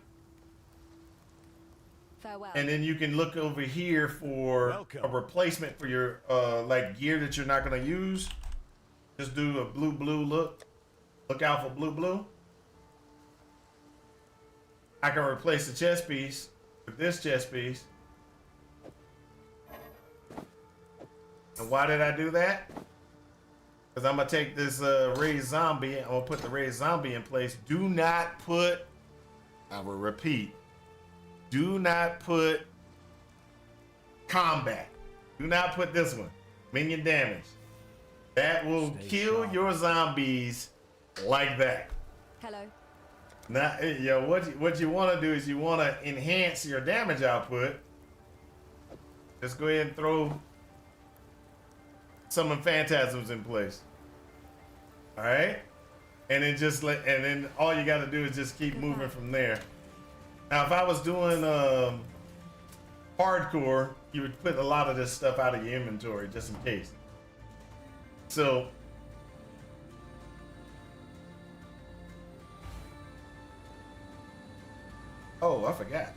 Farewell. And then you can look over here for Welcome. a replacement for your like gear that you're not going to use. Just do a blue look. Look out for blue. I can replace the chest piece with this chest piece. And why did I do that? Because I'm going to take this raised zombie. I'm going to put the raised zombie in place. Do not put, I will repeat, do not put combat. Do not put this one. Minion damage. That will kill your zombies like that. Hello. Now, what you want to do is you want to enhance your damage output. Just go ahead and throw some phantasms in place. All right, and then all you got to do is just keep moving from there. Now, if I was doing hardcore, you would put a lot of this stuff out of your inventory just in case. So. Oh, I forgot.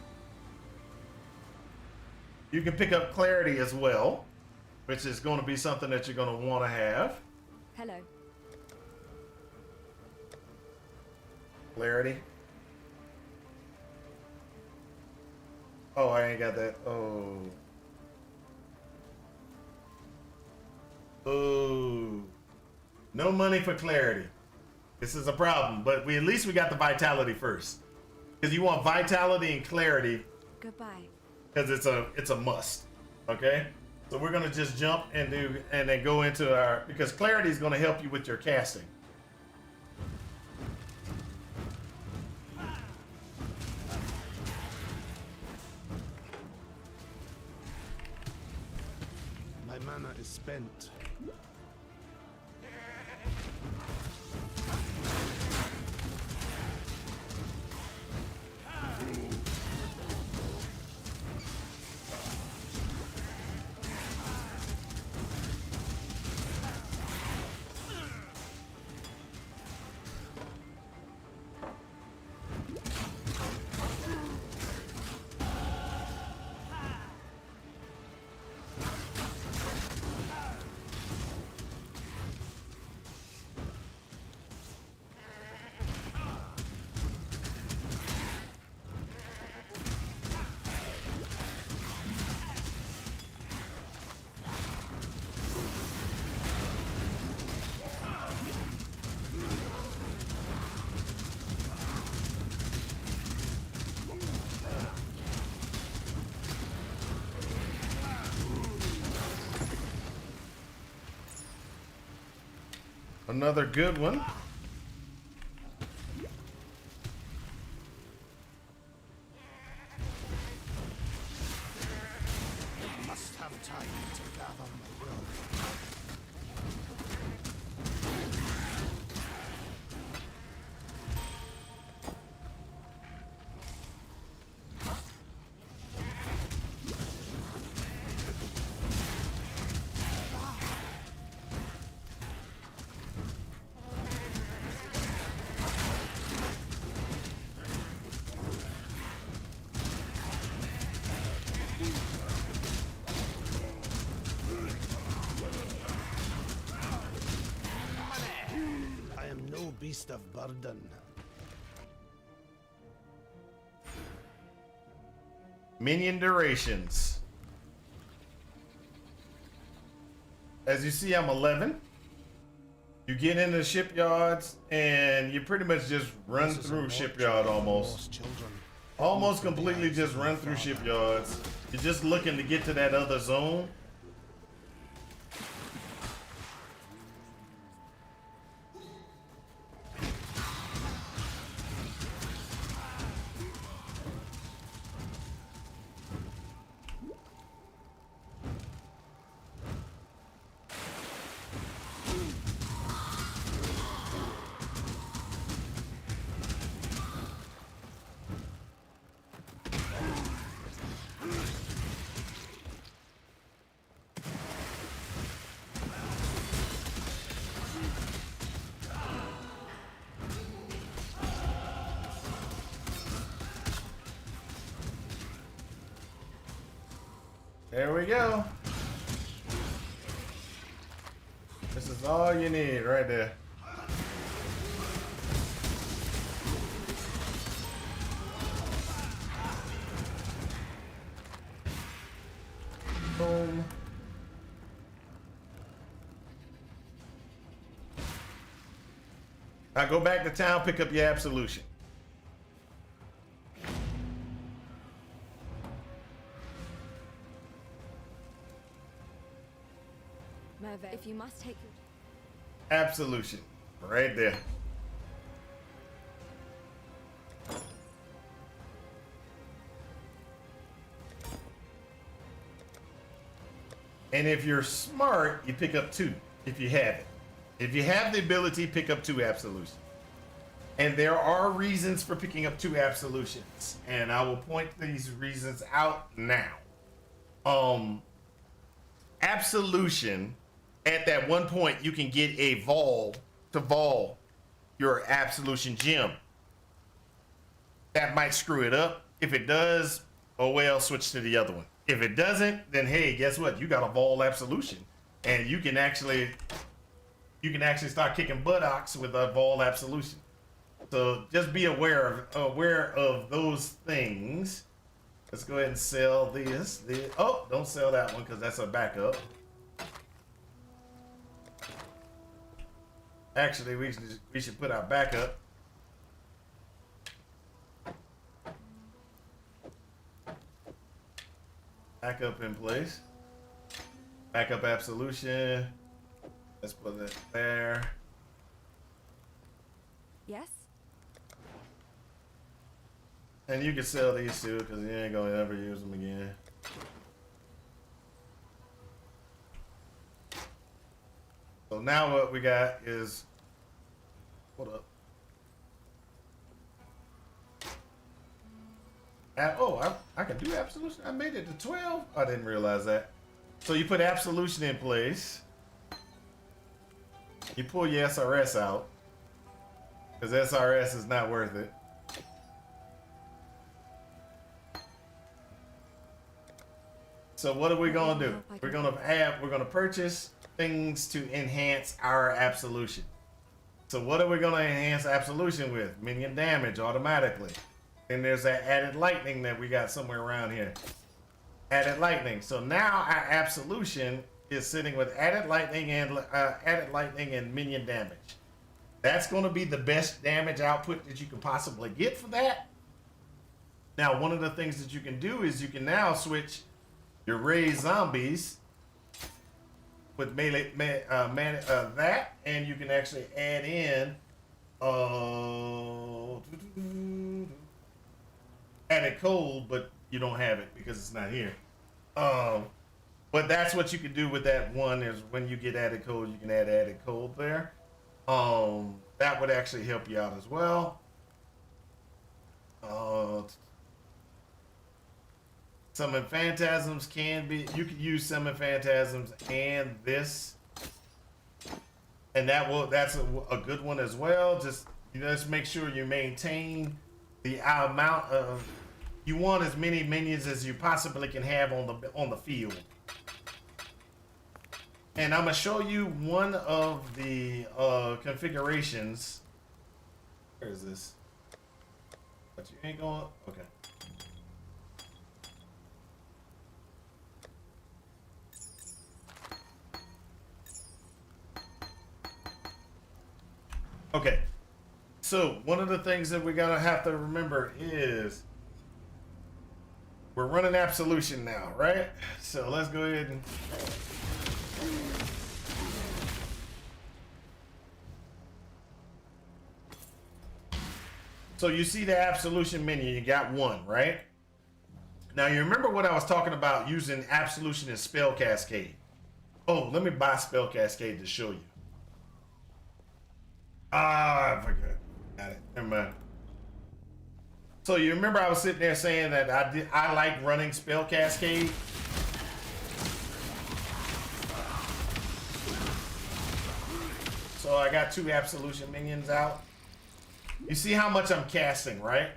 You can pick up clarity as well, which is going to be something that you're going to want to have. Hello. Clarity. Oh, I ain't got that. Oh. Oh. No money for clarity. This is a problem, but at least we got the vitality first. Because you want vitality and clarity. Goodbye. Because it's a must. Okay? So we're gonna just jump and then go into our, because clarity is gonna help you with your casting. My mana is spent. Another good one. Must have time to gather my will. I am no beast of burden. Minion durations. As you see, I'm 11. You get into the shipyards and you pretty much just run This is a through mortuary shipyard for almost. lost children. Almost completely just run through shipyards. You're just looking to get to that other zone. There we go. This is all you need right there. Boom. Now go back to town, pick up your absolution. Merve, if you must take your... Absolution. Right there. And if you're smart, you pick up 2 if you have it. If you have the ability, pick up 2 absolutions. And there are reasons for picking up 2 absolutions. And I will point these reasons out now. Absolution, at that one point, you can get a vol to vol your absolution gem. That might screw it up. If it does, oh well, switch to the other one. If it doesn't, then hey, guess what? You got a vol absolution. And you can actually start kicking buttocks with a vol absolution. So just be aware of those things. Let's go ahead and sell this. Oh, don't sell that one because that's a backup. Actually, we should put our backup. Backup in place. Backup absolution. Let's put it there. Yes? And you can sell these too, because you ain't gonna ever use them again. So now what we got is, hold up. I can do absolution. I made it to 12. I didn't realize that. So you put absolution in place. You pull your SRS out, because SRS is not worth it. So what are we gonna do? We're gonna purchase things to enhance our absolution. So what are we gonna enhance absolution with? Minion damage automatically. Then there's that added lightning that we got somewhere around here. Added lightning. So now our absolution is sitting with added lightning and minion damage. That's going to be the best damage output that you can possibly get for that. Now, one of the things that you can do is you can now switch your raised zombies with melee that, and you can actually add in added cold, but you don't have it because it's not here. But that's what you can do with that one, is when you get added cold, you can add added cold there. That would actually help you out as well. Summon phantasms you can use summon phantasms and this. And that's a good one as well. Just make sure you maintain the amount of, you want as many minions as you possibly can have on the field. And I'm gonna show you one of the configurations. Where is this? But you ain't going. Okay. Okay. So one of the things that we're gonna have to remember is we're running Absolution now, right? So let's go ahead and. So you see the Absolution menu, you got one, right? Now you remember what I was talking about using Absolution and Spell Cascade. Oh, let me buy Spell Cascade to show you. I forgot. Got it. Never mind. So you remember I was sitting there saying that I like running Spell Cascade? So I got 2 Absolution minions out. You see how much I'm casting, right?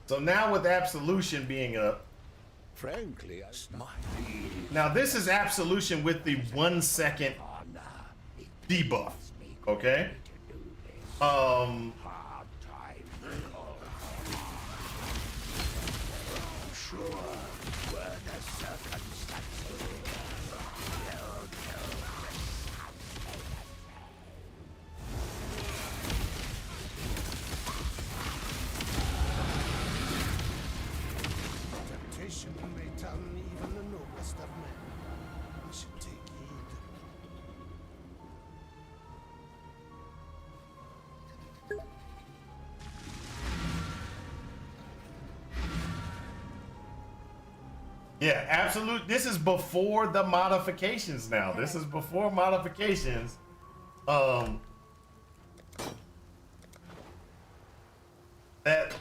So now with Absolution being up, Frankly, now this is Absolution with the 1 second debuff. Okay. Temptation may turn even the noblest of men. We should take heed. Yeah, absolute. This is before the modifications now. This is before modifications. That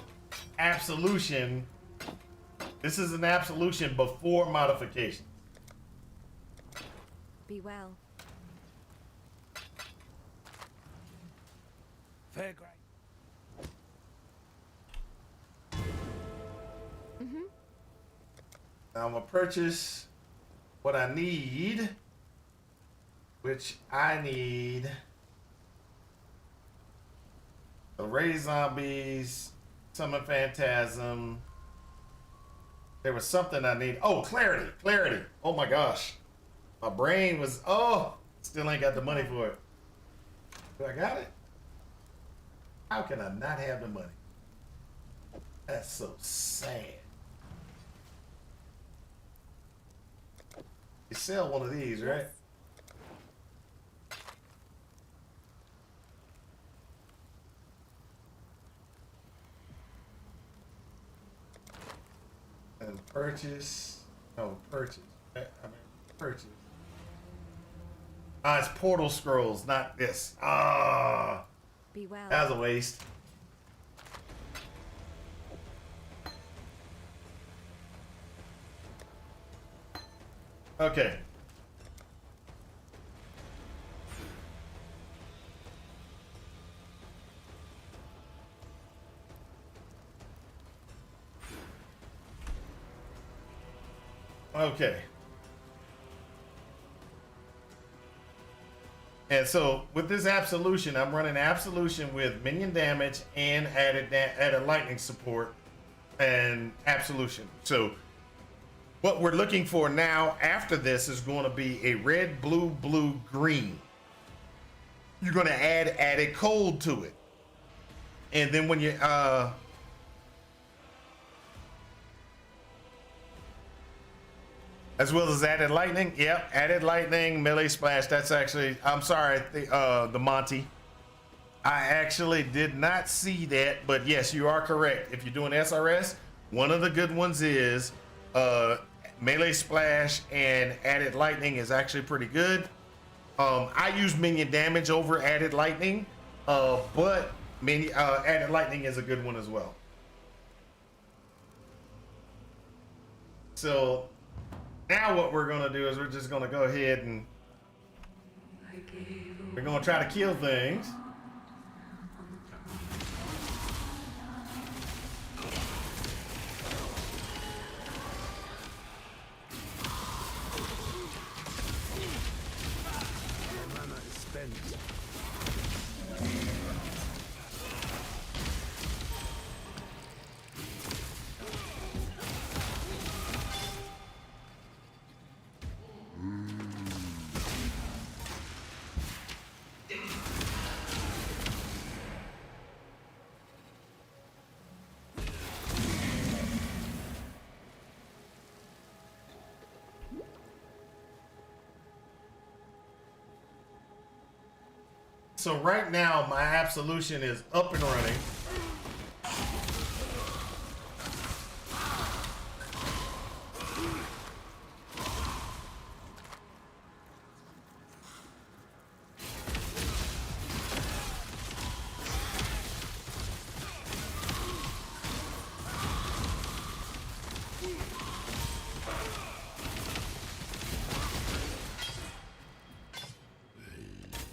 Absolution. This is an Absolution before modification. Be well. Fair great. Now I'm gonna purchase what I need, which I need Array Zombies, Summon Phantasm. There was something I need. Oh, Clarity, Clarity. Oh my gosh. My brain was, still ain't got the money for it. Do I got it? How can I not have the money? That's so sad. You sell one of these, right? And purchase. No, purchase. Purchase. Ah, it's Portal Scrolls, not this. Ah, Be well. that was a waste. Okay. Okay. And so with this Absolution, I'm running Absolution with minion damage and added lightning support and Absolution. So what we're looking for now after this is going to be a red, blue, blue, green. You're going to add added cold to it. And then when you as well as added lightning. Yep, added lightning, melee splash. That's actually, I'm sorry, the Monty. I actually did not see that, but yes, you are correct. If you're doing SRS, one of the good ones is melee splash and added lightning is actually pretty good. I use minion damage over added lightning, but added lightning is a good one as well. So now what we're gonna do is we're just gonna go ahead and we're gonna try to kill things. Mana is spent. So right now my Absolution is up and running.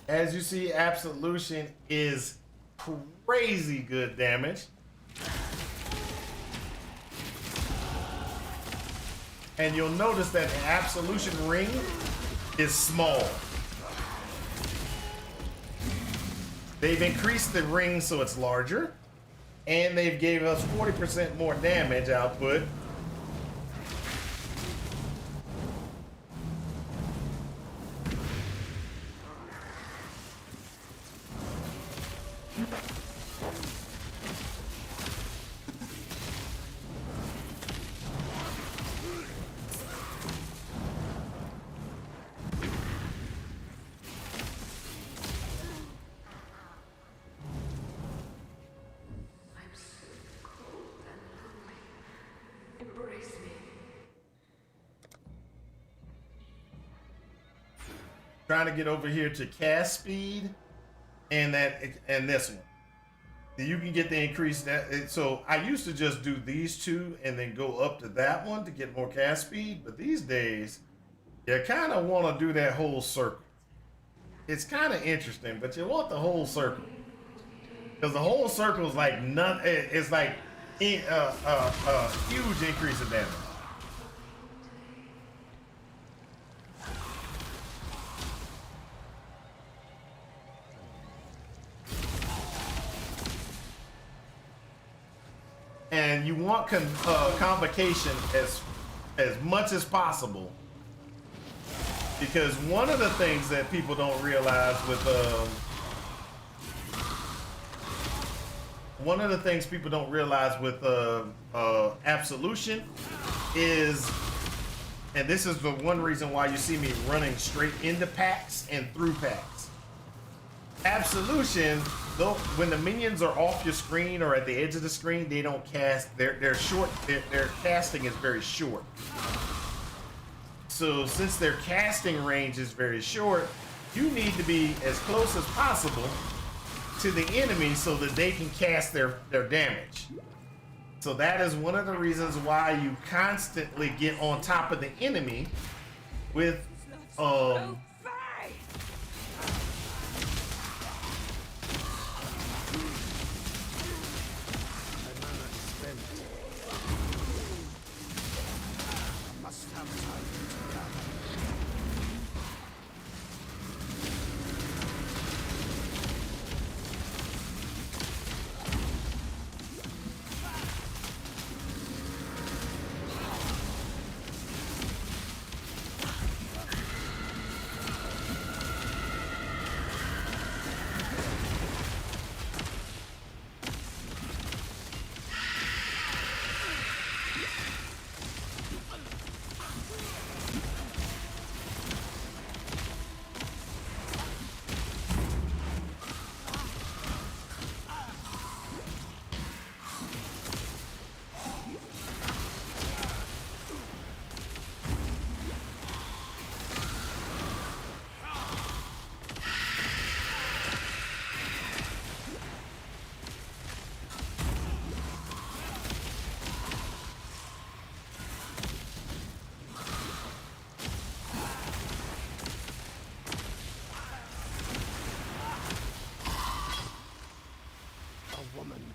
As you see, Absolution is crazy good damage. And you'll notice that the Absolution ring is small. They've increased the ring so it's larger, and they've gave us 40% more damage output. Trying to get over here to cast speed and this one. You can get the increase that. So I used to just do these two and then go up to that one to get more cast speed. But these days, you kind of want to do that whole circle. It's kind of interesting, but you want the whole circle because the whole circle is like none. It's like a huge increase of damage. And you want complication as much as possible, because one of the things that people don't realize with Absolution is, and this is the one reason why you see me running straight into packs and through packs. Absolution, though, when the minions are off your screen or at the edge of the screen, they don't cast. They're short. Their casting is very short. So since their casting range is very short, you need to be as close as possible to the enemy so that they can cast their damage. So that is one of the reasons why you constantly get on top of the enemy with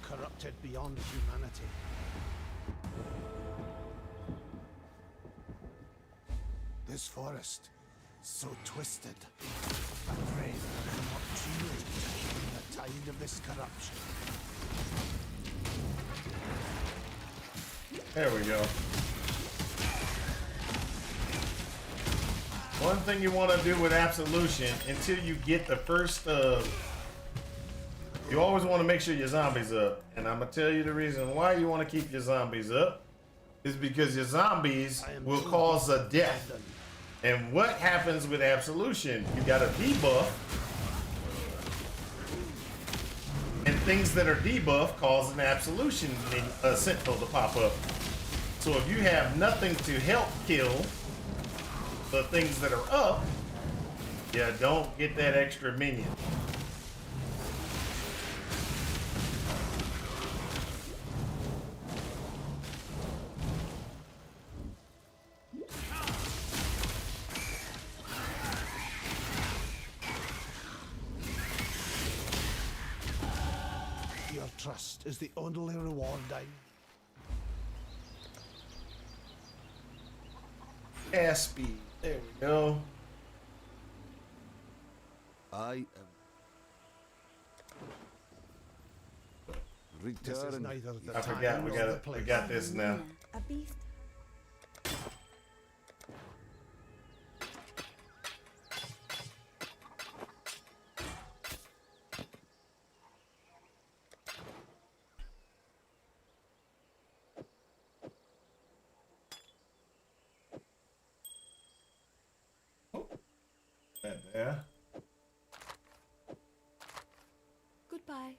corrupted beyond humanity. This forest, so twisted. I pray that I am not too late to turn the tide of this corruption. There we go. One thing you want to do with Absolution, until you get the first you always want to make sure your zombies up. And I'm going to tell you the reason why you want to keep your zombies up is because your zombies will cause a death. And what happens with Absolution? You got a debuff. And things that are debuffed cause an Absolution sentinel to pop up. So if you have nothing to help kill the things that are up, you don't get that extra minion. Your trust is the only reward I... Cast speed. There we go. I am. This is Return. neither the I time forgot. We nor the place. got this now. A beast. That there. Goodbye.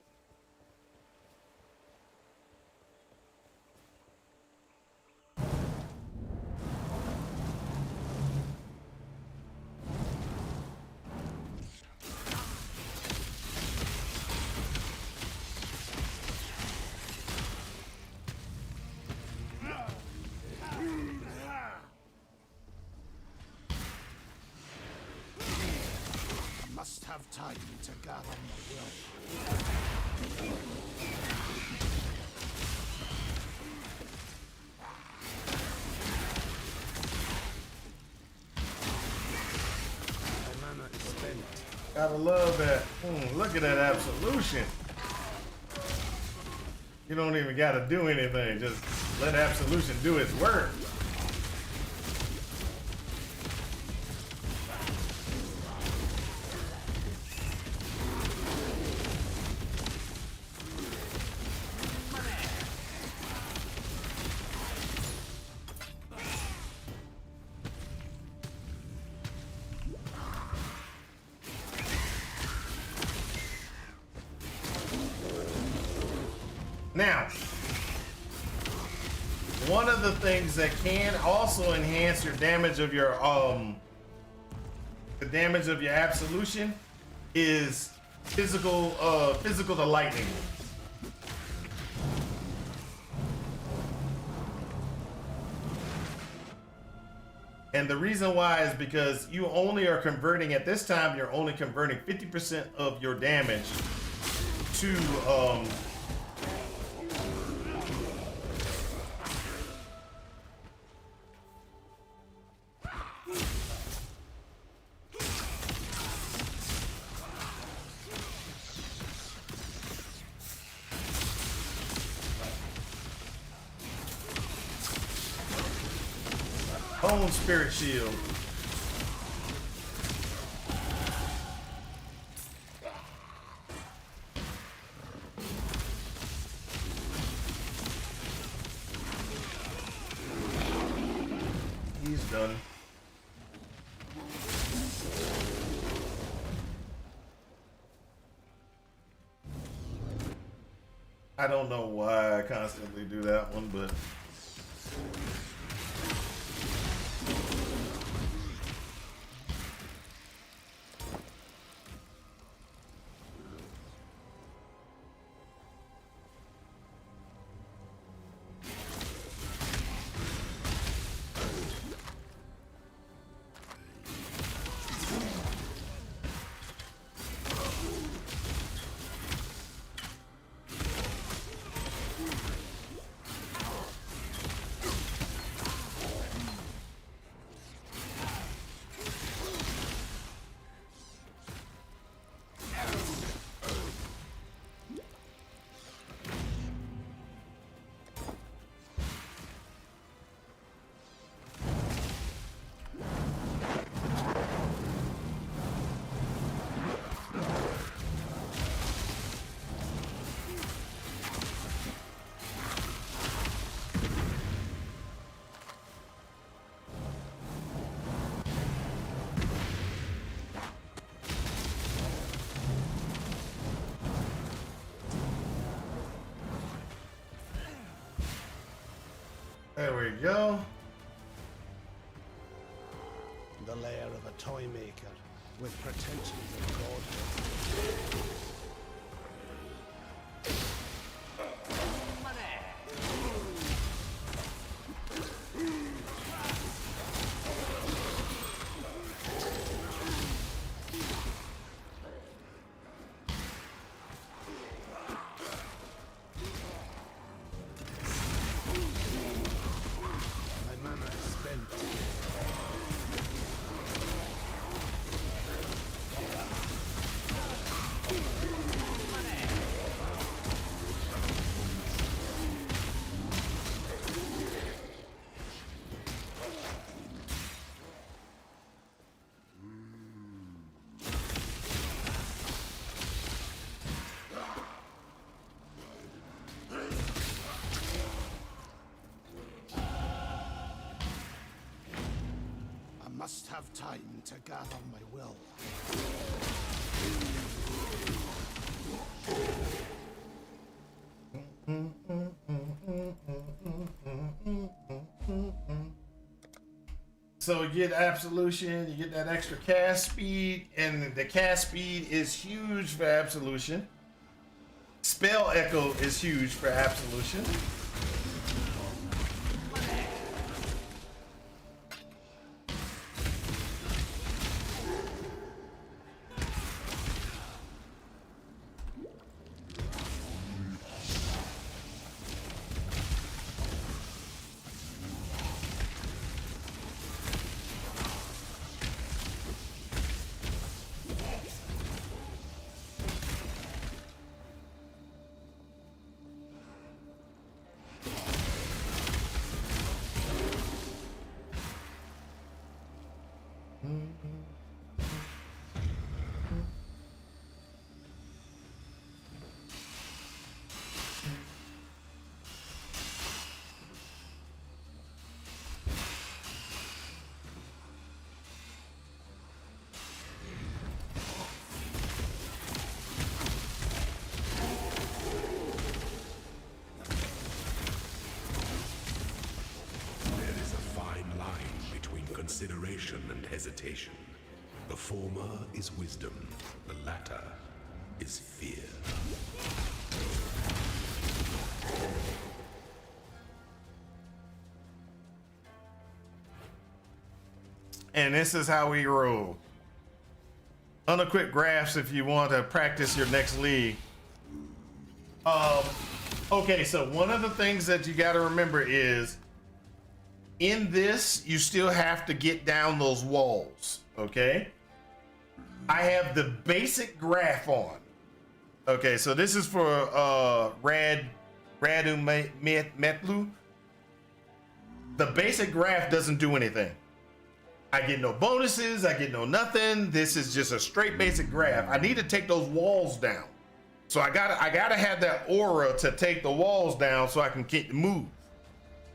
Must have time to gather my will. My mana is spent. Gotta love that. Look at that absolution. You don't even gotta do anything. Just let absolution do its work. Now, one of the things that can also enhance your damage of your the damage of your absolution is physical to lightning. And the reason why is because you only are converting at this time, you're only converting 50% of your damage to Hone Spirit Shield. He's done. I don't know why I constantly do that one, but there we go. The lair of a toy maker with pretensions of godhood. My mana is spent. must have time to gather my will. So you get Absolution, you get that extra cast speed, and the cast speed is huge for Absolution. Spell Echo is huge for Absolution. Consideration and hesitation. The former is wisdom, the latter is fear. And this is how we roll. Unequipped graphs if you want to practice your next league. Okay, so one of the things that you got to remember is in this, you still have to get down those walls, okay? I have the basic graph on. Okay, so this is for Radu Metlu. The basic graph doesn't do anything. I get no bonuses, I get no nothing. This is just a straight basic graph. I need to take those walls down. So I gotta have that aura to take the walls down so I can get move.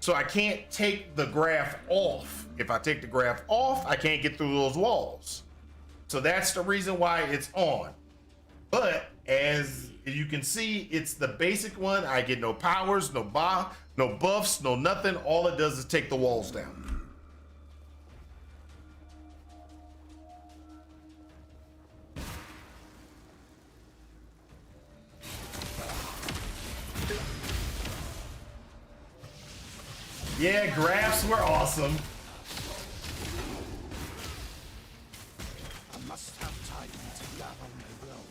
So I can't take the graph off. If I take the graph off, I can't get through those walls. So that's the reason why it's on. But as you can see, it's the basic one. I get no powers, no buffs, no nothing. All it does is take the walls down. Yeah, graphs were awesome. I must have time to gather my will.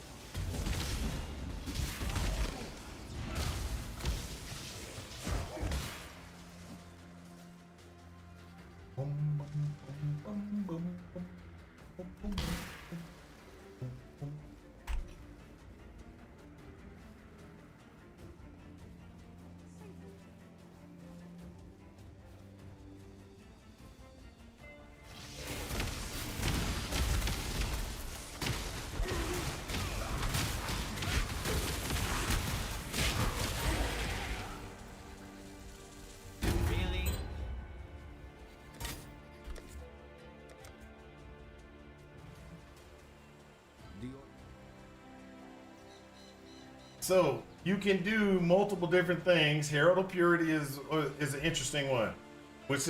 Really? So you can do multiple different things. Herald of Purity is an interesting one, which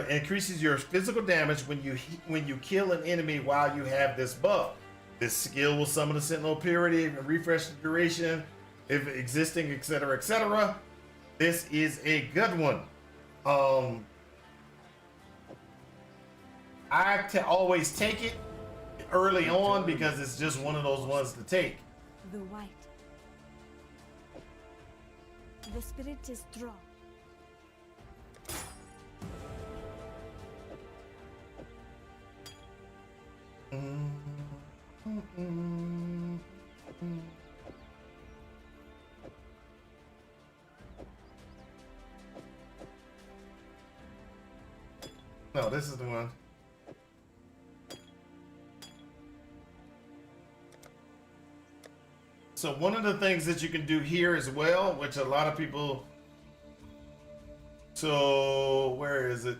increases your physical damage when you kill an enemy while you have this buff. This skill will summon the Sentinel of Purity and refresh the duration if existing, etc., etc. This is a good one. I always take it early on because it's just one of those ones to take. The white. The spirit is strong. No, this is the one. So one of the things that you can do here as well, which a lot of people, so where is it?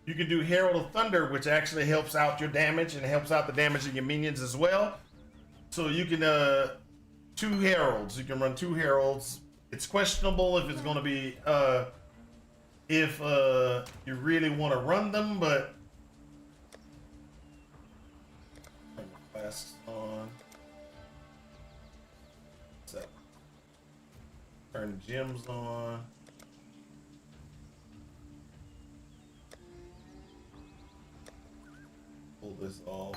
You can do Herald of Thunder, which actually helps out your damage and helps out the damage of your minions as well. So you can 2 heralds. You can run 2 heralds. It's questionable if it's going to be if you really want to run them, but flasks on. So, turn gems on. Pull this off.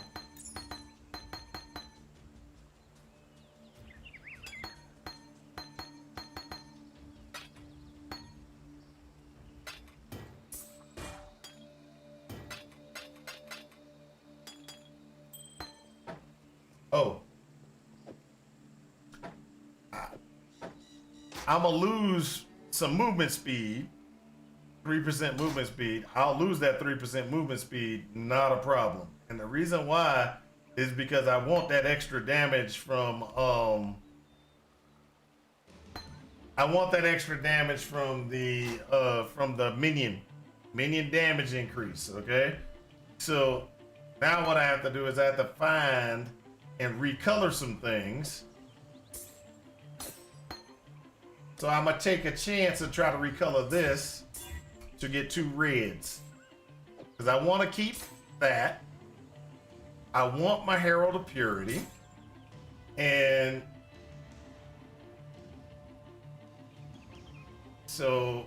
Oh. I'm gonna lose some movement speed. 3% movement speed. I'll lose that 3% movement speed, not a problem. And the reason why is because I want that extra damage from I want that extra damage from the minion damage increase, okay? So now what I have to do is I have to find and recolor some things. So I'm gonna take a chance and try to recolor this to get 2 reds. Because I want to keep that. I want my Herald of Purity. And so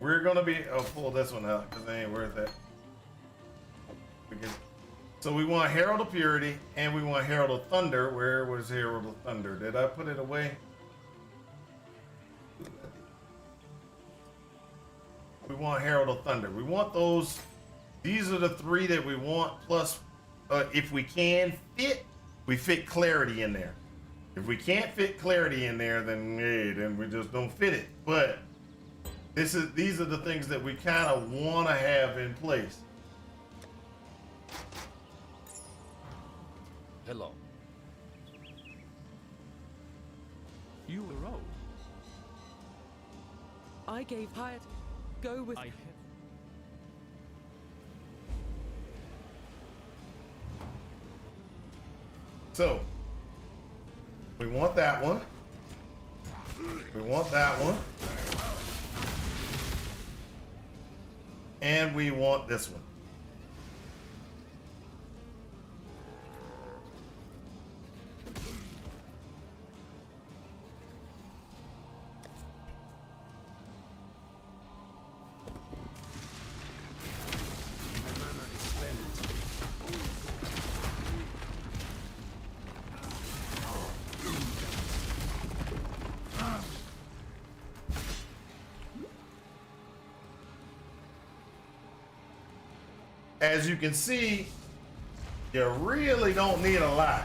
we're gonna be, I'll pull this one out because they ain't worth it. So we want Herald of Purity and we want Herald of Thunder. Where was Herald of Thunder? Did I put it away? We want Herald of Thunder. We want those. These are the 3 that we want. Plus, if we can fit, we fit Clarity in there. If we can't fit Clarity in there, then we just don't fit it. But these are the things that we kind of want to have in place. Hello. You were old. I gave Hyatt. Go with. So we want that one. We want that one. And we want this one. As you can see, you really don't need a lot.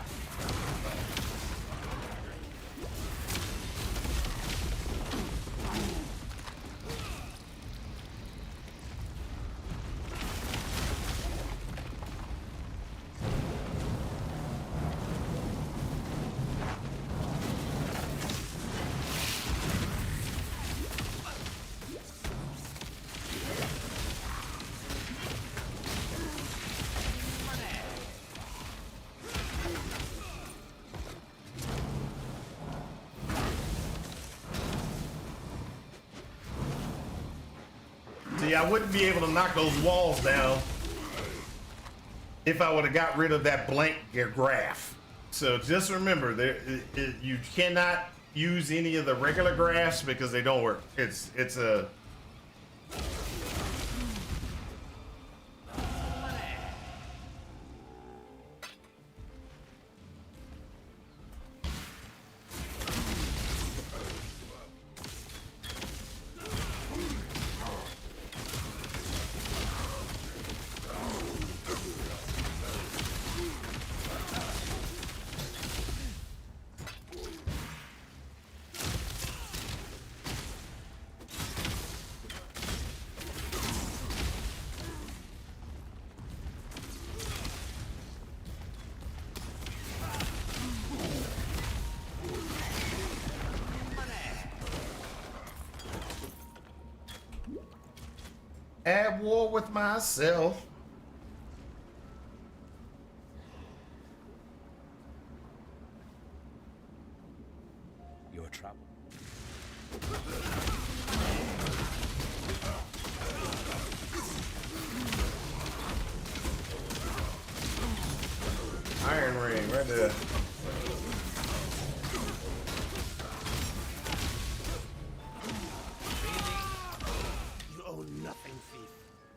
See, I wouldn't be able to knock those walls down if I would have got rid of that blank graph. So just remember, you cannot use any of the regular graphs because they don't work. It's a at war with myself. Your trouble. Iron ring right there. You own nothing, thief.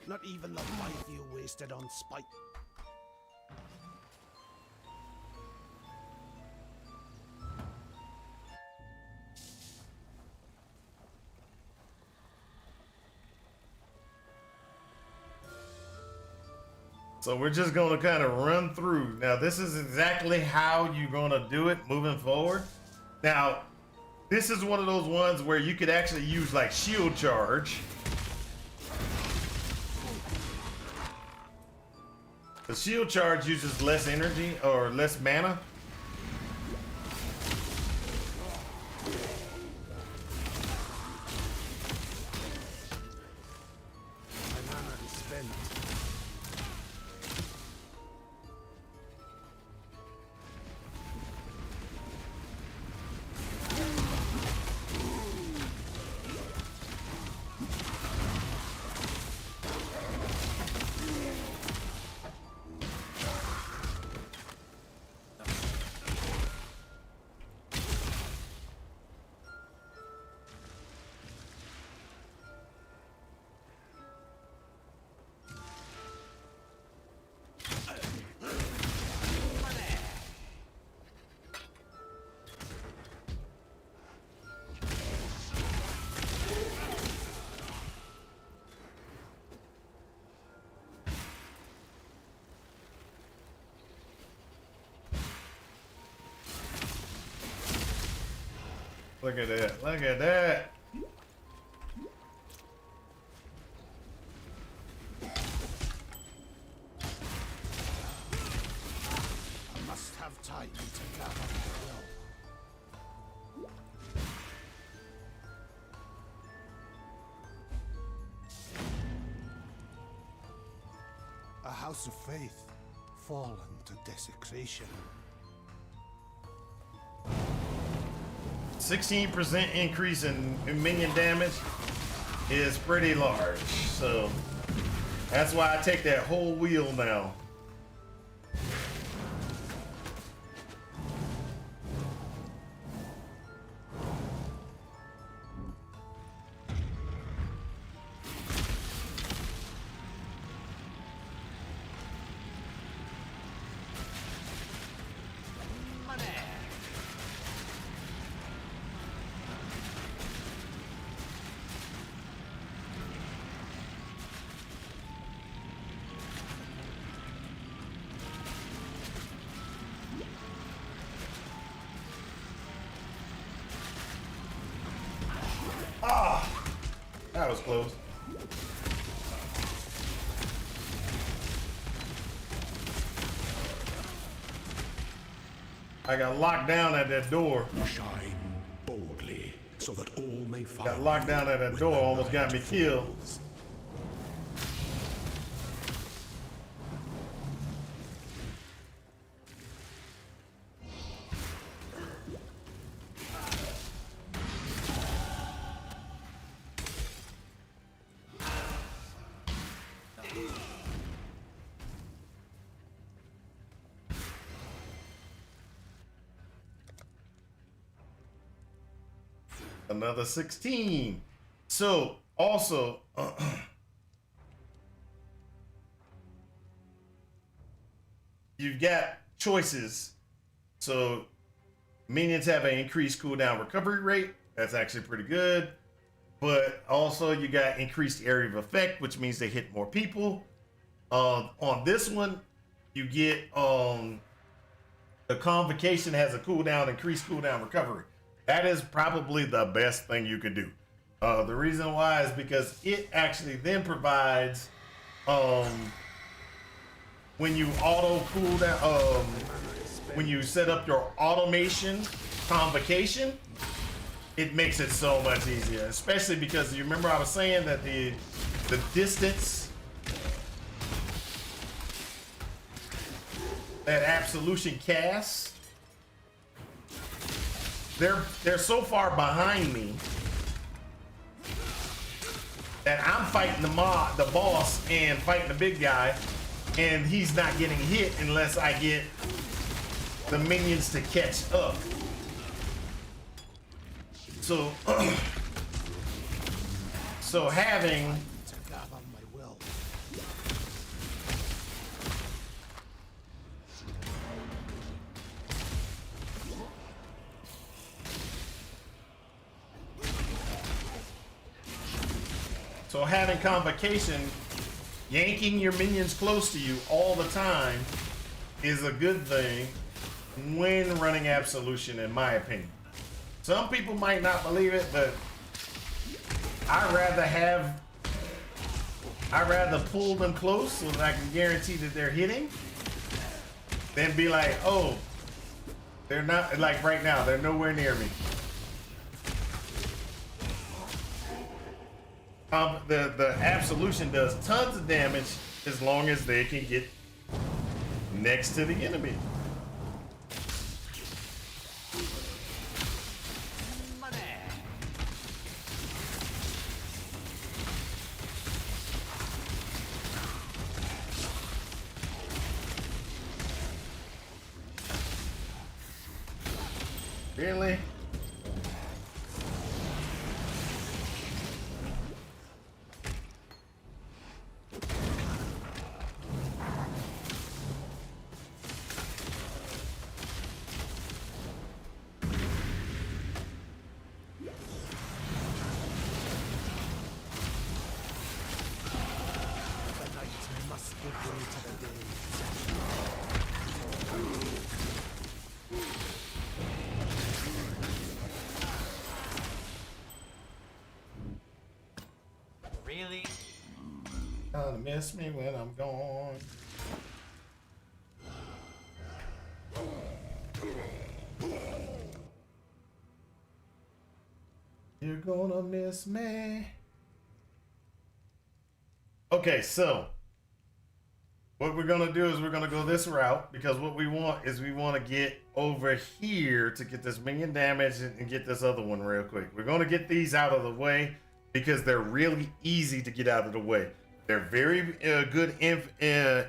Not even the life you wasted on spite. So we're just gonna kind of run through. Now this is exactly how you're gonna do it moving forward. Now, this is one of those ones where you could actually use like shield charge. The shield charge uses less energy or less mana. My mana is spent. Look at that. Look at that. I must have time to gather my will. A house of faith fallen to desecration. 16% increase in minion damage is pretty large. So that's why I take that whole wheel now. That was close. I got locked down at that door. Shine boldly, so that all may follow. Got locked down at that door, almost got me killed. Another 16. So also you've got choices. So minions have an increased cooldown recovery rate. That's actually pretty good. But also you got increased area of effect, which means they hit more people. On this one, you get the convocation has a cooldown, increased cooldown recovery. That is probably the best thing you could do. The reason why is because it actually then provides when you auto cooldown, when you set up your automation convocation, it makes it so much easier. Especially because you remember I was saying that the distance that Absolution casts, they're so far behind me that I'm fighting the boss and fighting the big guy, and he's not getting hit unless I get the minions to catch up. So, so having To gather my will. So having convocation, yanking your minions close to you all the time is a good thing when running Absolution, in my opinion. Some people might not believe it, but I'd rather pull them close so that I can guarantee that they're hitting than be like, oh, they're not, like right now, they're nowhere near me. The Absolution does tons of damage as long as they can get next to the enemy. Really? The night must give way to the day. Really? Gonna miss me when I'm gone. You're gonna miss me. Okay, so what we're gonna do is we're gonna go this route because what we want is we want to get over here to get this minion damage and get this other one real quick. We're gonna get these out of the way because they're really easy to get out of the way. They're very good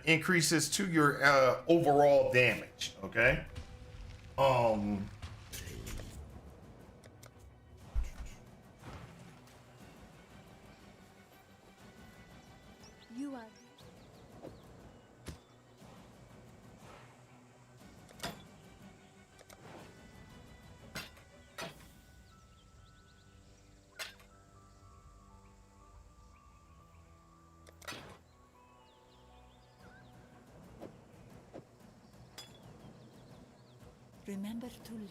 increases to your overall damage. Okay. You are. Remember to live.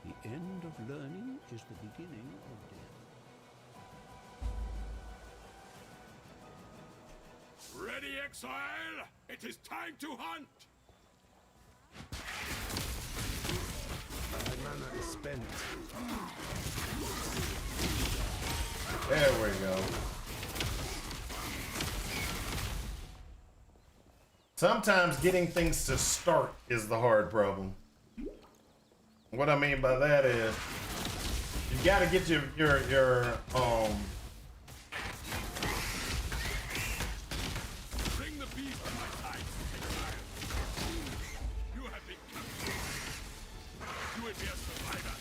The end of learning is the beginning of death. Ready, exile? It is time to hunt! My mana is spent. There we go. Sometimes getting things to start is the hard problem. What I mean by that is you gotta get your Bring the beast to my side, exile. You have been captured. You will be a survivor.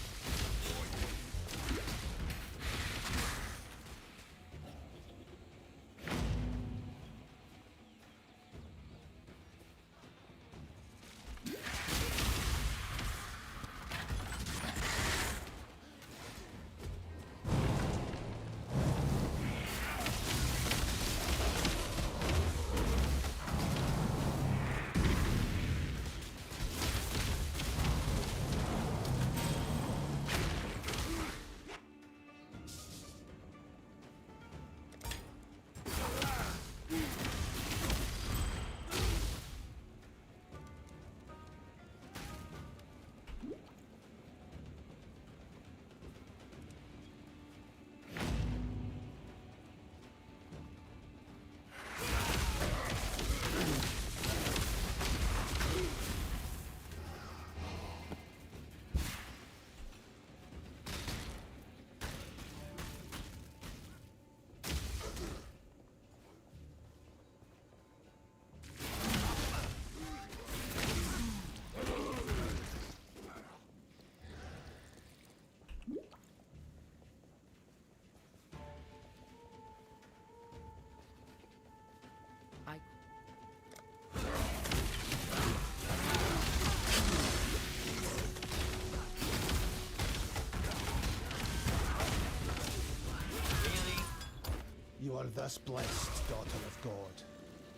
are thus blessed, daughter of God.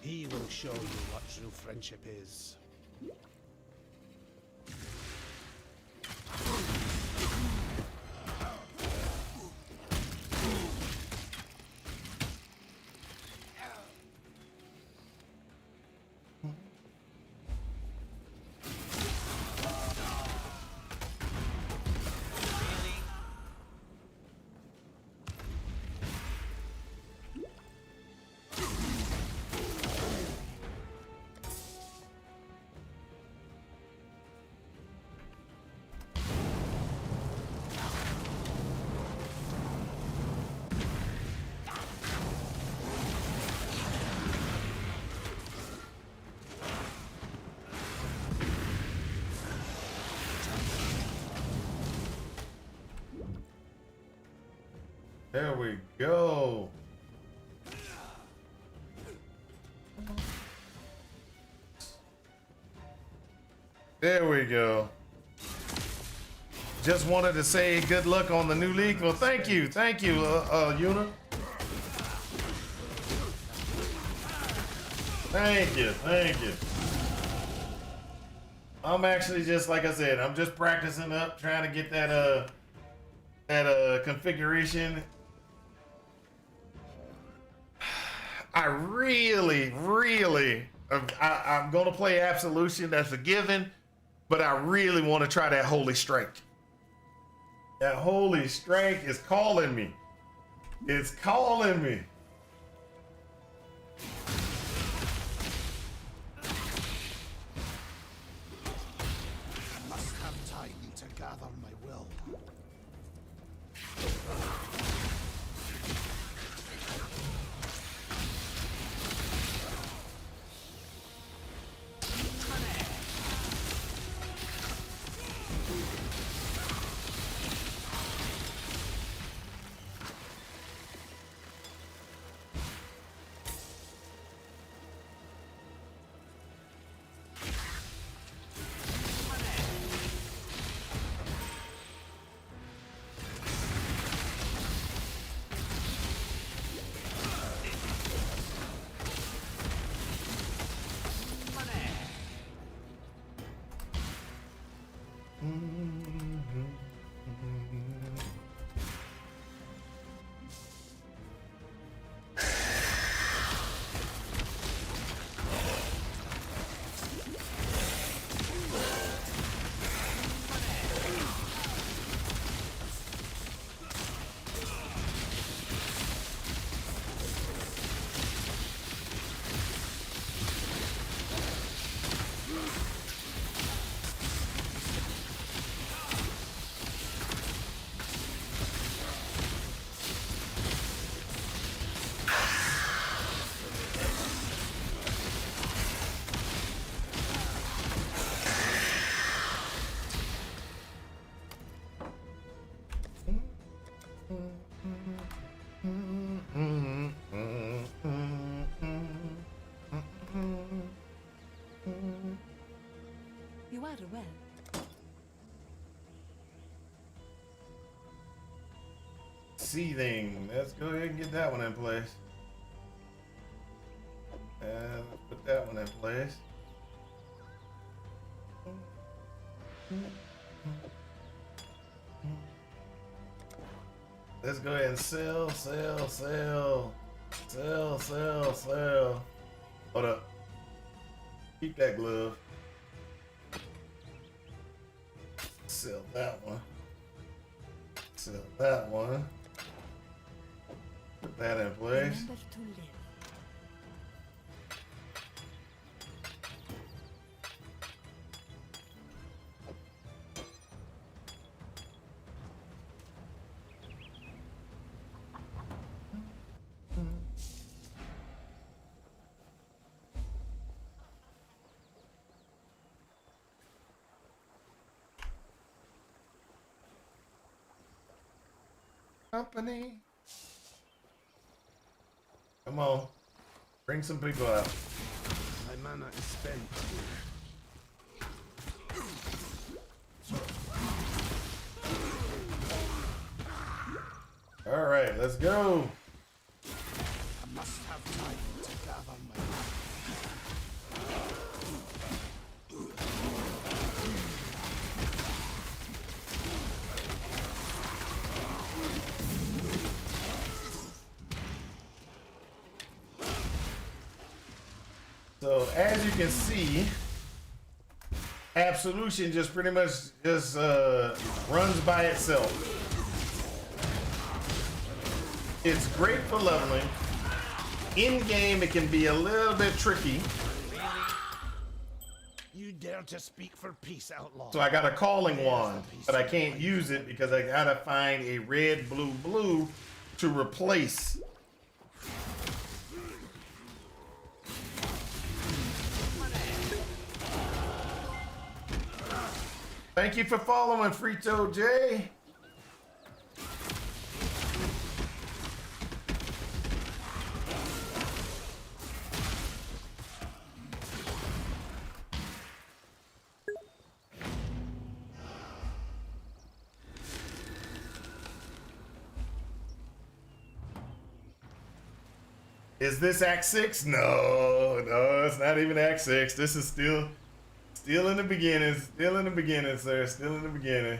He will show you what true friendship is. There we go. There we go. Just wanted to say good luck on the new league. Well, thank you, Una. Thank you. I'm actually just, like I said, I'm just practicing up, trying to get that configuration. I really, I'm gonna play Absolution. That's a given, but I really want to try that Holy Strike. That Holy Strike is calling me. It's calling me. I must have time to gather my will. You are well. Seething. Let's go ahead and get that one in place. And let's put that one in place. Let's go ahead and sell. Hold up. Keep that glove. Sell that one. Sell that one. Put that in place. Remember to live. Company. Come on. Bring some people out. My mana is spent. All right, let's go. So as you can see, Absolution just pretty much just runs by itself. It's great for leveling. In game, it can be a little bit tricky. You dare to speak for peace, outlaw? So I got a calling wand, but I can't use it because I gotta find a red, blue, blue to replace. Thank you for following, Frito J. Is this Act 6? No, it's not even Act 6. This is still in the beginning. Still in the beginning, sir. Still in the beginning.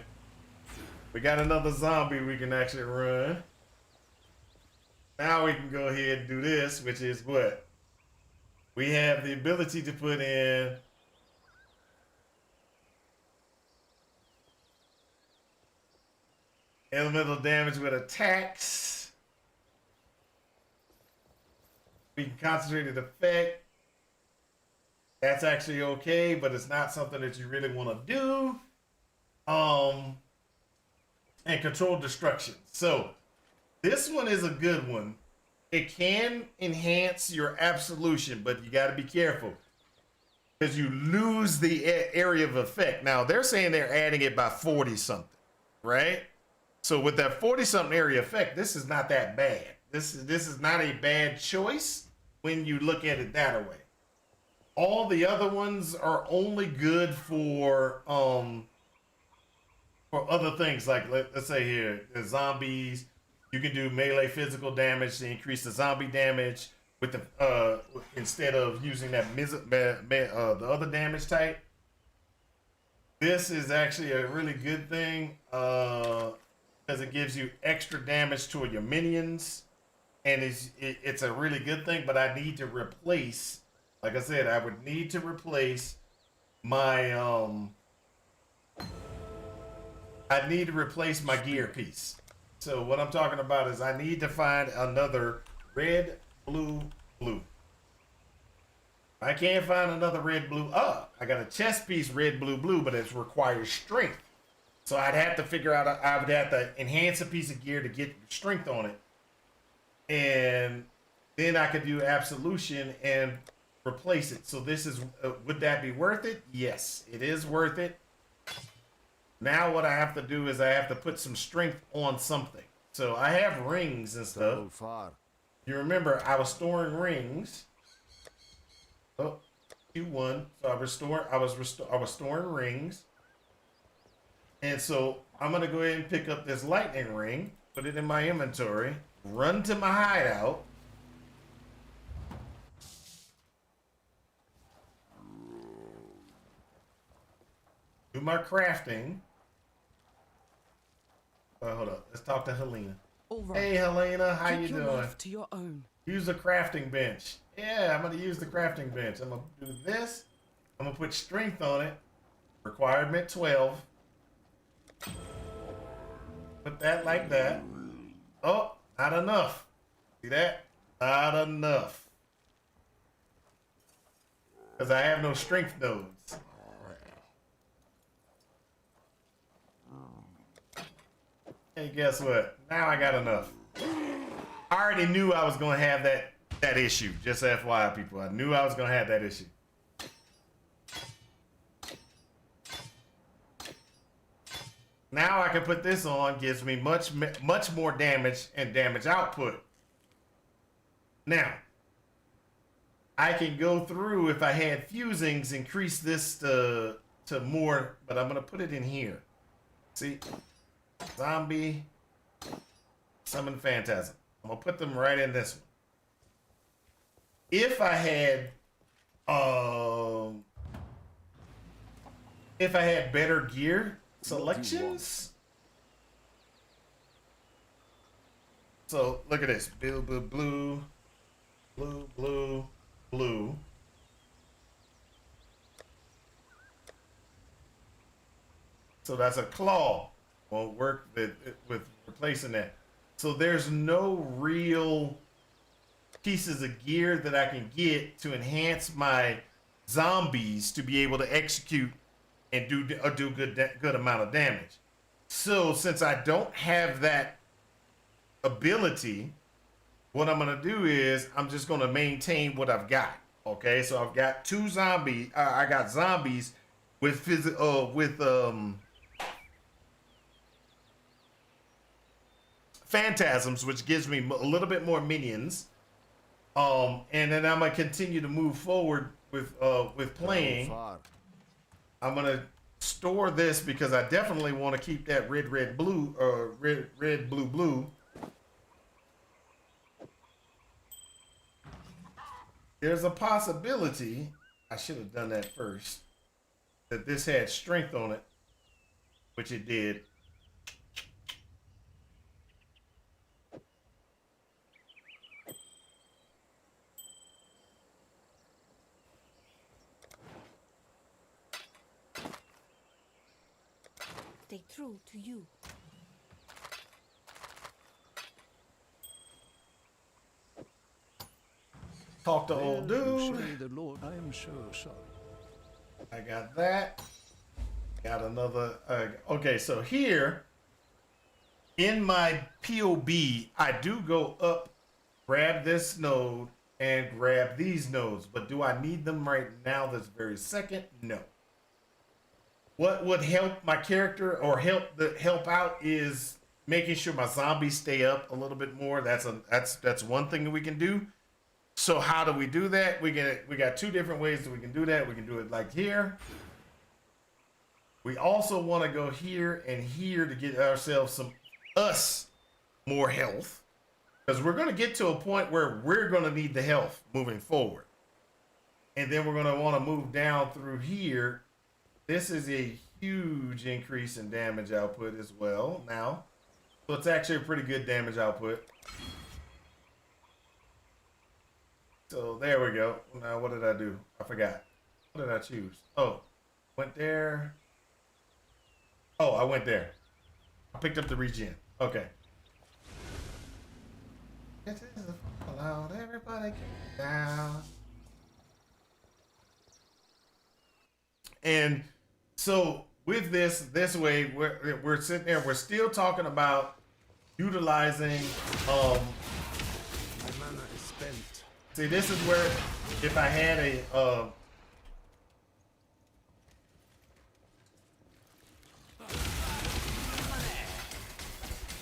We got another zombie we can actually run. Now we can go ahead and do this, which is what? We have the ability to put in elemental damage with attacks. We can concentrate an effect. That's actually okay, but it's not something that you really want to do. And control destruction. So this one is a good one. It can enhance your absolution, but you got to be careful because you lose the area of effect. Now they're saying they're adding it by 40 something, right? So with that 40 something area effect, this is not that bad. This is not a bad choice when you look at it that way. All the other ones are only good for other things, like let's say here, the zombies. You can do melee physical damage to increase the zombie damage with the instead of using that the other damage type. This is actually a really good thing because it gives you extra damage toward your minions. And it's a really good thing, but I need to replace, like I said, I would need to replace my, I need to replace my gear piece. So what I'm talking about is I need to find another red, blue, blue. I can't find another red, blue. I got a chest piece, red, blue, blue, but it requires strength. So I'd have to figure out, I would have to enhance a piece of gear to get strength on it. And then I could do Absolution and replace it. So this is, would that be worth it? Yes, it is worth it. Now what I have to do is I have to put some strength on something. So I have rings and stuff. So far. You remember I was storing rings. Oh, Q1. So I was storing rings. And so I'm gonna go ahead and pick up this lightning ring, put it in my inventory. Run to my hideout. Do my crafting. Hold up. Let's talk to Helena. All right. Hey, Helena. How you Keep your doing? life to your own. Use the crafting bench. Yeah, I'm going to use the crafting bench. I'm going to do this. I'm going to put strength on it. Requirement 12. Put that like that. Oh. Not enough. See that? Not enough. Because I have no strength nodes. Hey, guess what? Now I got enough. I already knew I was going to have that issue. Just FYI, people. I knew I was going to have that issue. Now I can put this on, gives me much more damage and damage output. Now, I can go through, if I had fusings, increase this to more, but I'm going to put it in here. See? Zombie, summon phantasm. I'm going to put them right in this one. If I had better gear selections. So look at this. Blue, blue, blue, blue, blue, blue. So that's a claw. Won't work with replacing that. So there's no real pieces of gear that I can get to enhance my zombies to be able to execute and do good amount of damage. So since I don't have that ability, what I'm gonna do is I'm just gonna maintain what I've got. Okay, so I've got two zombies. I got zombies with phantasms, which gives me a little bit more minions. And then I'm gonna continue to move forward with playing. I'm gonna store this because I definitely want to keep that red, blue, red, blue. There's a possibility, I should have done that first, that this had strength on it, which it did. Stay true to you. Talk to old dude. The Lord, I am so sorry. I got that. Got another. Okay, so here in my POB, I do go up, grab this node, and grab these nodes. But do I need them right now this very second? No. What would help my character or help out is making sure my zombies stay up a little bit more. That's one thing that we can do. So how do we do that? We got two different ways that we can do that. We can do it like here. We also want to go here and here to get ourselves more health, because we're going to get to a point where we're going to need the health moving forward. And then we're going to want to move down through here. This is a huge increase in damage output as well now. So it's actually a pretty good damage output. So there we go. Now what did I do? I forgot. What did I choose? Oh, went there. Oh, I went there. I picked up the regen. Okay. This is a fallout. Everybody get down. And so with this way, we're sitting there. We're still talking about utilizing. My mana is spent. See, this is where if I had a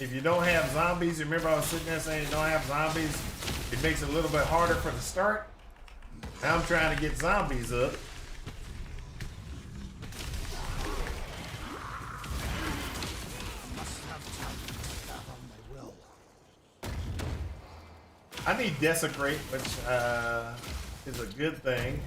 if you don't have zombies, remember I was sitting there saying you don't have zombies, it makes it a little bit harder for the start. Now I'm trying to get zombies up. I need Desecrate, which is a good thing.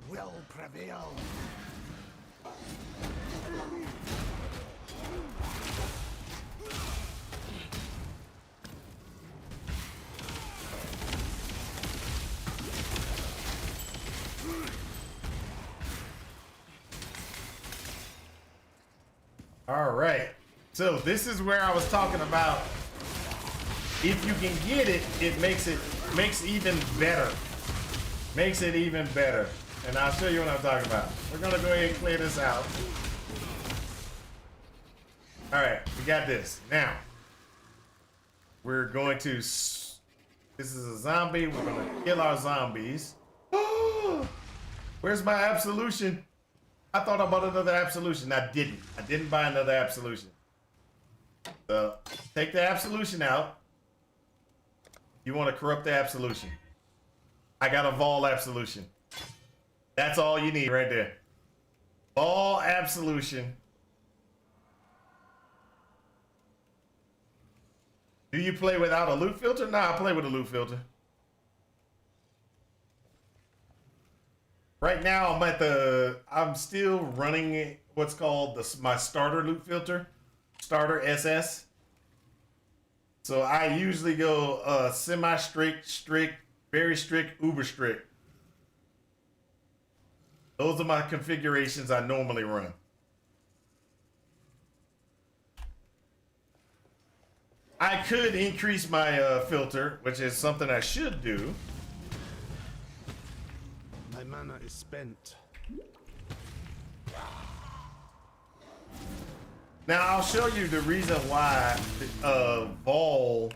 Will prevail. All right. So this is where I was talking about. If you can get it, it makes even better. Makes it even better. And I'll show you what I'm talking about. We're gonna go ahead and clear this out. All right, we got this. Now, we're going to, this is a zombie. We're gonna kill our zombies. Where's my Absolution? I thought I bought another Absolution. I didn't buy another Absolution. So take the Absolution out. You want to corrupt the Absolution. I got a Vol Absolution. That's all you need right there. Vol Absolution. Do you play without a loot filter? Nah, I play with a loot filter. Right now, I'm still running what's called my starter loot filter, starter SS. So I usually go semi-strict, strict, very strict, uber strict. Those are my configurations I normally run. I could increase my filter, which is something I should do. My mana is spent. Now I'll show you the reason why the Vol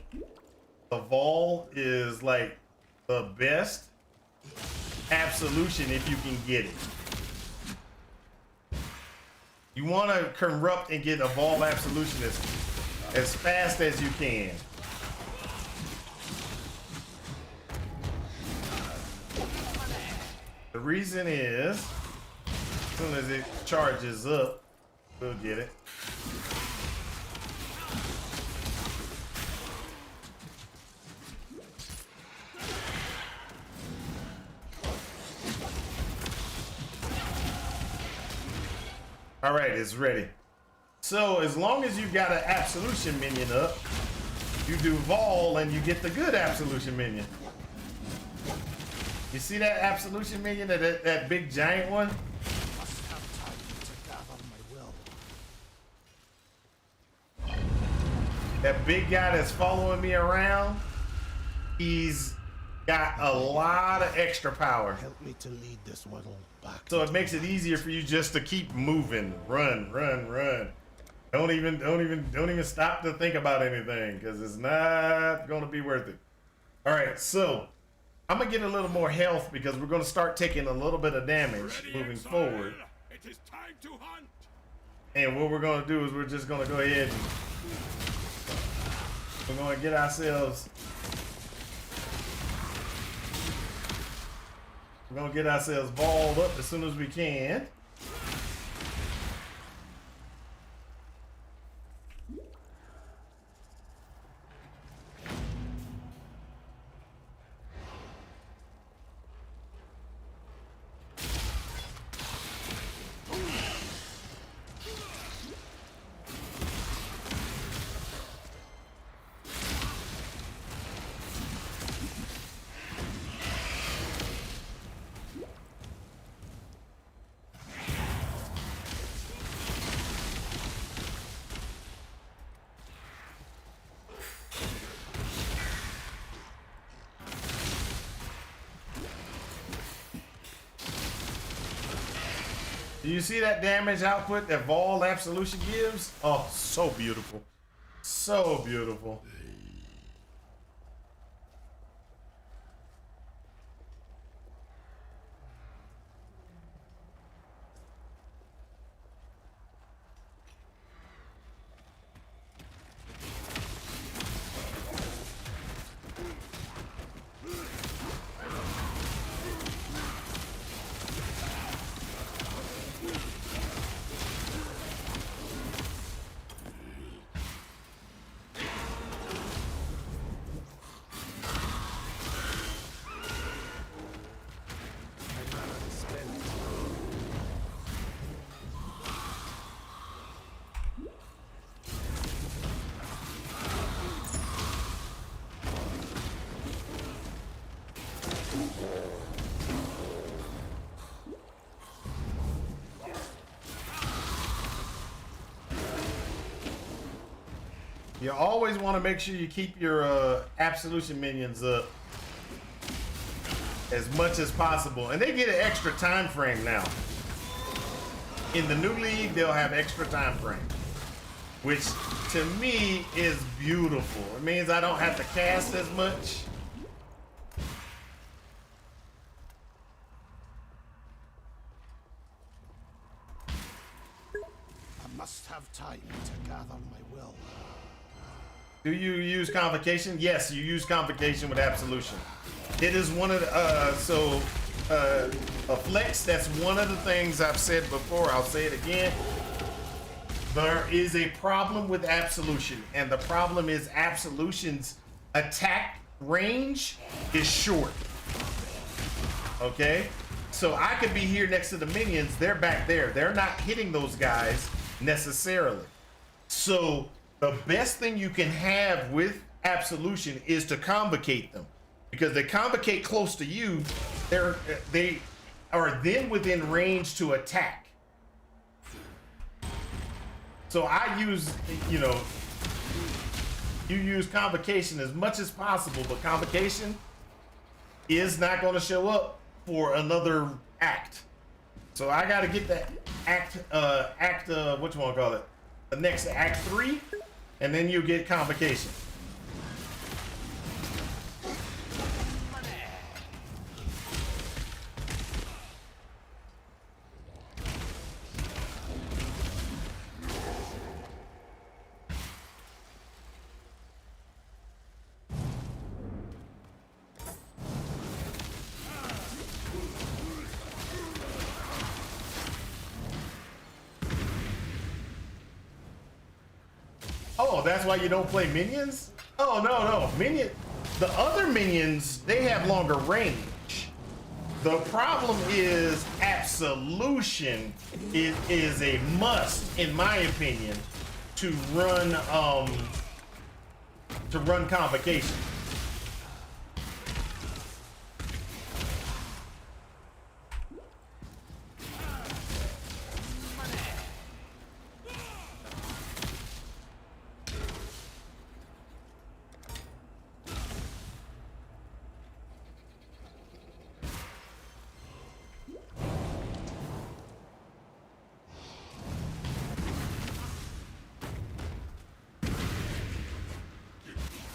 is like the best Absolution if you can get it. You want to corrupt and get a Vol Absolution as fast as you can. The reason is, as soon as it charges up, we'll get it. All right, it's ready. So as long as you got an Absolution minion up, you do Vol and you get the good Absolution minion. You see that Absolution minion, that big giant one? Must have time to gather my will. That big guy that's following me around, he's got a lot of extra power. Help me to lead this world back. So it makes it easier for you just to keep moving. Run, run, run. Don't even stop to think about anything, because it's not gonna be worth it. All right, so I'm gonna get a little more health because we're gonna start taking a little bit of damage moving forward. It is time to hunt. And what we're gonna do is we're just gonna go ahead and we're gonna get ourselves balled up as soon as we can. Do you see that damage output that Vol Absolution gives? Oh, so beautiful. So beautiful. You always want to make sure you keep your Absolution minions up as much as possible. And they get an extra time frame now. In the new league, they'll have extra time frame, which to me is beautiful. It means I don't have to cast as much. I must have time. time to gather my will. Do you use convocation? Yes, you use convocation with absolution. It is one of the, a flex, that's one of the things I've said before. I'll say it again. There is a problem with absolution, and the problem is absolution's attack range is short. Okay? So I could be here next to the minions, they're back there. They're not hitting those guys necessarily. So the best thing you can have with absolution is to convocate them, because they convocate close to you. They are then within range to attack. So I use, you know, you use convocation as much as possible, but convocation is not going to show up for another act. So I got to get that what you want to call it? The next act 3, and then you get convocation. Oh, that's why you don't play minions? Oh, no. The other minions, they have longer range. The problem is Absolution is a must, in my opinion, to run convocation.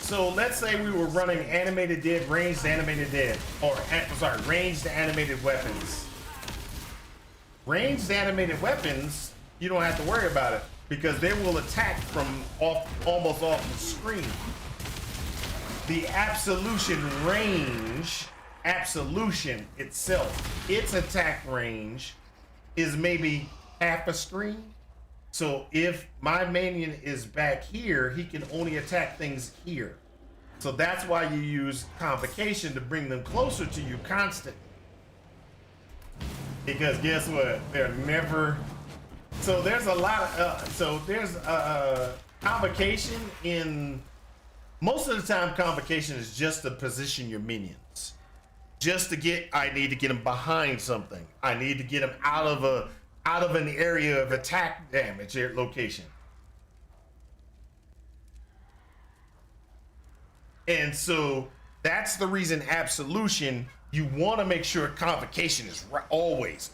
So let's say we were running animated dead, ranged animated dead, or ranged animated weapons. Ranged animated weapons, you don't have to worry about it because they will attack from almost off the screen. The Absolution range, Absolution itself, its attack range is maybe half a screen. So if my minion is back here, he can only attack things here. So that's why you use convocation to bring them closer to you constantly. Because guess what? They're never. So there's a lot of. There's convocation in. Most of the time, convocation is just to position your minions. Just to get. I need to get them behind something. I need to get them out of an area of attack damage location. And so that's the reason Absolution, you want to make sure convocation is always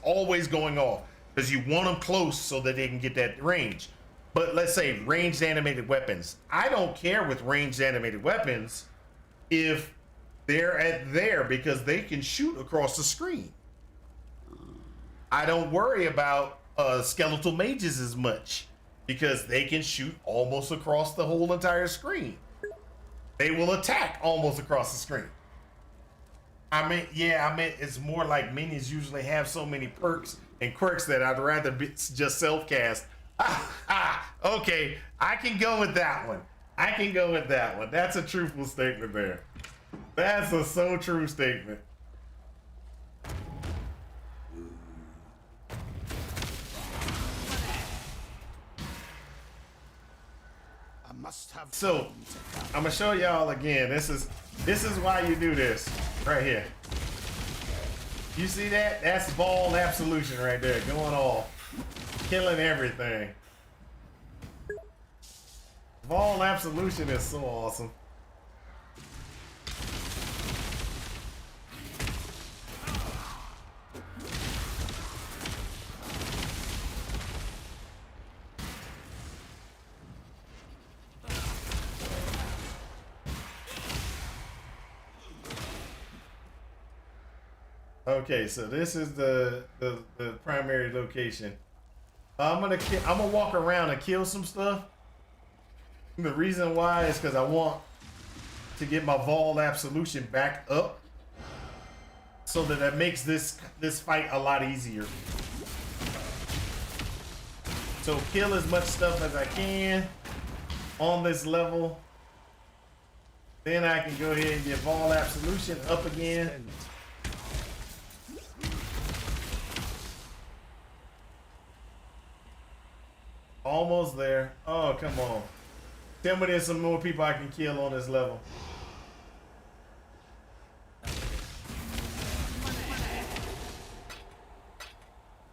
going off, because you want them close so that they can get that range. But let's say ranged animated weapons. I don't care with ranged animated weapons if they're at there, because they can shoot across the screen. I don't worry about skeletal mages as much because they can shoot almost across the whole entire screen. They will attack almost across the screen. I mean, it's more like minions usually have so many perks and quirks that I'd rather just self-cast. Okay, I can go with that one. That's a truthful statement there. That's a so true statement. So I'm gonna show y'all again. This is why you do this right here. You see that? That's ball absolution right there, going off, killing everything. Ball absolution is so awesome. Okay, so this is the primary location. I'm gonna walk around and kill some stuff. The reason why is because I want to get my Vol Absolution back up, so that makes this fight a lot easier. So kill as much stuff as I can on this level. Then I can go ahead and get Vol Absolution up again. Almost there. Oh, come on. Tell me there's some more people I can kill on this level.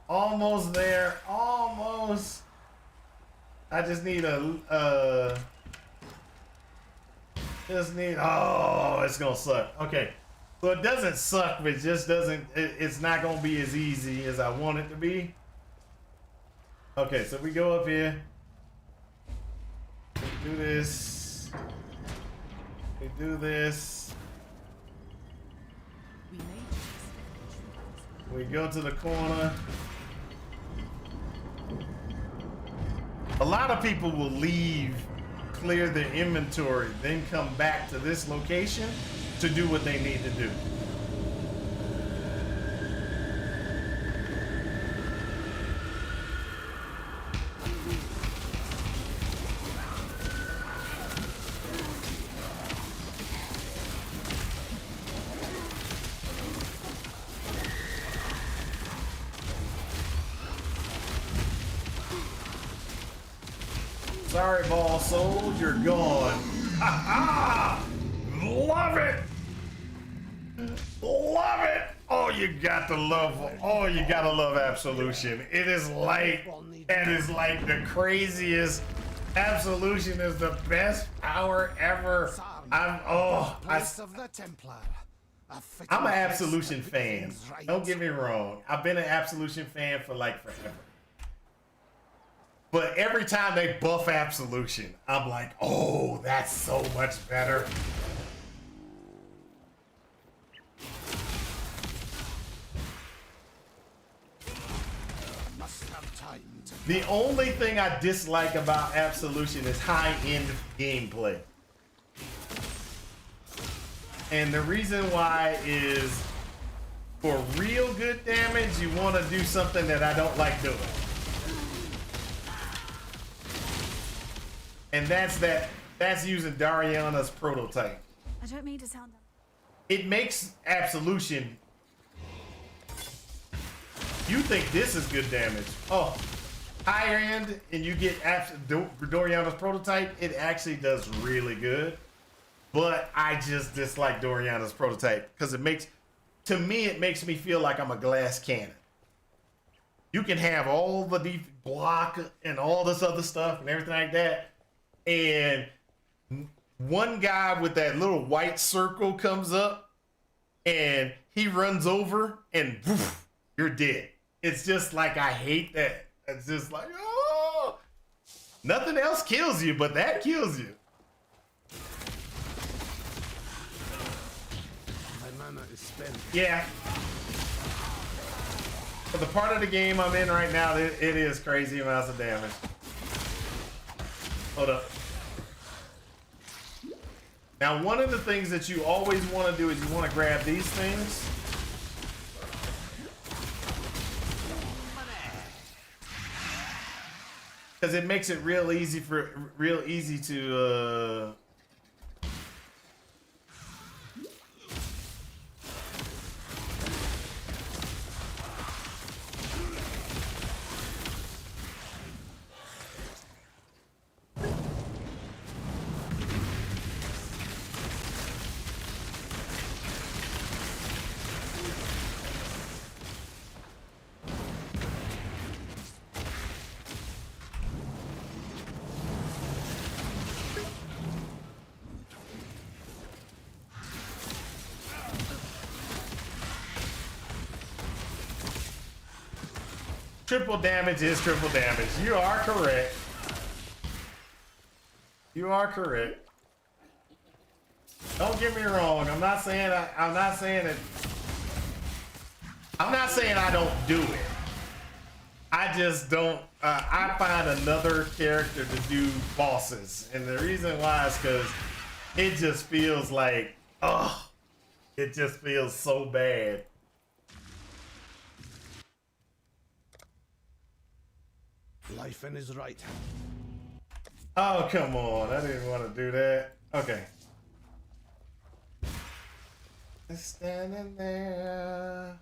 Almost there. Almost. I just need oh, it's gonna suck. Okay. So it doesn't suck, but it just doesn't, it's not gonna be as easy as I want it to be. Okay, so we go up here. We do this. We do this. We go to the corner. A lot of people will leave, clear their inventory, then come back to this location to do what they need to do. Sorry, Ball Soul, you're gone. Ha ha! Love it! Love it! Oh, you got to love, oh, you gotta love Absolution. It is like the craziest. Absolution is the best power ever. I'm an Absolution fan. Don't get me wrong. I've been an Absolution fan for like forever. But every time they buff Absolution, I'm like, oh, that's so much better. The only thing I dislike about Absolution is high-end gameplay. And the reason why is for real good damage, you want to do something that I don't like doing. And that's using Dariana's prototype. I don't mean to sound that. It makes Absolution. You think this is good damage. Oh, higher end and you get Doriana's prototype, it actually does really good. But I just dislike Doriana's prototype because it makes me feel like I'm a glass cannon. You can have all the deep block and all this other stuff and everything like that. And one guy with that little white circle comes up and he runs over and poof, you're dead. It's just like, I hate that. It's just like, oh, nothing else kills you, but that kills you. My mana is spent. Yeah. For the part of the game I'm in right now, it is crazy amounts of damage. Hold up. Now, one of the things that you always want to do is you want to grab these things. Because it makes it real easy to triple damage is triple damage. You are correct. You are correct. Don't get me wrong. I'm not saying I don't do it. I just don't. I find another character to do bosses, and the reason why is because it just feels like, oh, it just feels so bad. Life in his right. Oh, come on. I didn't want to do that. Okay. Just standing there.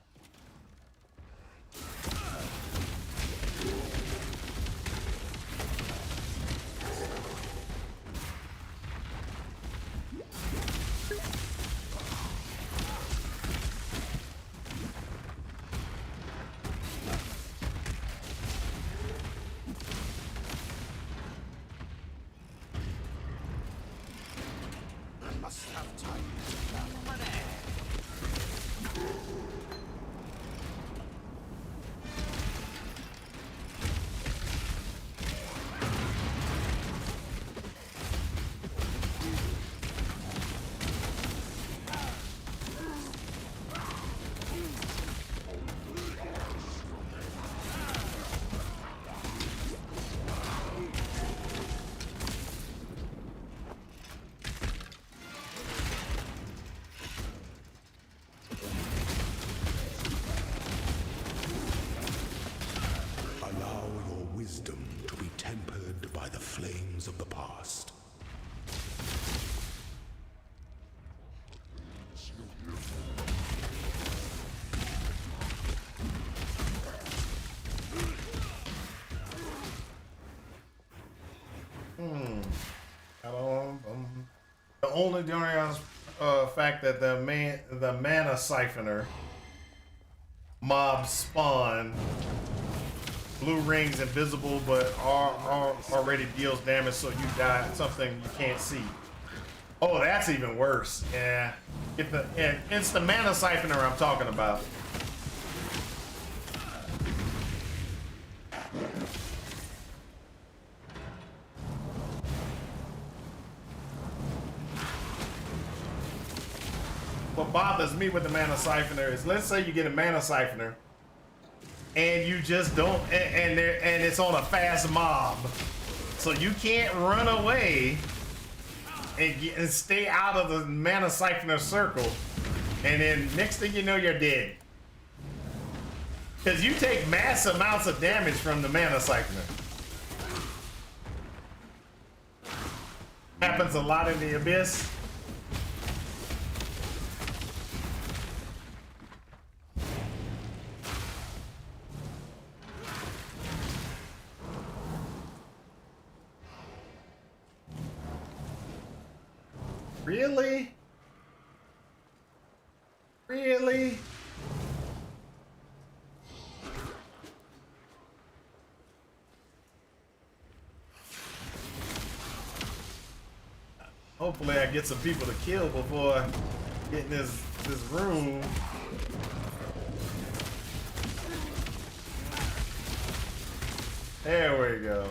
I must have time. Allow your wisdom to be tempered by the flames of the past. The only fact that the mana siphoner mobs spawn blue rings invisible, but are already deals damage, so you die. Something you can't see. Oh, that's even worse. Yeah, it's the mana siphoner I'm talking about. What bothers me with the mana siphoner is, let's say you get a mana siphoner and you just don't, and it's on a fast mob, so you can't run away and stay out of the mana siphoner circle, and then next thing you know, you're dead because you take mass amounts of damage from the mana siphoner. Happens a lot in the Abyss. Really? Really? Hopefully I get some people to kill before getting this room. There we go.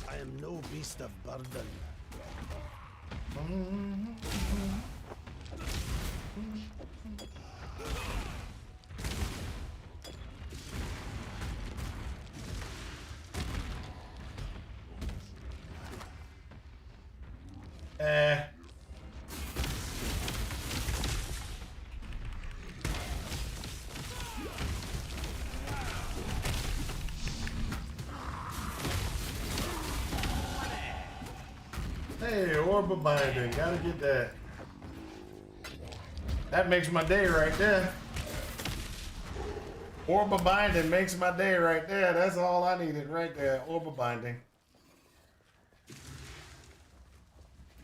I am no beast of burden. Hey, orb of binding, gotta get that. That makes my day right there. Orb of binding makes my day right there. That's all I needed right there. Orb of binding.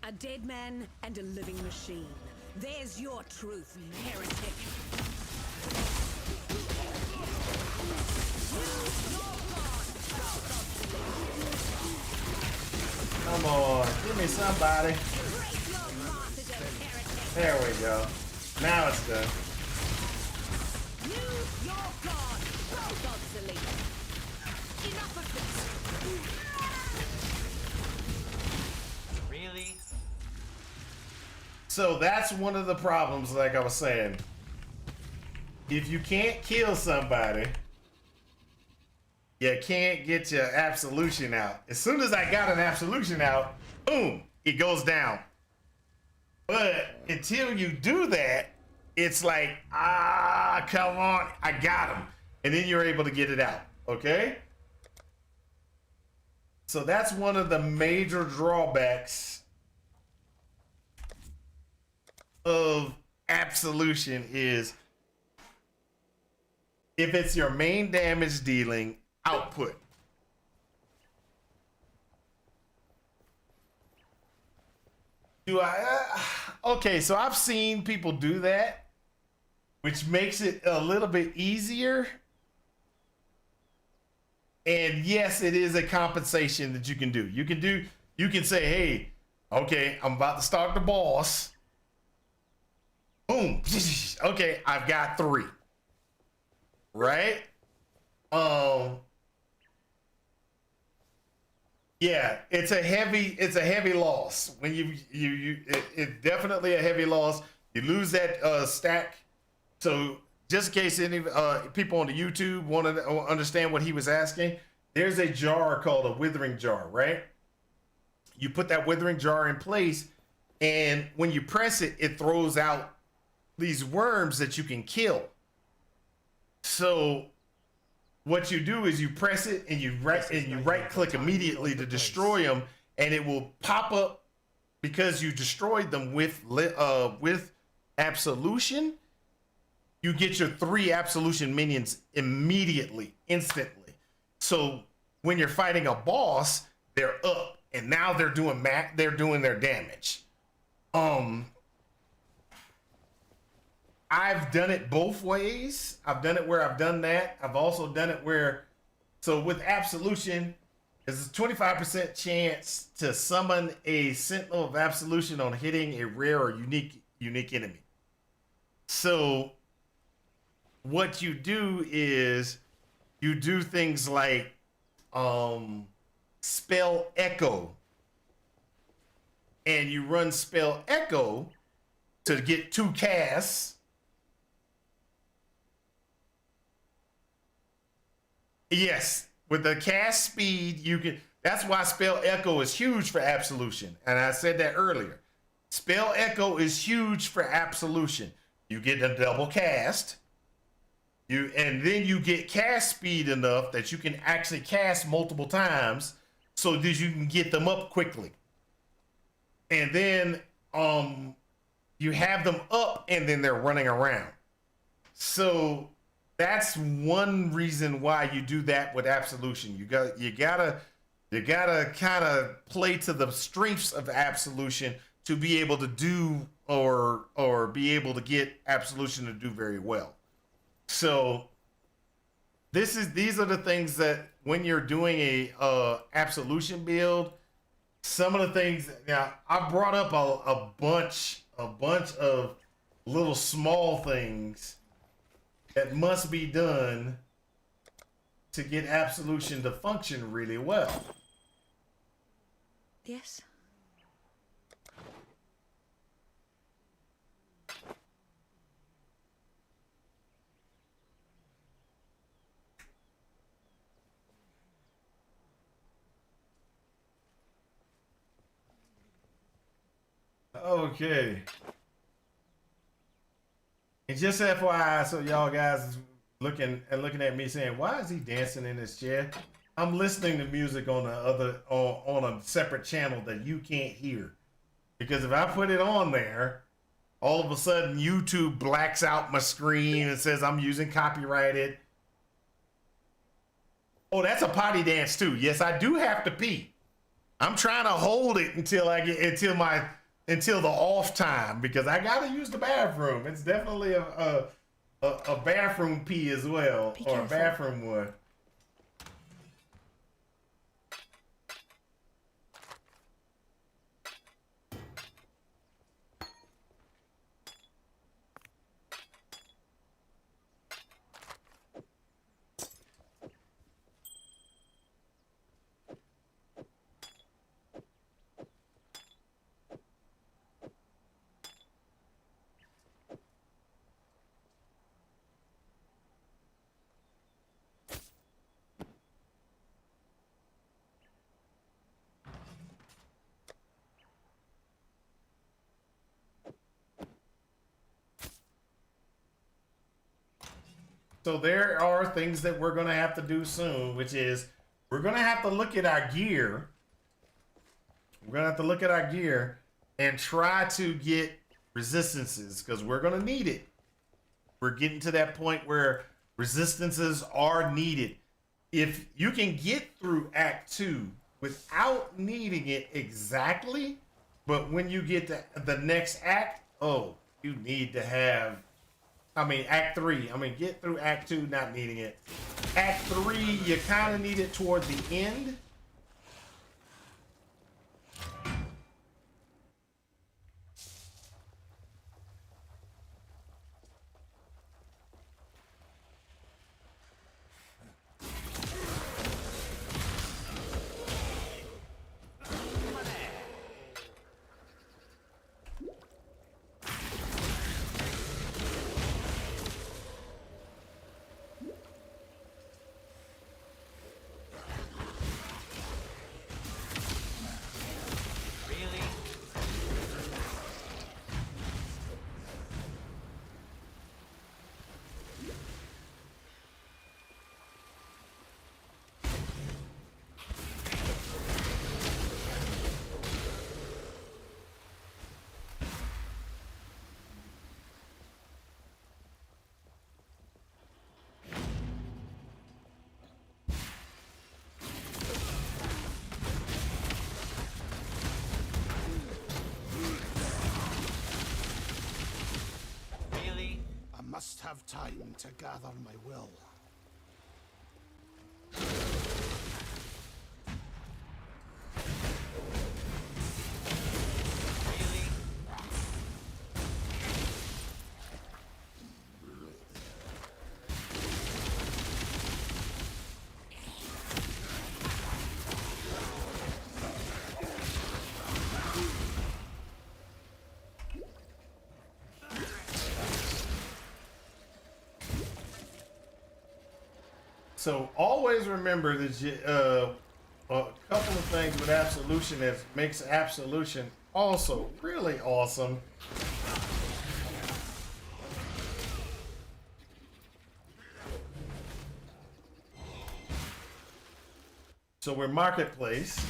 A dead man and a living machine. There's your truth, heretic. Come on, give me somebody. There we go. Now it's done. Use your god. Both obsolete. Enough of this. Really? So that's one of the problems, like I was saying. If you can't kill somebody, you can't get your absolution out. As soon as I got an absolution out, boom, it goes down. But until you do that, it's like, come on, I got him. And then you're able to get it out, okay? So that's one of the major drawbacks of Absolution is if it's your main damage dealing output. Do I? Okay, so I've seen people do that, which makes it a little bit easier. And yes, it is a compensation that you can do. You can say, hey, okay, I'm about to start the boss. Boom. Okay, I've got 3. Right? Yeah, it's a heavy loss. When it's definitely a heavy loss. You lose that stack. So just in case any people on the YouTube want to understand what he was asking, there's a jar called a withering jar, right? You put that withering jar in place, and when you press it, it throws out these worms that you can kill. So what you do is you press it and you right click immediately to destroy them, and it will pop up because you destroyed them with Absolution. You get your 3 Absolution minions immediately, instantly. So when you're fighting a boss, they're up, and now they're doing their damage. I've done it both ways. I've done it where I've done that. I've also done it where, so with Absolution, there's a 25% chance to summon a Sentinel of Absolution on hitting a rare or unique enemy. So what you do is you do things like Spell Echo, and you run Spell Echo to get 2 casts. Yes, with the cast speed, you can. That's why Spell Echo is huge for Absolution, and I said that earlier. Spell Echo is huge for Absolution. You get a double cast, and then you get cast speed enough that you can actually cast multiple times, so that you can get them up quickly. And then you have them up, and then they're running around. So that's one reason why you do that with Absolution. You gotta kind of play to the strengths of Absolution to be able to do or be able to get Absolution to do very well. So these are the things that when you're doing a Absolution build, some of the things. Now I brought up a bunch of little small things that must be done to get Absolution to function really well. Yes. Okay. And just FYI, so y'all guys looking at me saying, why is he dancing in his chair? I'm listening to music on on a separate channel that you can't hear. Because if I put it on there, all of a sudden YouTube blacks out my screen and says I'm using copyrighted. Oh, that's a potty dance too. Yes, I do have to pee. I'm trying to hold it until the off time, because I gotta use the bathroom. It's definitely a bathroom pee as well, or a bathroom one. So there are things that we're gonna have to do soon, which is we're gonna have to look at our gear. We're gonna have to look at our gear and try to get resistances because we're gonna need it. We're getting to that point where resistances are needed. If you can get through Act 2 without needing it exactly, but when you get to the next act, oh, you need to have, Act 3. Get through Act 2 not needing it. Act 3, you kind of need it toward the end. Really? Really? I must have time to gather my will. Really? So always remember that a couple of things with Absolution that makes Absolution also really awesome. So we're Marketplace.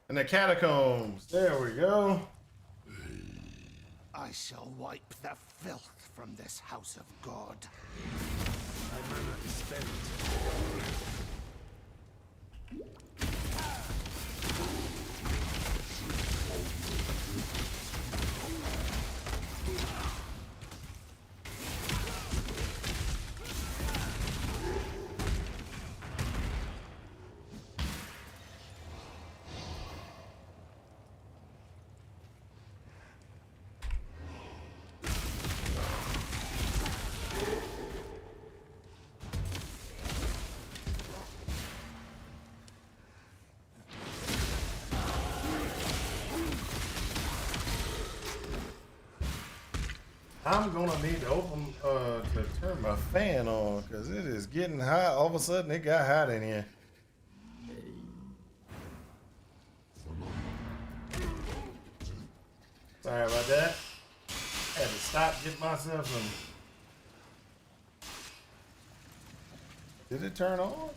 And the catacombs. There we go. I shall wipe the filth from this house of God. My mana is spent. I'm gonna need to open to turn my fan on because it is getting hot. All of a sudden, it got hot in here. Sorry about that. Had to stop, get myself some. Did it turn on?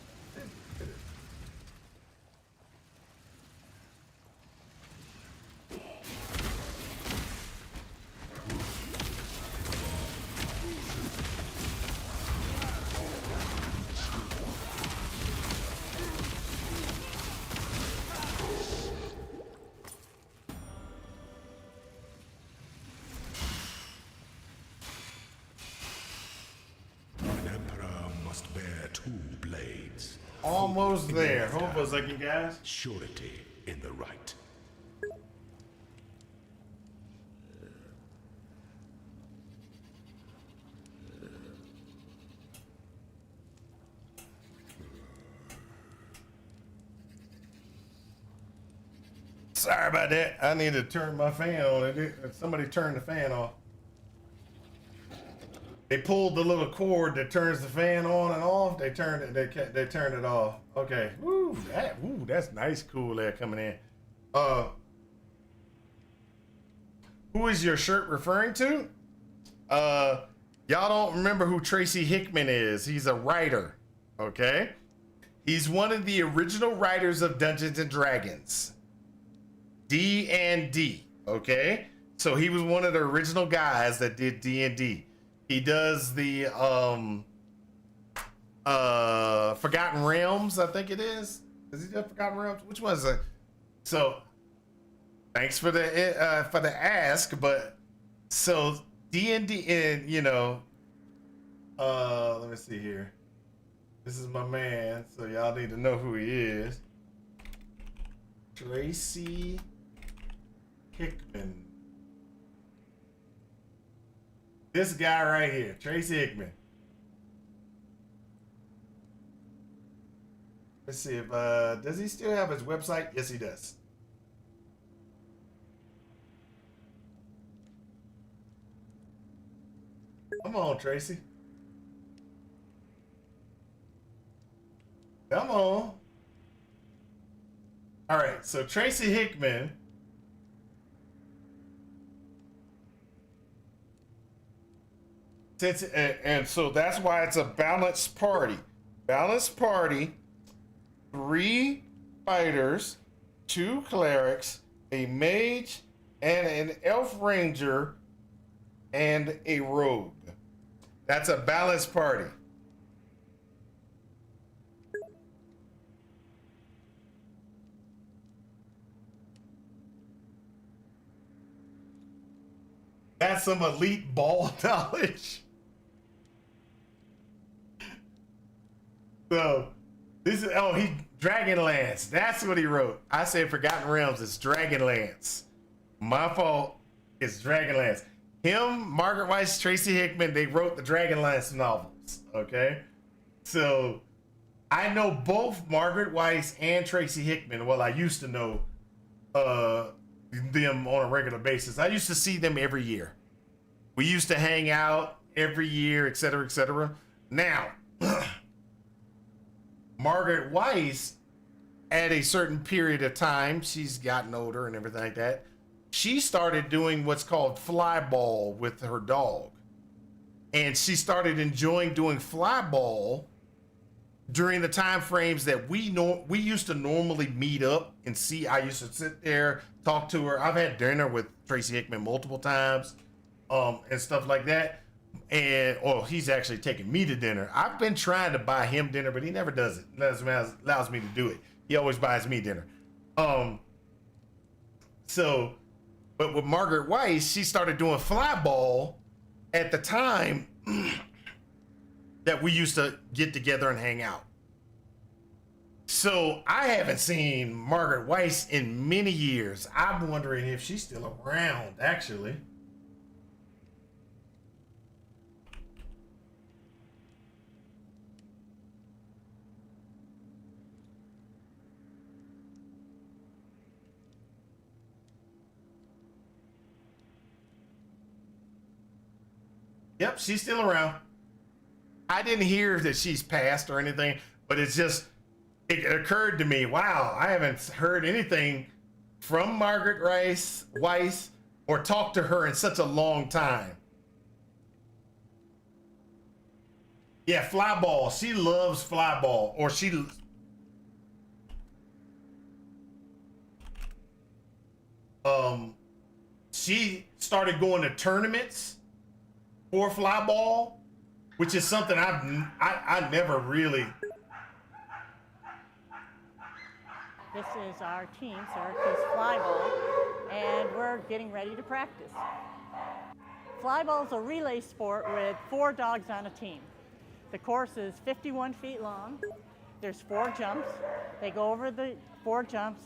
spare two blades. Almost Hope in there. the Hold left on a second, guys. hand, surety in the right. Sorry about that. I need to turn my fan on. Somebody turned the fan off. They pulled the little cord that turns the fan on and off. They turned it. They turned it off. Okay. Woo. That's nice. Cool air coming in. Who is your shirt referring to? Y'all don't remember who Tracy Hickman is. He's a writer. Okay. He's one of the original writers of Dungeons and Dragons. D&D, okay? So he was one of the original guys that did D&D. He does the Forgotten Realms, I think it is. Does he do Forgotten Realms? Which one is it? So thanks for the ask, but so D&D, and you know, let me see here. This is my man, so y'all need to know who he is. Tracy Hickman. This guy right here, Tracy Hickman. Let's see if does he still have his website? Yes, he does. Come on, Tracy. Come on. All right, so Tracy Hickman. And so that's why it's a balanced party. Balanced party, 3 fighters, 2 clerics, a mage, and an elf ranger, and a rogue. That's a balanced party. That's some elite ball knowledge. So this is Dragonlance. That's what he wrote. I said Forgotten Realms. It's Dragonlance. My fault. It's Dragonlance. Him, Margaret Weiss, Tracy Hickman, they wrote the Dragonlance novels. Okay? So I know both Margaret Weiss and Tracy Hickman. Well, I used to know them on a regular basis. I used to see them every year. We used to hang out every year, etc., etc. Now, Margaret Weiss, at a certain period of time, she's gotten older and everything like that, she started doing what's called fly ball with her dog. And she started enjoying doing fly ball during the time frames that we used to normally meet up and see. I used to sit there, talk to her. I've had dinner with Tracy Hickman multiple times, and stuff like that. And he's actually taking me to dinner. I've been trying to buy him dinner, but he never does it. Allows me to do it. He always buys me dinner. But with Margaret Weiss, she started doing fly ball at the time that we used to get together and hang out. So I haven't seen Margaret Weiss in many years. I'm wondering if she's still around, actually. Yep, she's still around. I didn't hear that she's passed or anything, but it occurred to me, wow, I haven't heard anything from Margaret Weiss or talked to her in such a long time. Yeah, fly ball. She loves fly ball, or she started going to tournaments for fly ball, which is something I never really. This is our team, Syracuse Flyball, and we're getting ready to practice. Flyball is a relay sport with 4 dogs on a team. The course is 51 feet long. There's 4 jumps. They go over the 4 jumps,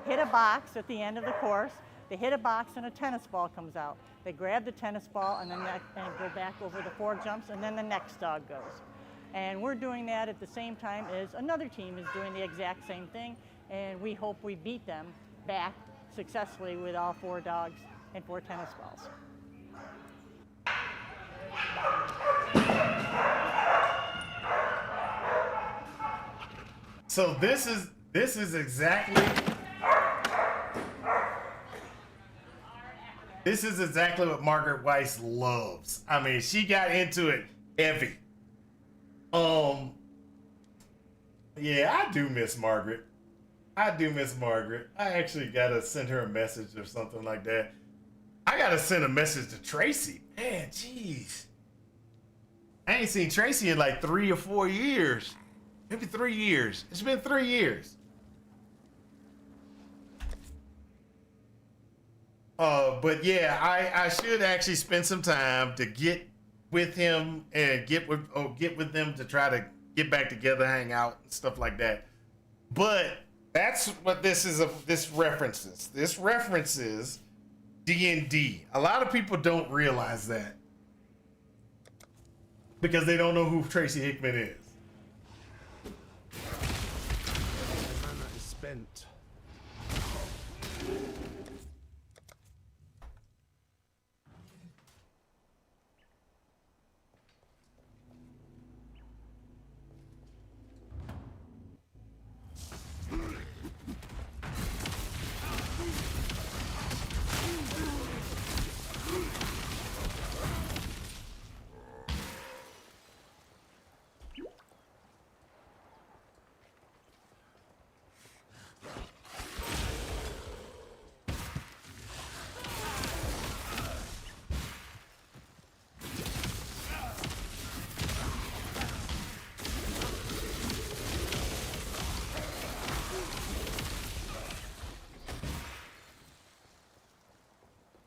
hit a box at the end of the course. They hit a box and a tennis ball comes out. They grab the tennis ball and then go back over the 4 jumps, and then the next dog goes. And we're doing that at the same time as another team is doing the exact same thing, and we hope we beat them back successfully with all 4 dogs and 4 tennis balls. So this is exactly what Margaret Weiss loves. I mean, she got into it heavy. Yeah, I do miss Margaret. I actually gotta send her a message or something like that. I gotta send a message to Tracy. Man, jeez. I ain't seen Tracy in like 3 or 4 years. Maybe 3 years. It's been 3 years. But yeah, I should actually spend some time to get with him and get with them to try to get back together, hang out, and stuff like that. But that's what this is. This references D&D. A lot of people don't realize that because they don't know who Tracy Hickman is. My mana is spent.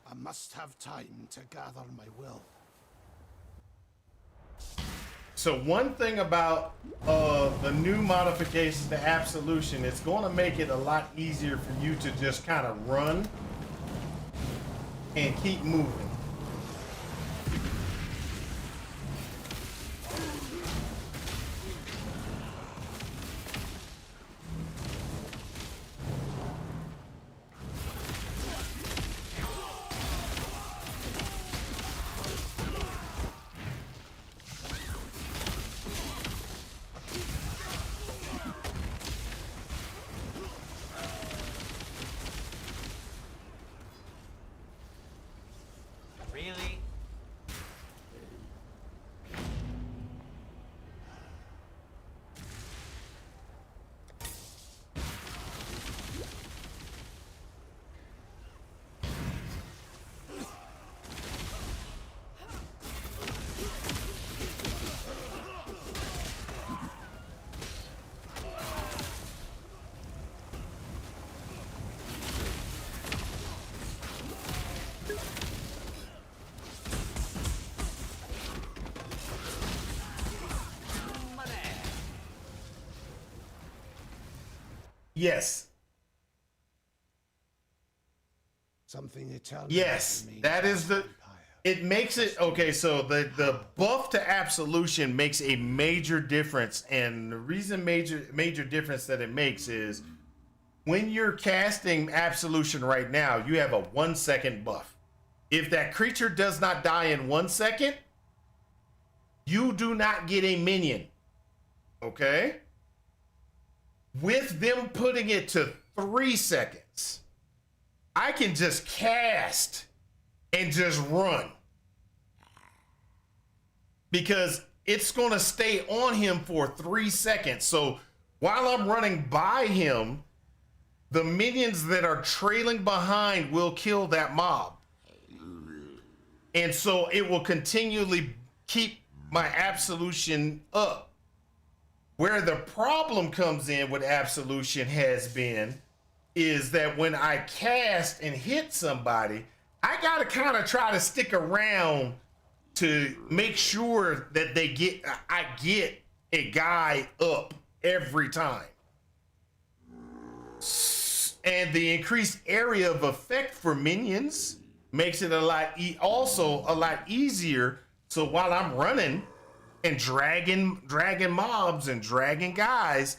I must have time to gather my will. So one thing about the new modifications to Absolution, it's going to make it a lot easier for you to just kind of run and keep moving. Really? Yes. Something eternal. Yes, that is the. It makes it okay. So the buff to Absolution makes a major difference, and the reason major difference that it makes is when you're casting Absolution right now, you have a 1 second buff. If that creature does not die in 1 second, you do not get a minion. Okay. With them putting it to 3 seconds, I can just cast and just run. Because it's going to stay on him for 3 seconds. So while I'm running by him, the minions that are trailing behind will kill that mob. And so it will continually keep my Absolution up. Where the problem comes in with Absolution has been is that when I cast and hit somebody, I gotta kind of try to stick around to make sure that I get a guy up every time. And the increased area of effect for minions makes it also a lot easier. So while I'm running and dragging mobs and dragging guys,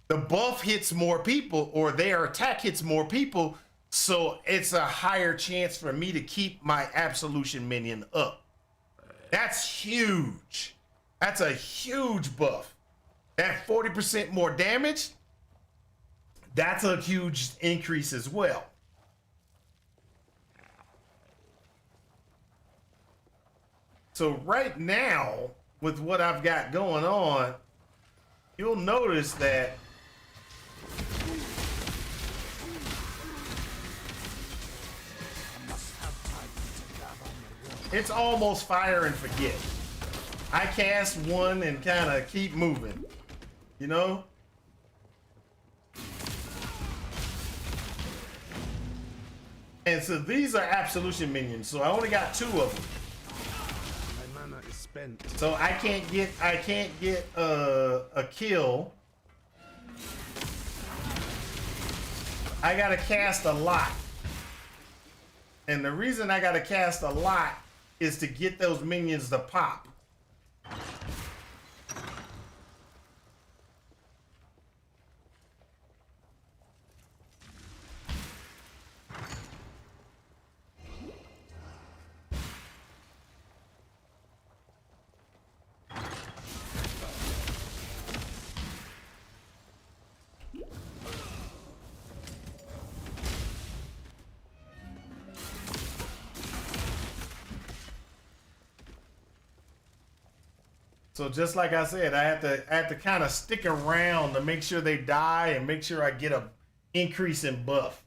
the buff hits more people or their attack hits more people. So it's a higher chance for me to keep my Absolution minion up. That's huge. That's a huge buff. That 40% more damage, that's a huge increase as well. So right now, with what I've got going on, you'll notice that it's almost fire and forget. I cast one and kind of keep moving, you know? And so these are Absolution minions, so I only got 2 of them. My mana is spent. So I can't get a kill. I gotta cast a lot. And the reason I gotta cast a lot is to get those minions to pop. So just like I said, I have to kind of stick around to make sure they die and make sure I get a increase in buff.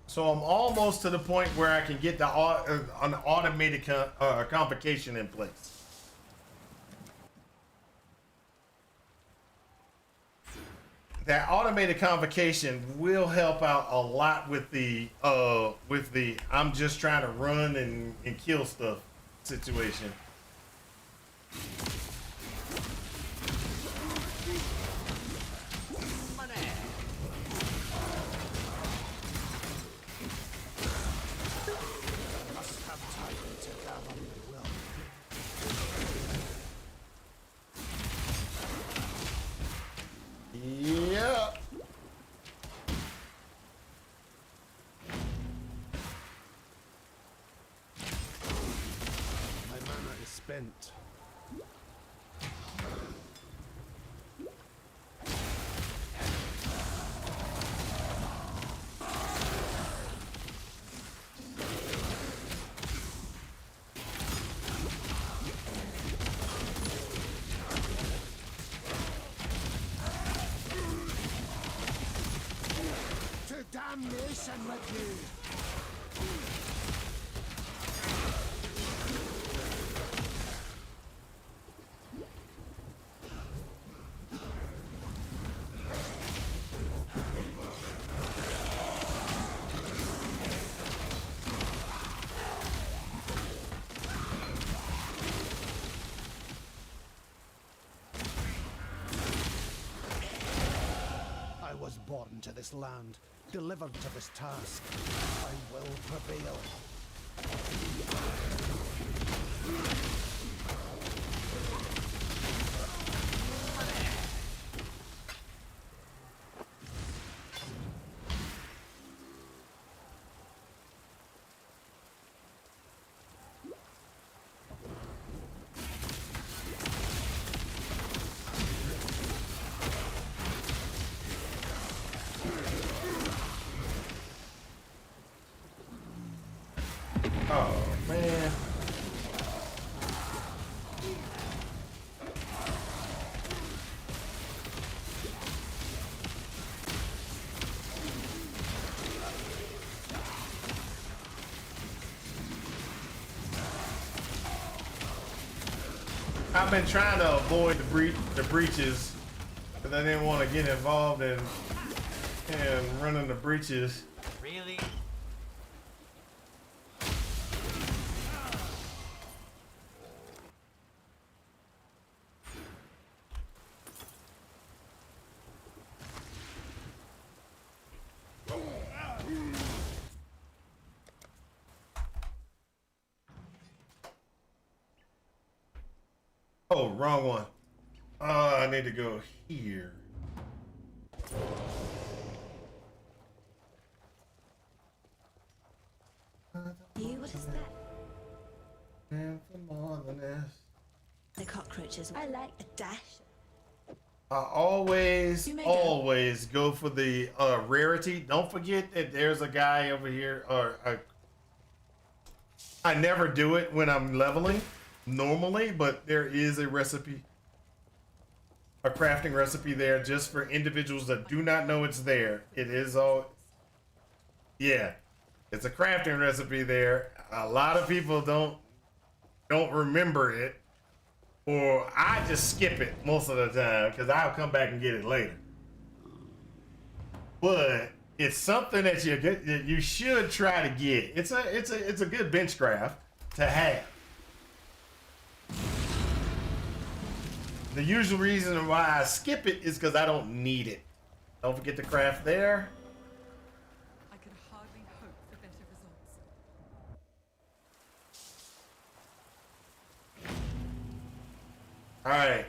So I'm almost to the point where I can get the an automated convocation in place. That automated convocation will help out a lot with the I'm just trying to run and kill stuff situation. Yeah. My mana is spent. Damnation with you! was born to this land, delivered to this task. I will prevail. Oh man. I've been trying to avoid the breaches because I didn't want to get involved in running the breaches. Really? Oh, wrong one. I need to go here. You, what is that? And for more than this. The cockroaches. I like a dash. I always You may always go for the rarity. Don't forget that there's a guy over here, I never do it when I'm leveling normally, but there is a recipe, a crafting recipe there just for individuals that do not know it's there. It is all, yeah, it's a crafting recipe there. A lot of people don't remember it, or I just skip it most of the time because I'll come back and get it later. But it's something that you should try to get. It's a good bench craft to have. The usual reason why I skip it is because I don't need it. Don't forget to craft there. I could hardly hope for better results. All right.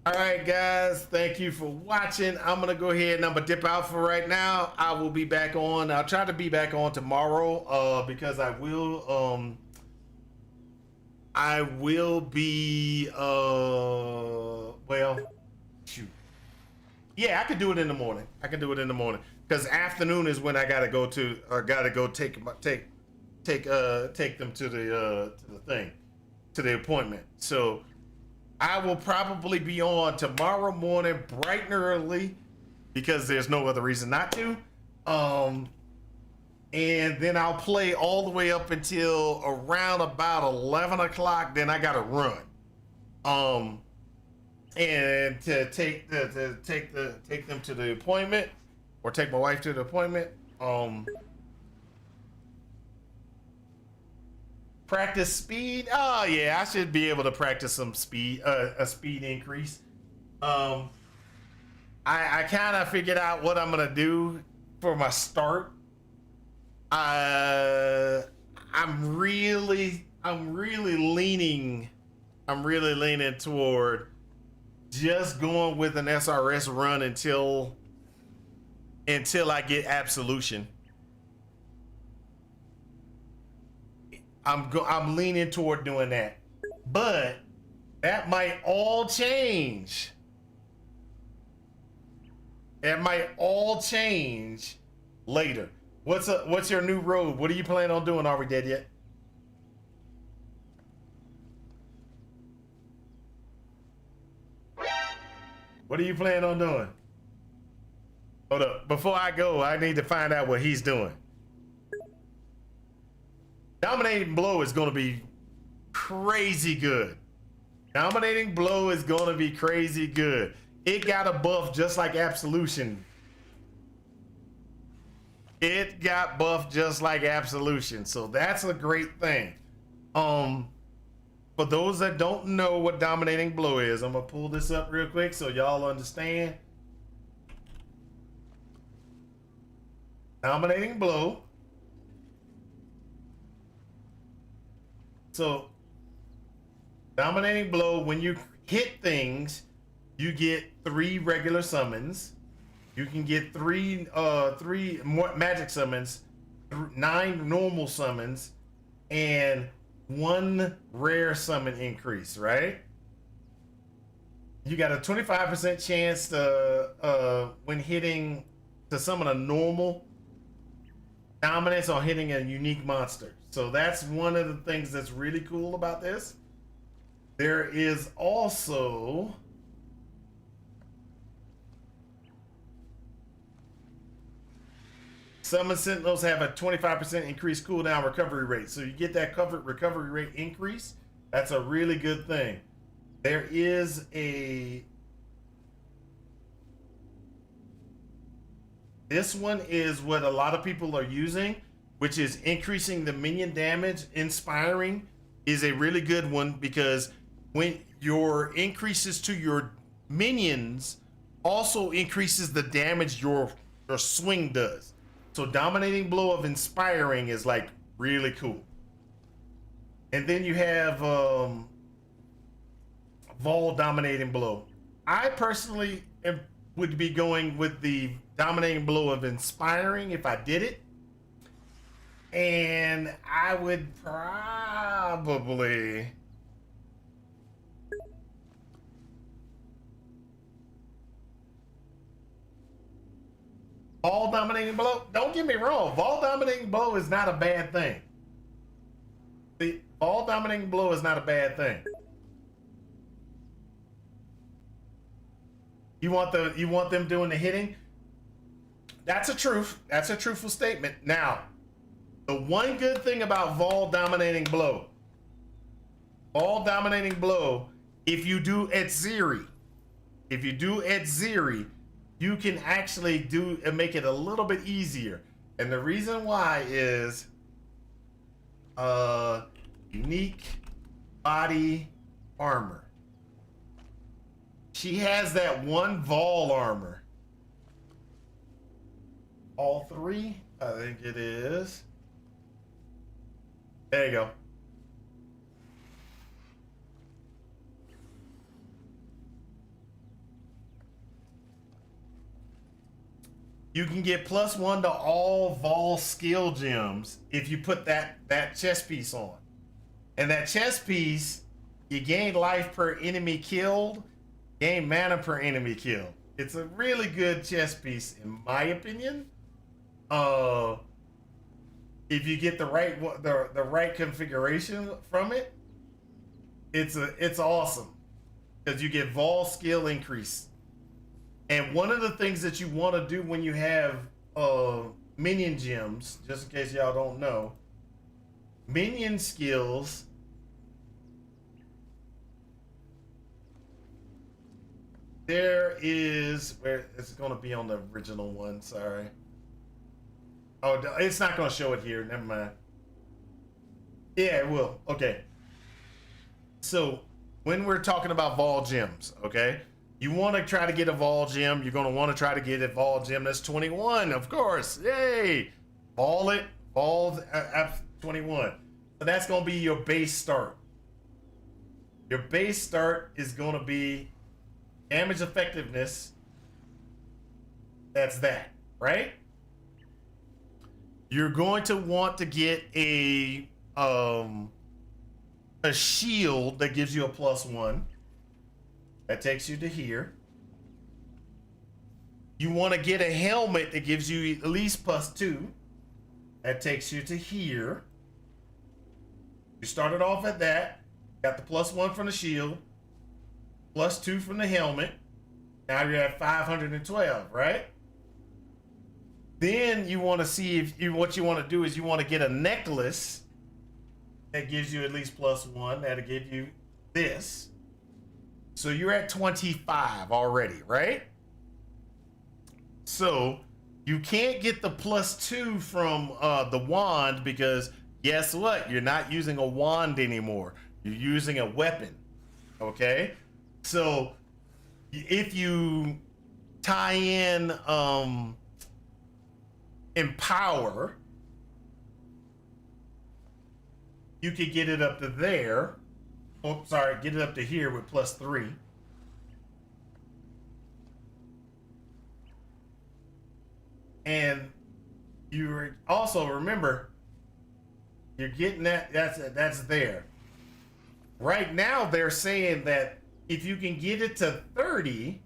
All right, guys. Thank you for watching. I'm going to go ahead and I'm going to dip out for right now. I will be back on. I'll try to be back on tomorrow because I will be well, shoot. Yeah, I could do it in the morning. I can do it in the morning because afternoon is when I got to go to take them to the thing, to the appointment. So I will probably be on tomorrow morning bright and early because there's no other reason not to. And then I'll play all the way up until around about 11 o'clock. Then I got to run. And to take them to the appointment or take my wife to the appointment. Practice speed. Oh yeah, I should be able to practice some speed, a speed increase. I kind of figured out what I'm gonna do for my start. I'm really leaning toward just going with an SRS run until I get Absolution. I'm leaning toward doing that, but that might all change. It might all change later. What's your new road? What are you planning on doing? Are we dead yet? What are you planning on doing? Hold up. Before I go, I need to find out what he's doing. Dominating Blow is going to be crazy good. Dominating Blow is going to be crazy good. It got a buff just like Absolution. It got buffed just like Absolution. So that's a great thing. for those that don't know what dominating blow is, I'm gonna pull this up real quick so y'all understand. Dominating blow. So, dominating blow, when you hit things, you get 3 regular summons. You can get 3 more magic summons, 9 normal summons, and 1 rare summon increase, right? You got a 25% chance to when hitting to summon a normal dominance or hitting a unique monster. So that's one of the things that's really cool about this. There is also Summon Sentinels have a 25% increased cooldown recovery rate. So you get that recovery rate increase. That's a really good thing. There is a... This one is what a lot of people are using, which is increasing the minion damage. Inspiring is a really good one because when your increases to your minions also increases the damage your swing does. So dominating blow of inspiring is like really cool. And then you have Vol dominating blow. I personally would be going with the dominating blow of inspiring if I did it. And I would probably Vol dominating blow. Don't get me wrong. Vol dominating blow is not a bad thing. The Vol dominating blow is not a bad thing. You want them doing the hitting? That's a truth. That's a truthful statement. Now, the one good thing about Vol dominating blow, if you do Etziri, you can actually make it a little bit easier. And the reason why is unique body armor. She has that 1 Vol armor. All 3, I think it is. There you go. You can get +1 to all Vol skill gems if you put that chest piece on. And that chest piece, you gain life per enemy killed, gain mana per enemy killed. It's a really good chest piece, in my opinion. If you get the right configuration from it, it's awesome because you get Vol skill increase. And one of the things that you want to do when you have minion gems, just in case y'all don't know, minion skills there is where it's going to be on the original one. Sorry. Oh, it's not going to show it here. Never mind. Yeah, it will. Okay. So when we're talking about Vol gems, okay, you want to try to get a Vol gem. You're going to want to try to get a Vol gem that's 21, of course. Yay! Vol it. Vol 21. So that's going to be your base start. Your base start is going to be damage effectiveness. That's that, right? You're going to want to get a shield that gives you a +1. That takes you to here. You want to get a helmet that gives you at least +2. That takes you to here. You started off at that. Got the +1 from the shield. +2 from the helmet. Now you're at 512, right? Then you want to see what you want to do is you want to get a necklace that gives you at least +1. That'll give you this. So you're at 25 already, right? So you can't get the +2 from the wand because guess what? You're not using a wand anymore. You're using a weapon, okay? So if you tie in Empower, you could get it up to there. Oh, sorry, get it up to here with +3. And you also remember, you're getting that's there. Right now, they're saying that if you can get it to 30,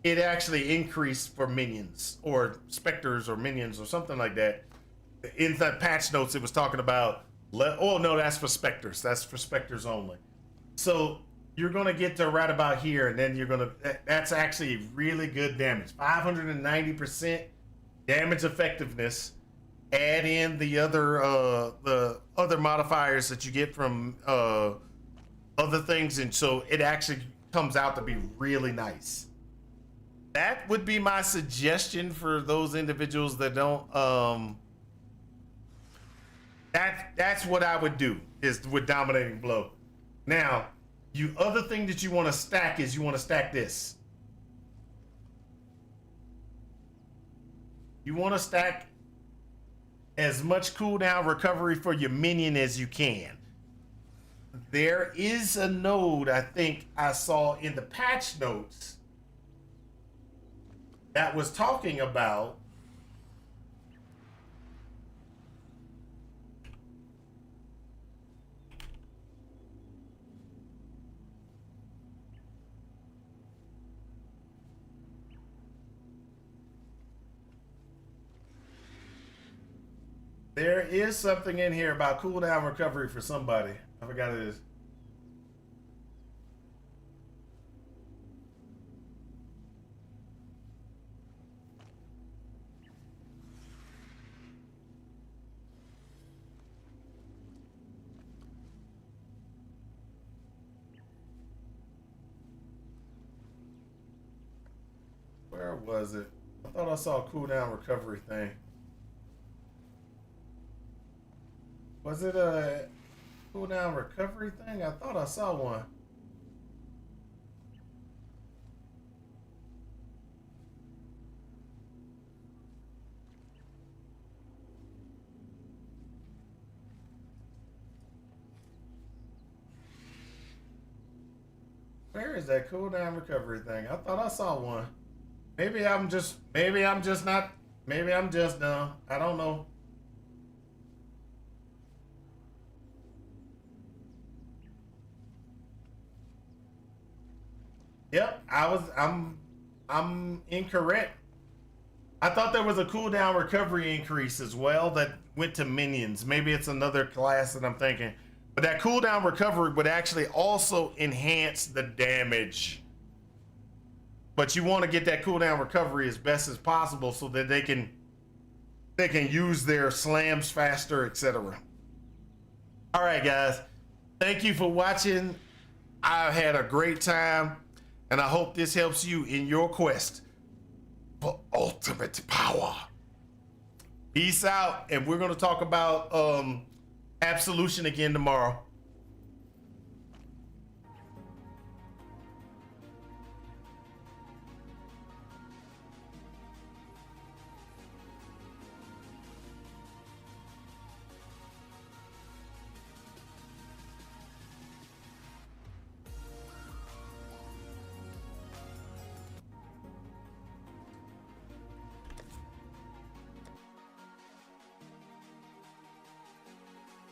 it actually increased for minions or specters or minions or something like that. In the patch notes, it was talking about. Oh no, that's for specters. That's for specters only. So you're gonna get to right about here, and then you're gonna. That's actually really good damage. 590% damage effectiveness. Add in the other modifiers that you get from other things, and so it actually comes out to be really nice. That would be my suggestion for those individuals that don't. That's what I would do is with Dominating Blow. Now, other thing that you want to stack is you want to stack this. You want to stack as much cooldown recovery for your minion as you can. There is a node I think I saw in the patch notes that was talking about there is something in here about cooldown recovery for somebody. I forgot it is. Where was it? I thought I saw a cooldown recovery thing. Was it a cooldown recovery thing? I thought I saw one. Where is that cooldown recovery thing? I thought I saw one. Maybe I'm just not, maybe I'm just dumb. I don't know. Yep, I'm incorrect. I thought there was a cooldown recovery increase as well that went to minions. Maybe it's another class that I'm thinking. But that cooldown recovery would actually also enhance the damage. But you want to get that cooldown recovery as best as possible so that they can use their slams faster, etc. All right, guys. Thank you for watching. I had a great time. And I hope this helps you in your quest for ultimate power. Peace out. And we're going to talk about Absolution again tomorrow.